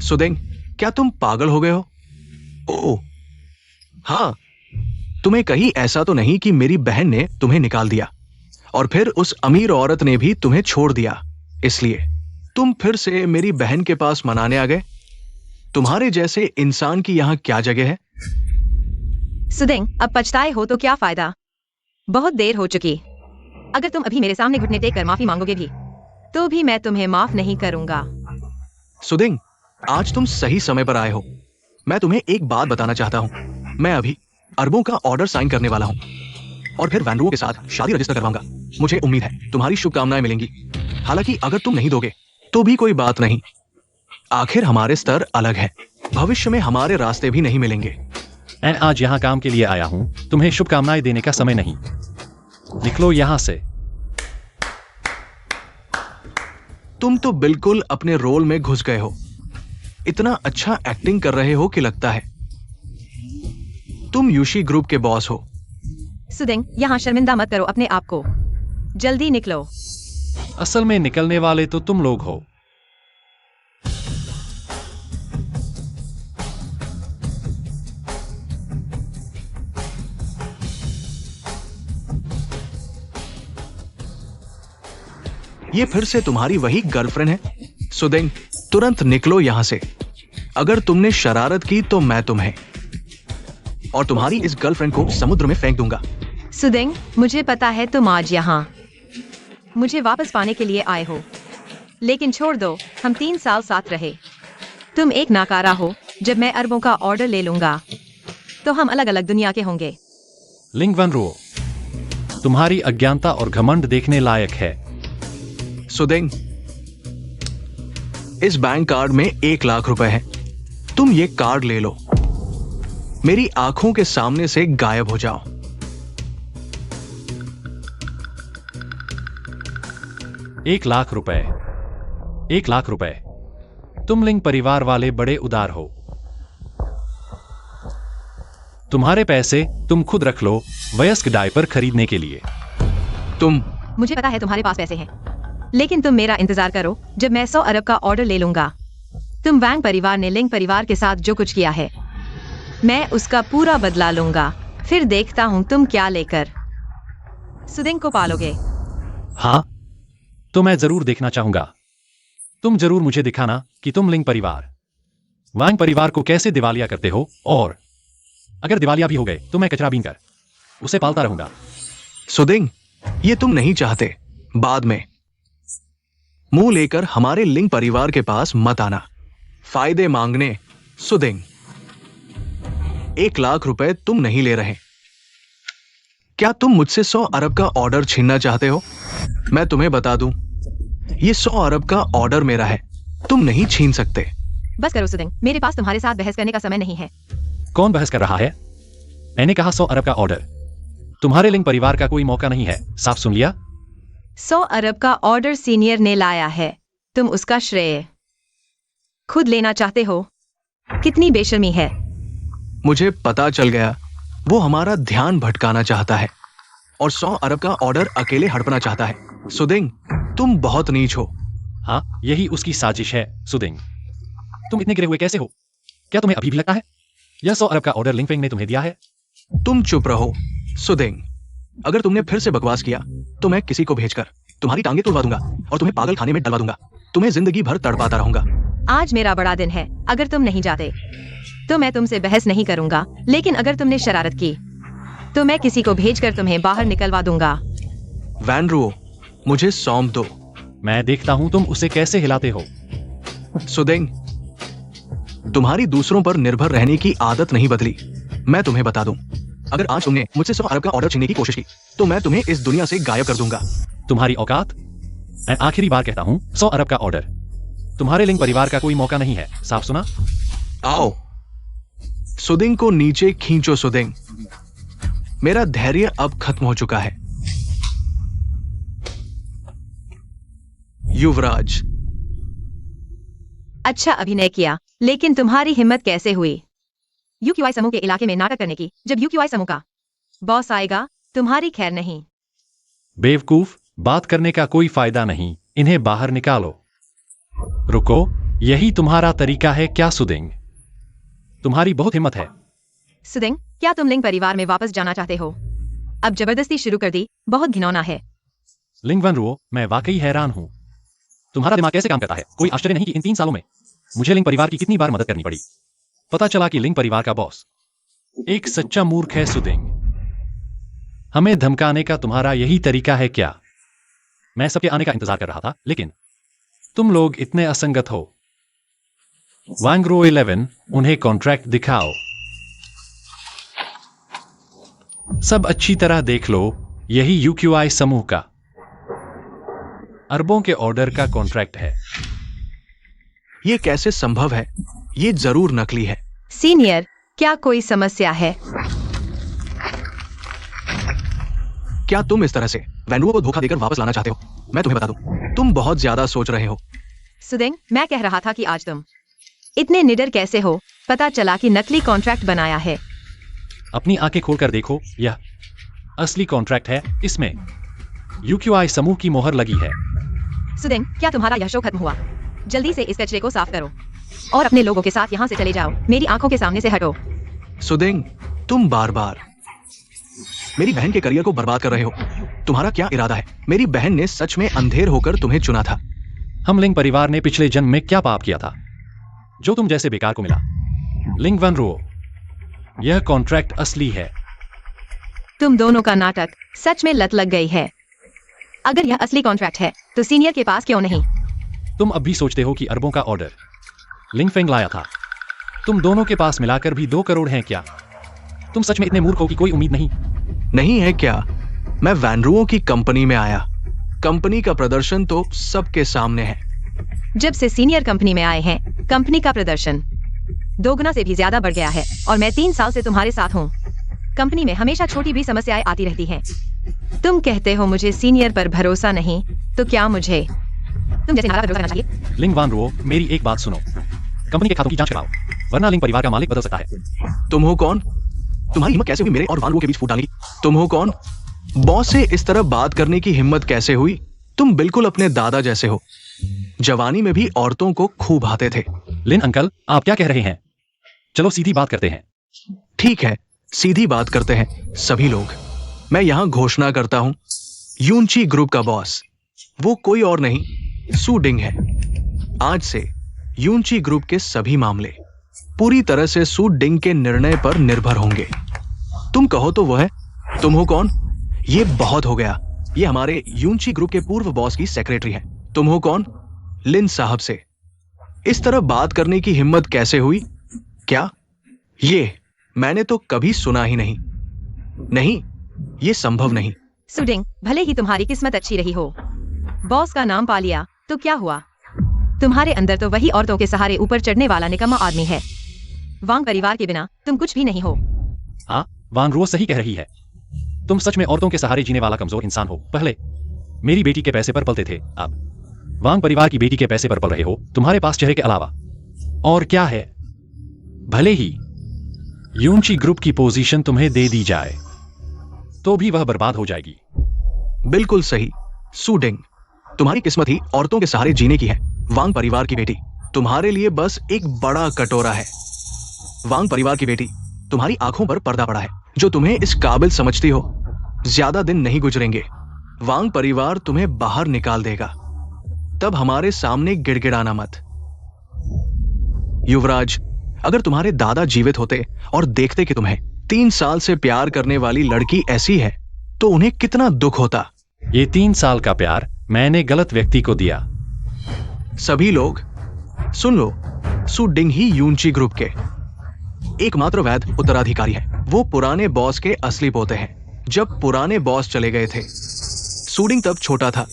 सुदिंग, क्या तुम पागल हो गए हो? ओह हाँ, तुम्हें कहीं ऐसा तो नहीं कि मेरी बहन ने तुम्हें निकाल दिया और फिर उस अमीर औरत ने भी तुम्हें छोड़ दिया, इसलिए तुम फिर से मेरी बहन के पास मनाने आ गए? तुम्हारे जैसे इंसान की यहाँ क्या जगह है? सुदिंग, अब पछताए हो तो क्या फायदा, बहुत देर हो चुकी। अगर तुम अभी मेरे सामने घुटने टेक कर माफी मांगोगे भी तो भी मैं तुम्हें माफ नहीं करूंगा। सुदिंग, आज तुम सही समय पर आए हो। मैं तुम्हें एक बात बताना चाहता हूँ, मैं अभी अरबों का ऑर्डर साइन करने वाला हूँ और फिर वैनरुओं के साथ शादी रजिस्टर करवाऊंगा। मुझे उम्मीद है तुम्हारी शुभकामनाएं मिलेंगी। हालांकि अगर तुम नहीं दोगे तो भी कोई बात नहीं, आखिर हमारे स्तर अलग है, भविष्य में हमारे रास्ते भी नहीं मिलेंगे। मैं आज यहाँ काम के लिए आया हूँ, तुम्हें शुभकामनाएं देने का समय नहीं। निकलो यहाँ से। तुम तो बिल्कुल अपने रोल में घुस गए हो, इतना अच्छा एक्टिंग कर रहे हो कि लगता है तुम यूशी ग्रुप के बॉस हो। सुदिंग, यहाँ शर्मिंदा मत करो अपने आप को, जल्दी निकलो। असल में निकलने वाले तो तुम लोग हो। ये फिर से तुम्हारी वही गर्लफ्रेंड है? सुदिंग, तुरंत निकलो यहां से। अगर तुमने शरारत की तो मैं तुम्हें और तुम्हारी इस गर्लफ्रेंड को समुद्र में फेंक दूंगा। सुदिंग, मुझे पता है तुम आज यहाँ मुझे वापस पाने के लिए आए हो, लेकिन छोड़ दो, हम 3 साल साथ रहे। तुम एक नाकारा हो, जब मैं अरबों का ऑर्डर ले लूंगा तो हम अलग अलग दुनिया के होंगे। लिंग वनरुओ, तुम्हारी अज्ञानता और घमंड देखने लायक है। सुदिंग, इस बैंक कार्ड में 1 लाख रुपए है, तुम ये कार्ड ले लो, मेरी आंखों के सामने से गायब हो जाओ। एक लाख रुपए, 1 लाख रुपए। तुम लिंग परिवार वाले बड़े उदार हो। तुम्हारे पैसे तुम खुद रख लो, वयस्क डायपर खरीदने के लिए। मुझे पता है तुम्हारे पास पैसे हैं, लेकिन तुम मेरा इंतजार करो, जब मैं 100 अरब का ऑर्डर ले लूंगा। तुम वैंग परिवार ने लिंग परिवार के साथ जो कुछ किया है, मैं उसका पूरा बदला लूंगा। फिर देखता हूं तुम क्या लेकर सुदिंग को पालोगे। हाँ, तो मैं जरूर देखना चाहूंगा। तुम जरूर मुझे दिखाना कि तुम लिंग परिवार वांग परिवार को कैसे दिवालिया करते हो, और अगर दिवालिया भी हो गए तो मैं कचरा बीन कर उसे पालता रहूंगा। सुदिंग, ये तुम नहीं चाहते। बाद में मुंह लेकर हमारे लिंग परिवार के पास मत आना। फायदे मांगने। सुदिंग, 1 लाख रुपए तुम नहीं ले रहे। क्या तुम मुझसे 100 अरब का ऑर्डर छीनना चाहते हो? मैं तुम्हें बता दूं, ये 100 अरब का ऑर्डर मेरा है, तुम नहीं छीन सकते। बस करो सुदिंग, मेरे पास तुम्हारे साथ बहस करने का समय नहीं है। कौन बहस कर रहा है? मैंने कहा 100 अरब का ऑर्डर। तुम्हारे लिंग परिवार का कोई मौका नहीं है, साफ सुन लिया? 100 अरब का ऑर्डर सीनियर ने लाया है, तुम उसका श्रेय खुद लेना चाहते हो? कितनी बेशर्मी है। मुझे पता चल गया, वो हमारा ध्यान भटकाना चाहता है और 100 अरब का ऑर्डर अकेले हड़पना चाहता है। सुदिंग, तुम बहुत नीच हो। हाँ, यही उसकी साजिश है। सुदिंग, तुम इतने गिरे हुए कैसे हो? क्या तुम्हें अभी भी लगता है यह 100 अरब का ऑर्डर लिंगफेंग ने तुम्हें दिया है? तुम चुप रहो। सुदिंग, अगर तुमने फिर से बकवास किया तो मैं किसी को भेजकर तुम्हारी टांगे तोड़वा दूंगा और तुम्हें पागल खाने में डलवा दूंगा। तुम्हें जिंदगी भर तड़पाता रहूंगा। आज मेरा बड़ा दिन है, अगर तुम नहीं जाते तो मैं तुमसे बहस नहीं करूंगा, लेकिन अगर तुमने शरारत की तो मैं किसी को भेजकर तुम्हें बाहर निकलवा दूंगा। वैनरुओ, मुझे सौंप दो। मैं देखता हूं तुम उसे कैसे हिलाते हो। सुदिंग, तुम्हारी दूसरों पर निर्भर रहने की आदत नहीं बदली। मैं तुम्हें बता दूं, अगर आज तुमने मुझसे 100 अरब का ऑर्डर छीनने की कोशिश की तो मैं तुम्हें इस दुनिया से गायब कर दूंगा। तुम्हारी औकात? मैं आखिरी बार कहता हूं, 100 अरब का ऑर्डर। तुम्हारे लिंग परिवार का कोई मौका नहीं है, साफ सुना? आओ, सुदिंग को नीचे खींचो। सुदिंग, मेरा धैर्य अब खत्म हो चुका है। युवराज, अच्छा अभिनय किया, लेकिन तुम्हारी हिम्मत कैसे हुई यूक्यूआई समूह के इलाके में नाटक करने की? जब यूक्यूआई समूह का बॉस आएगा तुम्हारी खैर नहीं। बेवकूफ, बात करने का कोई फायदा नहीं, इन्हें बाहर निकालो। रुको, यही तुम्हारा तरीका है क्या सुदिंग? तुम्हारी बहुत हिम्मत है। सुदिंग, क्या तुम लिंग परिवार में वापस जाना चाहते हो? अब जबरदस्ती शुरू कर दी, बहुत घिनौना है। लिंग वनरुओ, मैं वाकई हैरान हूं। तुम्हारा दिमाग कैसे काम करता है? कोई आश्चर्य नहीं कि इन 3 सालों में मुझे लिंग परिवार की कितनी बार मदद करनी पड़ी। पता चला कि लिंग परिवार का बॉस एक सच्चा मूर्ख है। सुदिंग, हमें धमकाने का तुम्हारा यही तरीका है क्या? मैं सबके आने का इंतजार कर रहा था, लेकिन तुम लोग इतने असंगत हो। वांगरो 11, उन्हें कॉन्ट्रैक्ट दिखाओ। सब अच्छी तरह देख लो, यही यूक्यूआई समूह का अरबों के ऑर्डर का कॉन्ट्रैक्ट है। ये कैसे संभव है? ये जरूर नकली है। सीनियर, क्या कोई समस्या है? क्या तुम इस तरह से वैनुओ को धोखा देकर वापस लाना चाहते हो? मैं तुम्हें बता दूं, तुम बहुत ज्यादा सोच रहे हो। सुदिंग, मैं कह रहा था कि आज तुम इतने निडर कैसे हो? पता चला कि नकली कॉन्ट्रैक्ट बनाया है। अपनी आंखें खोलकर देखो, यह असली कॉन्ट्रैक्ट है। इसमें यूक्यूआई समूह की मोहर लगी है। सुदिंग, क्या तुम्हारा यह शो खत्म हुआ? जल्दी से इस कचरे को साफ करो और अपने लोगों के साथ यहाँ से चले जाओ। मेरी आंखों के सामने से हटो। सुदिंग, तुम बार बार मेरी बहन के करियर को बर्बाद कर रहे हो। तुम्हारा क्या इरादा है? मेरी बहन ने सच में अंधेर होकर तुम्हें चुना था। हम लिंग परिवार ने पिछले जन्म में क्या पाप किया था जो तुम जैसे बेकार को मिला? लिंग वनरुओ, यह कॉन्ट्रैक्ट असली है। तुम दोनों का नाटक सच में लत लग गई है। अगर यह असली कॉन्ट्रैक्ट है तो सीनियर के पास क्यों नहीं? तुम अब भी सोचते हो कि अरबों का ऑर्डर लिंगफेंग लाया था? तुम दोनों के पास मिलाकर भी 2 करोड़ हैं क्या? तुम सच में इतने मूर्ख हो कि कोई उम्मीद नहीं? नहीं है क्या? मैं वैनरुओ की कंपनी में आया। कंपनी का प्रदर्शन तो सबके सामने है। जब से सीनियर कंपनी में आए हैं, कंपनी का प्रदर्शन 2 गुना से भी ज्यादा बढ़ गया है और मैं 3 साल से तुम्हारे साथ हूँ। कंपनी में हमेशा छोटी भी समस्याएं आती रहती हैं। तुम कहते हो मुझे सीनियर पर भरोसा नहीं, तो क्या मुझे तुम जैसे नारा पर भरोसा करना चाहिए? लिंग वानरुओ, मेरी एक बात सुनो। कंपनी के खातों की जांच कराओ, वरना लिंग परिवार का मालिक बदल सकता है। तुम हो कौन? तुम्हारी हिम्मत कैसे हुई मेरे और वानरुओ के बीच फूट डालने की? तुम हो कौन? बॉस से इस तरह बात करने की हिम्मत कैसे हुई? तुम बिल्कुल अपने दादा जैसे हो। जवानी में भी औरतों को खूब भाते थे। लिन अंकल, आप क्या कह रहे हैं? चलो सीधी बात करते हैं। ठीक है, सीधी बात करते हैं सभी लोग। मैं यहां घोषणा करता हूं, यूनची ग्रुप का बॉस वो कोई और नहीं, सुडिंग है। आज से यूनची ग्रुप के सभी मामले पूरी तरह से सू डिंग के निर्णय पर निर्भर होंगे। तुम कहो तो वो है। तुम हो कौन? ये बहुत हो गया। ये हमारे यूनची ग्रुप के पूर्व बॉस की सेक्रेटरी है। तुम हो कौन? लिन साहब से इस तरह बात करने की हिम्मत कैसे हुई? क्या ये मैंने तो कभी सुना ही नहीं। नहीं, ये संभव नहीं। सुडिंग, भले ही तुम्हारी किस्मत अच्छी रही हो, बॉस का नाम पा लिया तो क्या हुआ? तुम्हारे अंदर तो वही औरतों के सहारे ऊपर चढ़ने वाला निकम्मा आदमी है। वांग परिवार के बिना तुम कुछ भी नहीं हो। हाँ, वांग रो सही कह रही है। तुम सच में औरतों के सहारे जीने वाला कमजोर इंसान हो। पहले मेरी बेटी के पैसे पर पलते थे, अब वांग परिवार की बेटी के पैसे पर पल रहे हो। तुम्हारे पास चेहरे के अलावा और क्या है? भले ही यूनची ग्रुप की पोजीशन तुम्हें दे दी जाए तो भी वह बर्बाद हो जाएगी। बिल्कुल सही सू डिंग, तुम्हारी किस्मत ही औरतों के सहारे जीने की है। वांग परिवार की बेटी तुम्हारे लिए बस एक बड़ा कटोरा है। वांग परिवार की बेटी, तुम्हारी आंखों पर पर्दा पड़ा है। जो तुम्हें इस काबिल समझती हो, ज्यादा दिन नहीं गुजरेंगे, वांग परिवार तुम्हें बाहर निकाल देगा। तब हमारे सामने गिड़गिड़ाना मत। युवराज, अगर तुम्हारे दादा जीवित होते और देखते कि तुम्हें 3 साल से प्यार करने वाली लड़की ऐसी है, तो उन्हें कितना दुख होता। ये 3 साल का प्यार मैंने गलत व्यक्ति को दिया। सभी लोग सुन लो, सू डिंग ही यूनची ग्रुप के एकमात्र वैध उत्तराधिकारी है। वो पुराने बॉस के असली पोते हैं। जब पुराने बॉस चले गए थे, सू डिंग तब छोटा था,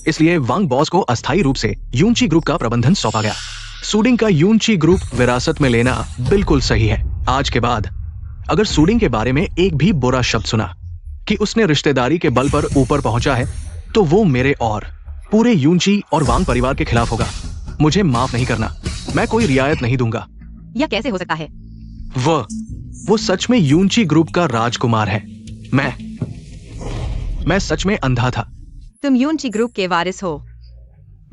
इसलिए वांग बॉस को अस्थायी रूप से यूनची ग्रुप का प्रबंधन सौंपा गया। सू डिंग का यूनची ग्रुप विरासत में लेना बिल्कुल सही है। आज के बाद अगर सू डिंग के बारे में एक भी बुरा शब्द सुना कि उसने रिश्तेदारी के बल पर ऊपर पहुंचा है, तो वो मेरे और पूरे यूनची और वांग परिवार के खिलाफ होगा। मुझे माफ नहीं करना, मैं कोई रियायत नहीं दूंगा। यह कैसे हो सकता है? वो सच में यूनची ग्रुप का राजकुमार है। मैं सच में अंधा था। तुम यूनची ग्रुप के वारिस हो।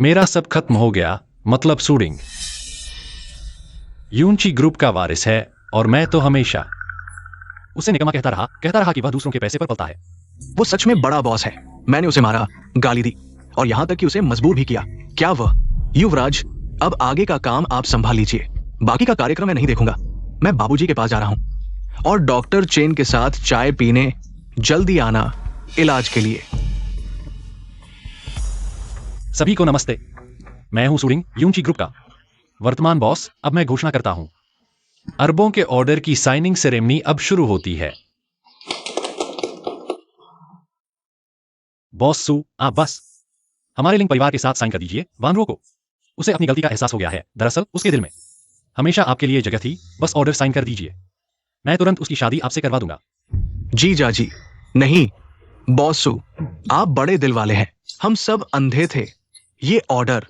मेरा सब खत्म हो गया, मतलब सूडिंग यूनची ग्रुप का वारिस है और मैं तो हमेशा उसे निकम्मा कहता रहा कि वह दूसरों के पैसे पर पलता है। वो सच में बड़ा बॉस है। मैंने उसे मारा, गाली दी और यहां तक कि उसे मजबूर भी किया। क्या वह? युवराज, अब आगे का काम आप संभाल लीजिए। बाकी का कार्यक्रम मैं नहीं देखूंगा। मैं बाबूजी के पास जा रहा हूं और डॉक्टर चेन के साथ चाय पीने जल्दी आना, इलाज के लिए। सभी को नमस्ते। मैं हूं सूडिंग, यूनची ग्रुप का वर्तमान बॉस। अब मैं घोषणा करता हूं, अरबों के ऑर्डर की साइनिंग सेरेमनी अब शुरू होती है। बॉस सू, आप बस हमारे लिंग परिवार के साथ साइन कर दीजिए। वानरो को उसे अपनी गलती का एहसास हो गया है। दरअसल उसके दिल में हमेशा आपके लिए जगह थी। बस ऑर्डर साइन कर दीजिए, मैं तुरंत उसकी शादी आपसे करवा दूंगा। जी जाजी। नहीं बॉस सू, आप बड़े दिल वाले हैं। हम सब अंधे थे। ये ऑर्डर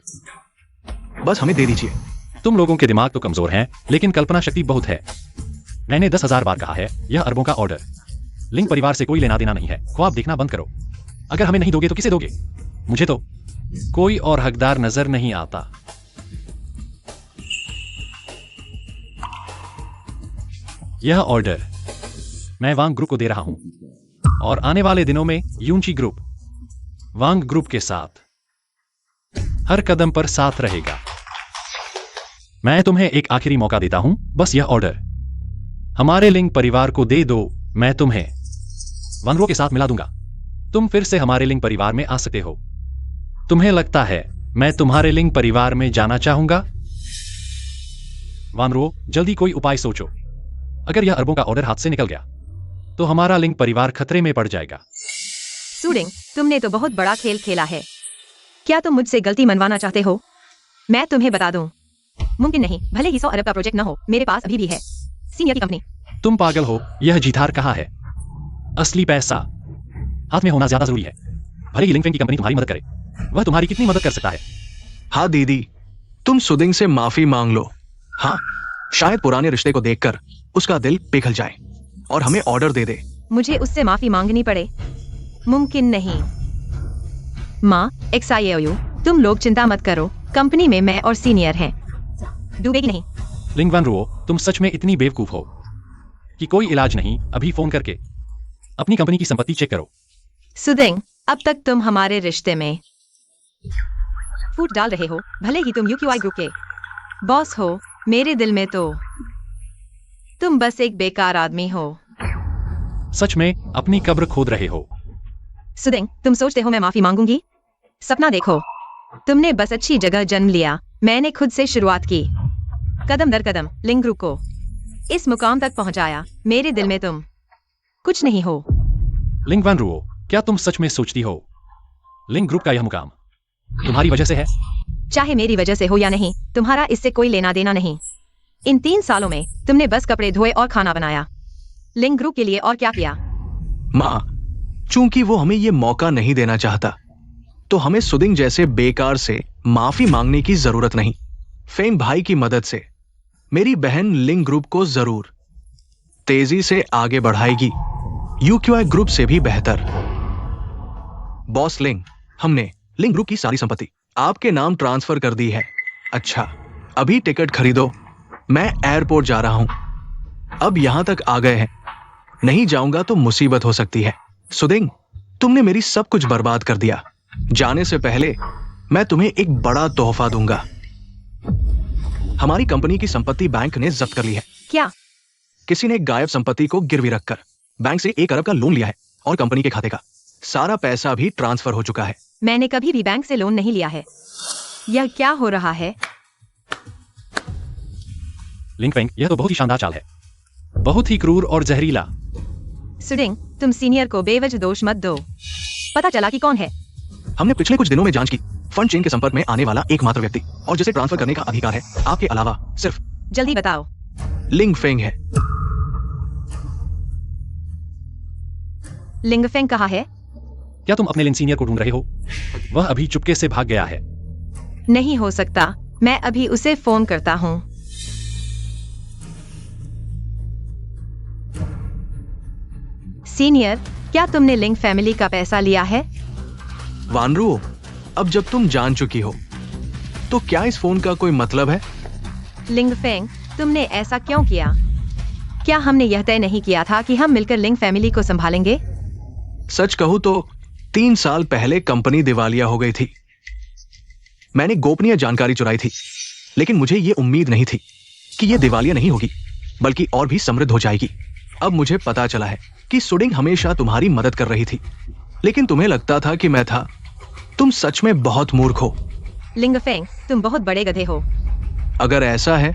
बस हमें दे दीजिए। तुम लोगों के दिमाग तो कमजोर हैं, लेकिन कल्पना शक्ति बहुत है। मैंने 10,000 बार कहा है, यह अरबों का ऑर्डर लिंग परिवार से कोई लेना देना नहीं है। ख्वाब देखना बंद करो। अगर हमें नहीं दोगे तो किसे दोगे? मुझे तो कोई और हकदार नजर नहीं आता। यह ऑर्डर मैं वांग ग्रुप को दे रहा हूं और आने वाले दिनों में यूनची ग्रुप वांग ग्रुप के साथ हर कदम पर साथ रहेगा। मैं तुम्हें एक आखिरी मौका देता हूं, बस यह ऑर्डर हमारे लिंग परिवार को दे दो। मैं तुम्हें वांगरो के साथ मिला दूंगा। तुम फिर से हमारे लिंग परिवार में आ सकते हो। तुम्हें लगता है मैं तुम्हारे लिंग परिवार में जाना चाहूंगा? वानरो, जल्दी कोई उपाय सोचो। अगर यह अरबों का ऑर्डर हाथ से निकल गया तो हमारा लिंग परिवार खतरे में पड़ जाएगा। सूडिंग, तुमने तो बहुत बड़ा खेल खेला है। क्या तुम मुझसे गलती मनवाना चाहते हो? मैं तुम्हें बता दूं, मुमकिन नहीं। भले ही 100 अरब का प्रोजेक्ट न हो, मेरे पास अभी भी है सीनियर की कंपनी। तुम पागल हो, यह जीतार कहाँ है? असली पैसा हाथ में होना ज्यादा जरूरी है। भले ही लिंगफेंग की कंपनी तुम्हारी मदद करे, वह तुम्हारी कितनी मदद कर सकता है? हाँ दीदी, तुम सुदिंग से माफी मांग लो। हाँ, शायद पुराने रिश्ते को देखकर उसका दिल पिघल जाए और हमें ऑर्डर दे दे। मुझे उससे माफी मांगनी पड़े? मुमकिन नहीं। माँ, XIAOU, तुम लोग चिंता मत करो। कंपनी में मैं और सीनियर हैं। डूबेगी नहीं। लिंग वानरो, तुम सच में इतनी बेवकूफ हो कि कोई इलाज नहीं। अभी फोन करके अपनी कंपनी की संपत्ति चेक करो। सुदिंग, अब तक तुम हमारे रिश्ते में फूट डाल रहे हो। भले ही तुम UQI ग्रुप के बॉस हो, मेरे दिल में तो तुम बस एक बेकार आदमी हो। सच में अपनी कब्र खोद रहे हो। सुदिंग, तुम सोचते हो मैं माफी मांगूंगी? सपना देखो, तुमने बस अच्छी जगह जन्म लिया, मैंने खुद से शुरुआत की, कदम दर कदम लिंग ग्रुप को इस मुकाम तक पहुंचाया। मेरे दिल में तुम कुछ नहीं हो। लिंग वैन रुओ, क्या तुम सच में सोचती हो लिंग ग्रुप का यह मुकाम तुम्हारी वजह से है? चाहे मेरी वजह से हो या नहीं, तुम्हारा इससे कोई लेना देना नहीं। इन 3 सालों में तुमने बस कपड़े धोए और खाना बनाया। लिंग ग्रुप के लिए और क्या किया? माँ, चूंकि वो हमें ये मौका नहीं देना चाहता, तो हमें सुदिंग जैसे बेकार से माफी मांगने की जरूरत नहीं। फेंग भाई की मदद से मेरी बहन लिंग ग्रुप को जरूर तेजी से आगे बढ़ाएगी, यूक्यूआई ग्रुप से भी बेहतर। बॉस लिंग, हमने लिंग ग्रुप की सारी संपत्ति आपके नाम ट्रांसफर कर दी है। अच्छा, अभी टिकट खरीदो, मैं एयरपोर्ट जा रहा हूं। अब यहां तक आ गए हैं, नहीं जाऊंगा तो मुसीबत हो सकती है। सुदिंग, तुमने मेरी सब कुछ बर्बाद कर दिया। जाने से पहले मैं तुम्हें एक बड़ा तोहफा दूंगा। हमारी कंपनी की संपत्ति बैंक ने जब्त कर ली है। क्या? किसी ने गायब संपत्ति को गिरवी रखकर बैंक से 1 अरब का लोन लिया है और कंपनी के खाते का सारा पैसा भी ट्रांसफर हो चुका है। मैंने कभी भी बैंक से लोन नहीं लिया है। यह क्या हो रहा है? लिंग फेंग, यह तो बहुत ही शानदार चाल है, बहुत ही क्रूर और जहरीला। सुडिंग, तुम सीनियर को बेवजह दोष मत दो। पता चला कि कौन है? हमने पिछले कुछ दिनों में जांच की। फंड चेन के संपर्क में आने वाला एकमात्र व्यक्ति और जिसे ट्रांसफर करने का अधिकार है आपके अलावा सिर्फ जल्दी बताओ। लिंग फेंग है। लिंगफेंग कहाँ है? क्या तुम अपने लिन सीनियर को ढूंढ रहे हो? वह अभी चुपके से भाग गया है। नहीं हो सकता, मैं अभी उसे फोन करता हूँ। सीनियर, क्या तुमने लिंग फैमिली का पैसा लिया है? वानरू, अब जब तुम जान चुकी हो, तो क्या इस फोन का कोई मतलब है? लिंगफेंग, तुमने ऐसा क्यों किया? क्या हमने यह तय नहीं किया था कि हम मिलकर लिंग फैमिली को संभालेंगे? सच कहूं तो 3 साल पहले कंपनी दिवालिया हो गई थी। मैंने गोपनीय जानकारी चुराई थी, लेकिन मुझे यह उम्मीद नहीं थी कि यह दिवालिया नहीं होगी, बल्कि और भी समृद्ध हो जाएगी। अब मुझे पता चला है कि सुडिंग हमेशा तुम्हारी मदद कर रही थी, लेकिन तुम्हें लगता था कि मैं था। तुम सच में बहुत मूर्ख हो। लिंगफेंग, तुम बहुत बड़े गधे हो। अगर ऐसा है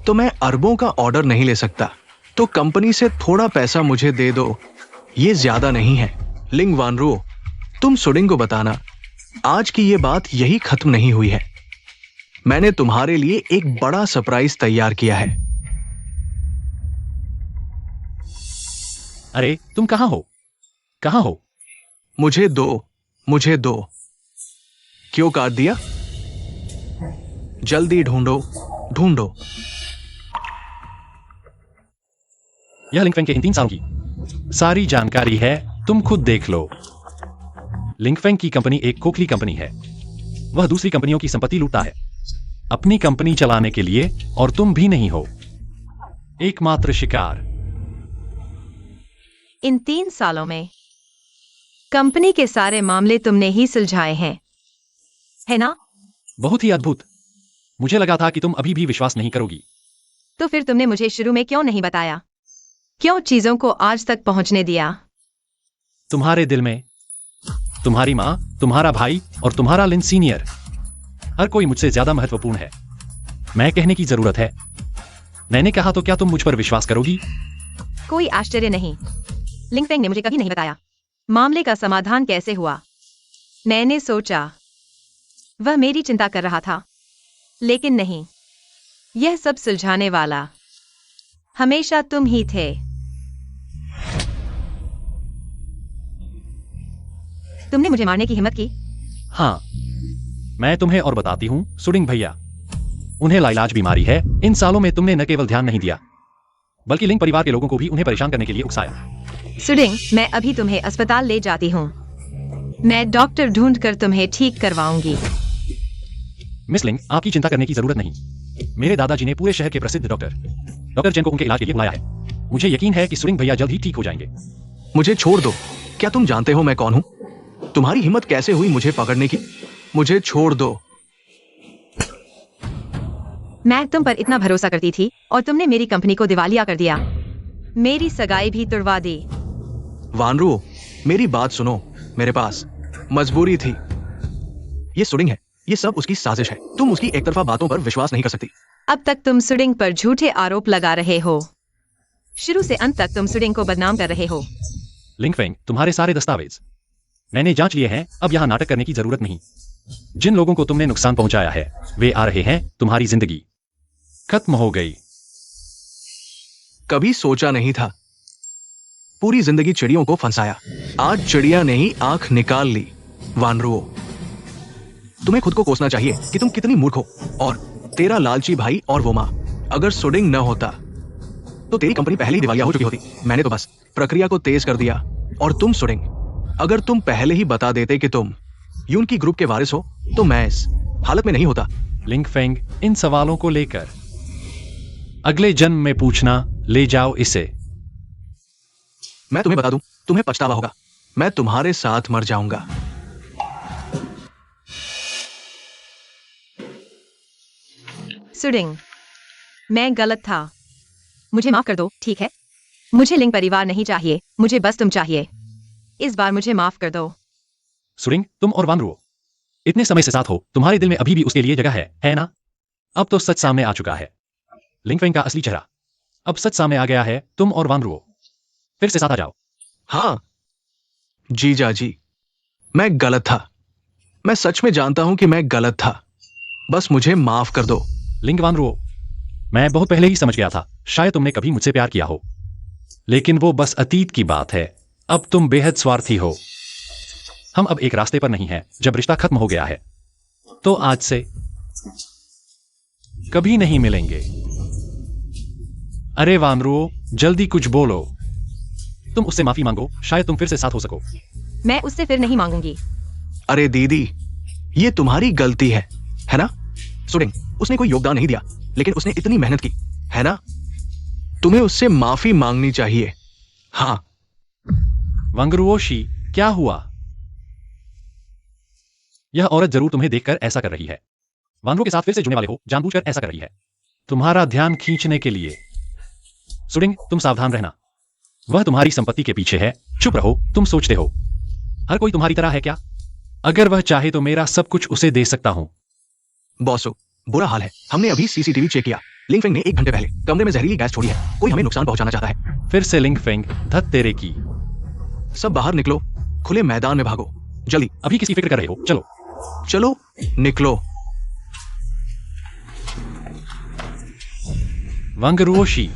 तो मैं अरबों का ऑर्डर नहीं ले सकता, तो कंपनी से थोड़ा पैसा मुझे दे दो, ये ज्यादा नहीं है। लिंग वानरो, तुम सुडिंग को बताना, आज की ये बात यही खत्म नहीं हुई है। मैंने तुम्हारे लिए एक बड़ा सरप्राइज तैयार किया है। अरे तुम कहाँ हो? कहाँ हो? मुझे दो। क्यों काट दिया? जल्दी ढूंढो। यह लिंगफेंग के इन 3 सालों की सारी जानकारी है, तुम खुद देख लो। लिंगफेंग की कंपनी एक खोखली कंपनी है। वह दूसरी कंपनियों की संपत्ति लूटता है अपनी कंपनी चलाने के लिए, और तुम भी नहीं हो एकमात्र शिकार। इन 3 सालों में कंपनी के सारे मामले तुमने ही सुलझाए हैं, है ना? बहुत ही अद्भुत। मुझे लगा था कि तुम अभी भी विश्वास नहीं करोगी। तो फिर तुमने मुझे शुरू में क्यों नहीं बताया? क्यों चीजों को आज तक पहुंचने दिया? तुम्हारे दिल में तुम्हारी माँ, तुम्हारा भाई और तुम्हारा लिन सीनियर, हर कोई मुझसे ज्यादा महत्वपूर्ण है। मैं कहने की जरूरत है। मैंने कहा तो क्या तुम मुझ पर विश्वास करोगी? कोई आश्चर्य नहीं, लिंगफेंग ने मुझे कभी नहीं बताया मामले का समाधान कैसे हुआ। मैंने सोचा वह मेरी चिंता कर रहा था, लेकिन नहीं, यह सब सुलझाने वाला हमेशा तुम ही थे। तुमने मुझे मारने की हिम्मत की? हाँ, मैं तुम्हें और बताती हूँ सुडिंग भैया, उन्हें लाइलाज बीमारी है। इन सालों में तुमने न केवल ध्यान नहीं दिया, बल्कि लिंग परिवार के लोगों को भी उन्हें परेशान करने के लिए उकसाया। सुडिंग, मैं अभी तुम्हें अस्पताल ले जाती हूँ। मैं डॉक्टर ढूंढ कर तुम्हें ठीक करवाऊंगी। मिस लिंग, आपकी चिंता करने की जरूरत नहीं। मेरे दादाजी ने पूरे शहर के प्रसिद्ध डॉक्टर चेन को उनके इलाज के लिए बुलाया है। मुझे यकीन है कि सुडिंग भैया जल्द ही ठीक हो जाएंगे। मुझे छोड़ दो। क्या तुम जानते हो मैं कौन हूं? तुम्हारी हिम्मत कैसे हुई मुझे पकड़ने की? मुझे छोड़ दो। मैं तुम पर इतना भरोसा करती थी और तुमने मेरी कंपनी को दिवालिया कर दिया, मेरी सगाई भी तुड़वा दी। वानरू, मेरी बात सुनो। मेरे पास मजबूरी थी। ये सुडिंग है, ये सब उसकी साजिश है। तुम उसकी एक तरफा बातों पर विश्वास नहीं कर सकती। अब तक तुम सुडिंग पर झूठे आरोप लगा रहे हो। शुरू से अंत तक तुम सुडिंग को बदनाम कर रहे हो। लिंगफेंग, तुम्हारे सारे दस्तावेज मैंने जांच लिए हैं। अब यहाँ नाटक करने की जरूरत नहीं। जिन लोगों को तुमने नुकसान पहुंचाया है वे आ रहे हैं। तुम्हारी जिंदगी खत्म हो गई। कभी सोचा नहीं था। पूरी जिंदगी चिड़ियों को फंसाया। आज चिड़िया ने ही आंख निकाल ली। वानरुओं, तुम्हें खुद को कोसना चाहिए कि तुम कितनी मूर्ख हो। और तेरा लालची भाई और वो माँ, अगर सुडिंग न होता तो तेरी कंपनी पहले ही दिवालिया हो चुकी होती। मैंने तो बस प्रक्रिया को तेज कर दिया। और तुम सुडिंग, अगर तुम पहले ही बता देते कि तुम यून की ग्रुप के वारिस हो तो मैं इस हालत में नहीं होता। लिंगफेंग, इन सवालों को लेकर अगले जन्म में पूछना। ले जाओ इसे। मैं तुम्हें बता दूं, तुम्हें पछतावा होगा। मैं तुम्हारे साथ मर जाऊंगा। सुडिंग, मैं गलत था। मुझे माफ कर दो, ठीक है? मुझे लिंग परिवार नहीं चाहिए, मुझे बस तुम चाहिए। इस बार मुझे माफ कर दो। सुडिंग, तुम और वानरुओ इतने समय से साथ हो, तुम्हारे दिल में अभी भी उसके लिए जगह है ना? अब तो सच सामने आ चुका है। लिंगफेंग का असली चेहरा अब सच सामने आ गया है। तुम और वानरुओ फिर से साथ आ जाओ। हाँ जीजा जी, मैं गलत था। मैं सच में जानता हूं कि मैं गलत था। बस मुझे माफ कर दो। लिंग वानरुओ, मैं बहुत पहले ही समझ गया था। शायद तुमने कभी मुझसे प्यार किया हो, लेकिन वो बस अतीत की बात है। अब तुम बेहद स्वार्थी हो। हम अब एक रास्ते पर नहीं हैं। जब रिश्ता खत्म हो गया है तो आज से कभी नहीं मिलेंगे। अरे वानरुओ, जल्दी कुछ बोलो। तुम उससे माफी मांगो, शायद तुम फिर से साथ हो सको। मैं उससे फिर नहीं मांगूंगी। अरे दीदी, ये तुम्हारी गलती है ना? सुडिंग, उसने कोई योगदान नहीं दिया, लेकिन उसने इतनी मेहनत की, है ना? तुम्हें उससे माफी मांगनी चाहिए। हाँ। वांगरुओशी, क्या हुआ? यह औरत जरूर तुम्हें देखकर ऐसा कर रही है। वानरों के साथ फिर से जुड़ने वाले हो, जानबूझकर ऐसा कर रही है, तुम्हारा ध्यान खींचने के लिए। सुडिंग, तुम सावधान रहना। वह तुम्हारी संपत्ति के पीछे है। चुप रहो। तुम सोचते हो हर कोई तुम्हारी तरह है क्या? अगर वह चाहे तो मेरा सब कुछ उसे दे सकता हूं। बॉसो, बुरा हाल है। हमने अभी सीसीटीवी चेक किया। लिंगफेंग ने 1 घंटे पहले कमरे में जहरीली गैस छोड़ी है। कोई हमें नुकसान पहुंचाना चाहता है। फिर से लिंगफेंग, धत तेरे की। सब बाहर निकलो, खुले मैदान में भागो, जल्दी। अभी किसी फिक्र कर रहे हो? चलो चलो, निकलो। वांगरुओशी,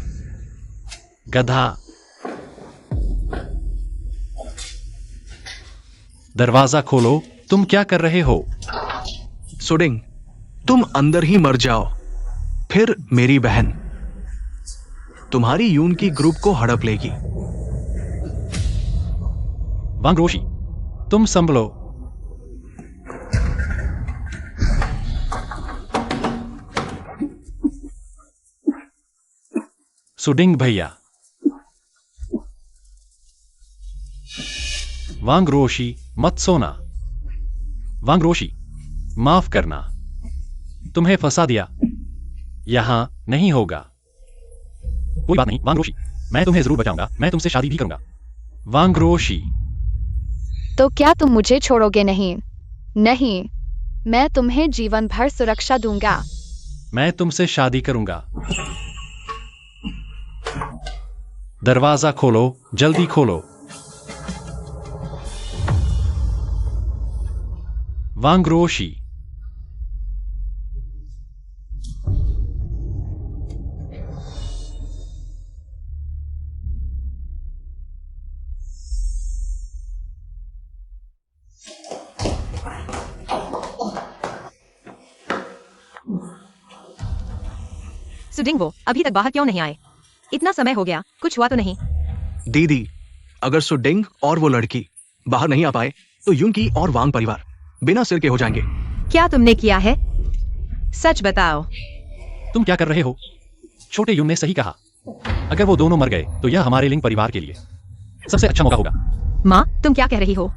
गधा। दरवाजा खोलो। तुम क्या कर रहे हो? सुडिंग, तुम अंदर ही मर जाओ। फिर मेरी बहन तुम्हारी यून की ग्रुप को हड़प लेगी। वांगरुओशी, तुम संभलो। सुडिंग भैया। वांगरुओशी, मत सोना। वांगरुओशी, माफ करना, तुम्हें फंसा दिया। यहां नहीं होगा। कोई बात नहीं वांगरुओशी, मैं तुम्हें जरूर बचाऊंगा। मैं तुमसे शादी भी करूंगा। वांगरुओशी। तो क्या तुम मुझे छोड़ोगे? नहीं नहीं, मैं तुम्हें जीवन भर सुरक्षा दूंगा। मैं तुमसे शादी करूंगा। दरवाजा खोलो, जल्दी खोलो। वांगरुओशी। सुडिंग, वो अभी तक बाहर क्यों नहीं आए? इतना समय हो गया, कुछ हुआ तो नहीं? दीदी, अगर सुडिंग और वो लड़की बाहर नहीं आ पाए तो यून की और वांग परिवार बिना सिर के हो जाएंगे। क्या तुमने किया है? सच बताओ। तुम क्या कर रहे हो? छोटे यून ने सही कहा। अगर वो दोनों मर गए तो यह हमारे लिंग परिवार के लिए सबसे अच्छा मौका होगा। माँ, तुम क्या कह रही हो?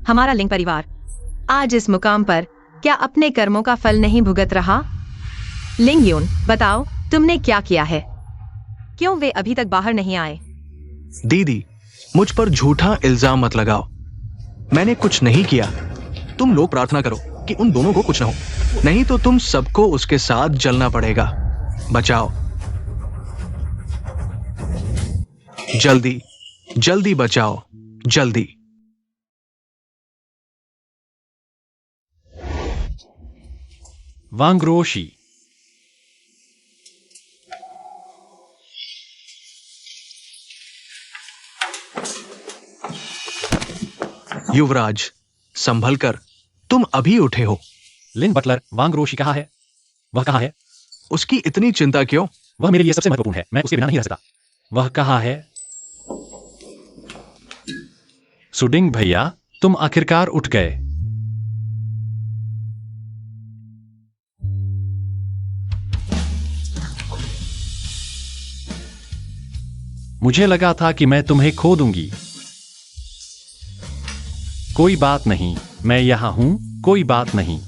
हमारा लिंग परिवार आज इस मुकाम पर क्या अपने कर्मों का फल नहीं भुगत रहा? लिंग यून, बताओ तुमने क्या किया है? क्यों वे अभी तक बाहर नहीं आए? दीदी, मुझ पर झूठा इल्जाम मत लगाओ। मैंने कुछ नहीं किया। तुम लोग प्रार्थना करो कि उन दोनों को कुछ ना हो, नहीं तो तुम सबको उसके साथ जलना पड़ेगा। बचाओ, जल्दी जल्दी बचाओ, जल्दी। वांग्रोशी। युवराज, संभल कर, तुम अभी उठे हो। लिन बटलर, वांग्रोशी कहाँ है? वह कहाँ है? उसकी इतनी चिंता क्यों? वह मेरे लिए सबसे महत्वपूर्ण है, मैं उसके बिना नहीं रह सकता। वह कहाँ है? सुडिंग भैया, तुम आखिरकार उठ गए। मुझे लगा था कि मैं तुम्हें खो दूंगी। कोई बात नहीं, मैं यहां हूं, कोई बात नहीं।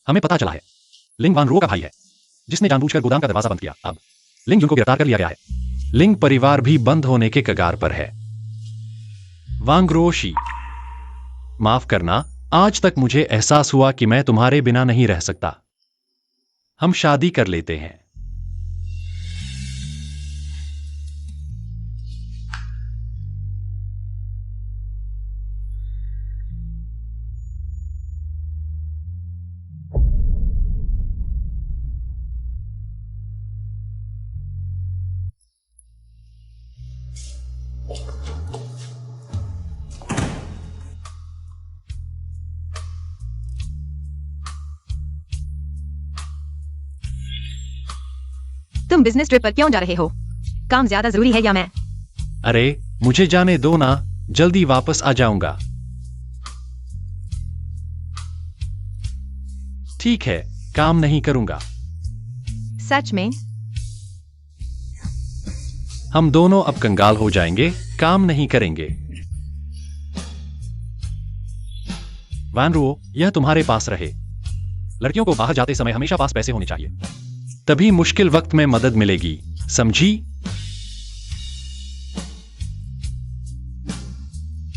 हमें पता चला है, लिंग वान रो का भाई है, जिसने जानबूझकर गोदाम का दरवाजा बंद किया। अब लिंग जुन को गिरफ्तार कर लिया गया है। लिंग परिवार भी बंद होने के कगार पर है। वांग्रोशी, माफ करना, आज तक मुझे एहसास हुआ कि मैं तुम्हारे बिना नहीं रह सकता। हम शादी कर लेते हैं। तुम बिजनेस ट्रिप पर क्यों जा रहे हो? काम ज्यादा जरूरी है या मैं? अरे, मुझे जाने दो ना, जल्दी वापस आ जाऊंगा। ठीक है, काम नहीं करूंगा। सच में? हम दोनों अब कंगाल हो जाएंगे, काम नहीं करेंगे। वैनरो, यह तुम्हारे पास रहे। लड़कियों को बाहर जाते समय हमेशा पास पैसे होने चाहिए, तभी मुश्किल वक्त में मदद मिलेगी, समझी?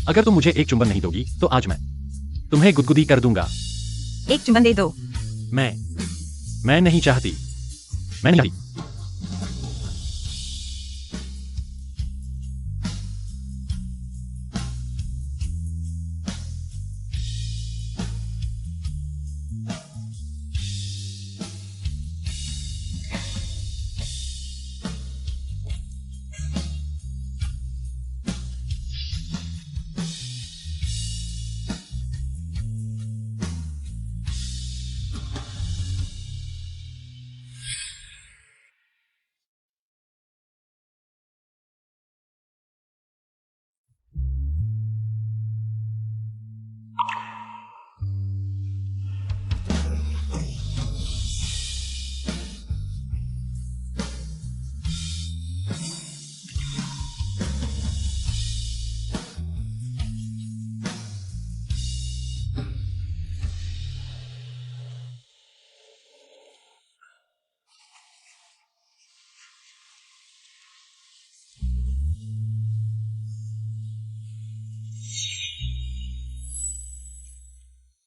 अगर तुम मुझे एक चुंबन नहीं दोगी तो आज मैं तुम्हें गुदगुदी कर दूंगा। एक चुंबन दे दो। मैं नहीं चाहती। मैं नहीं चाहती।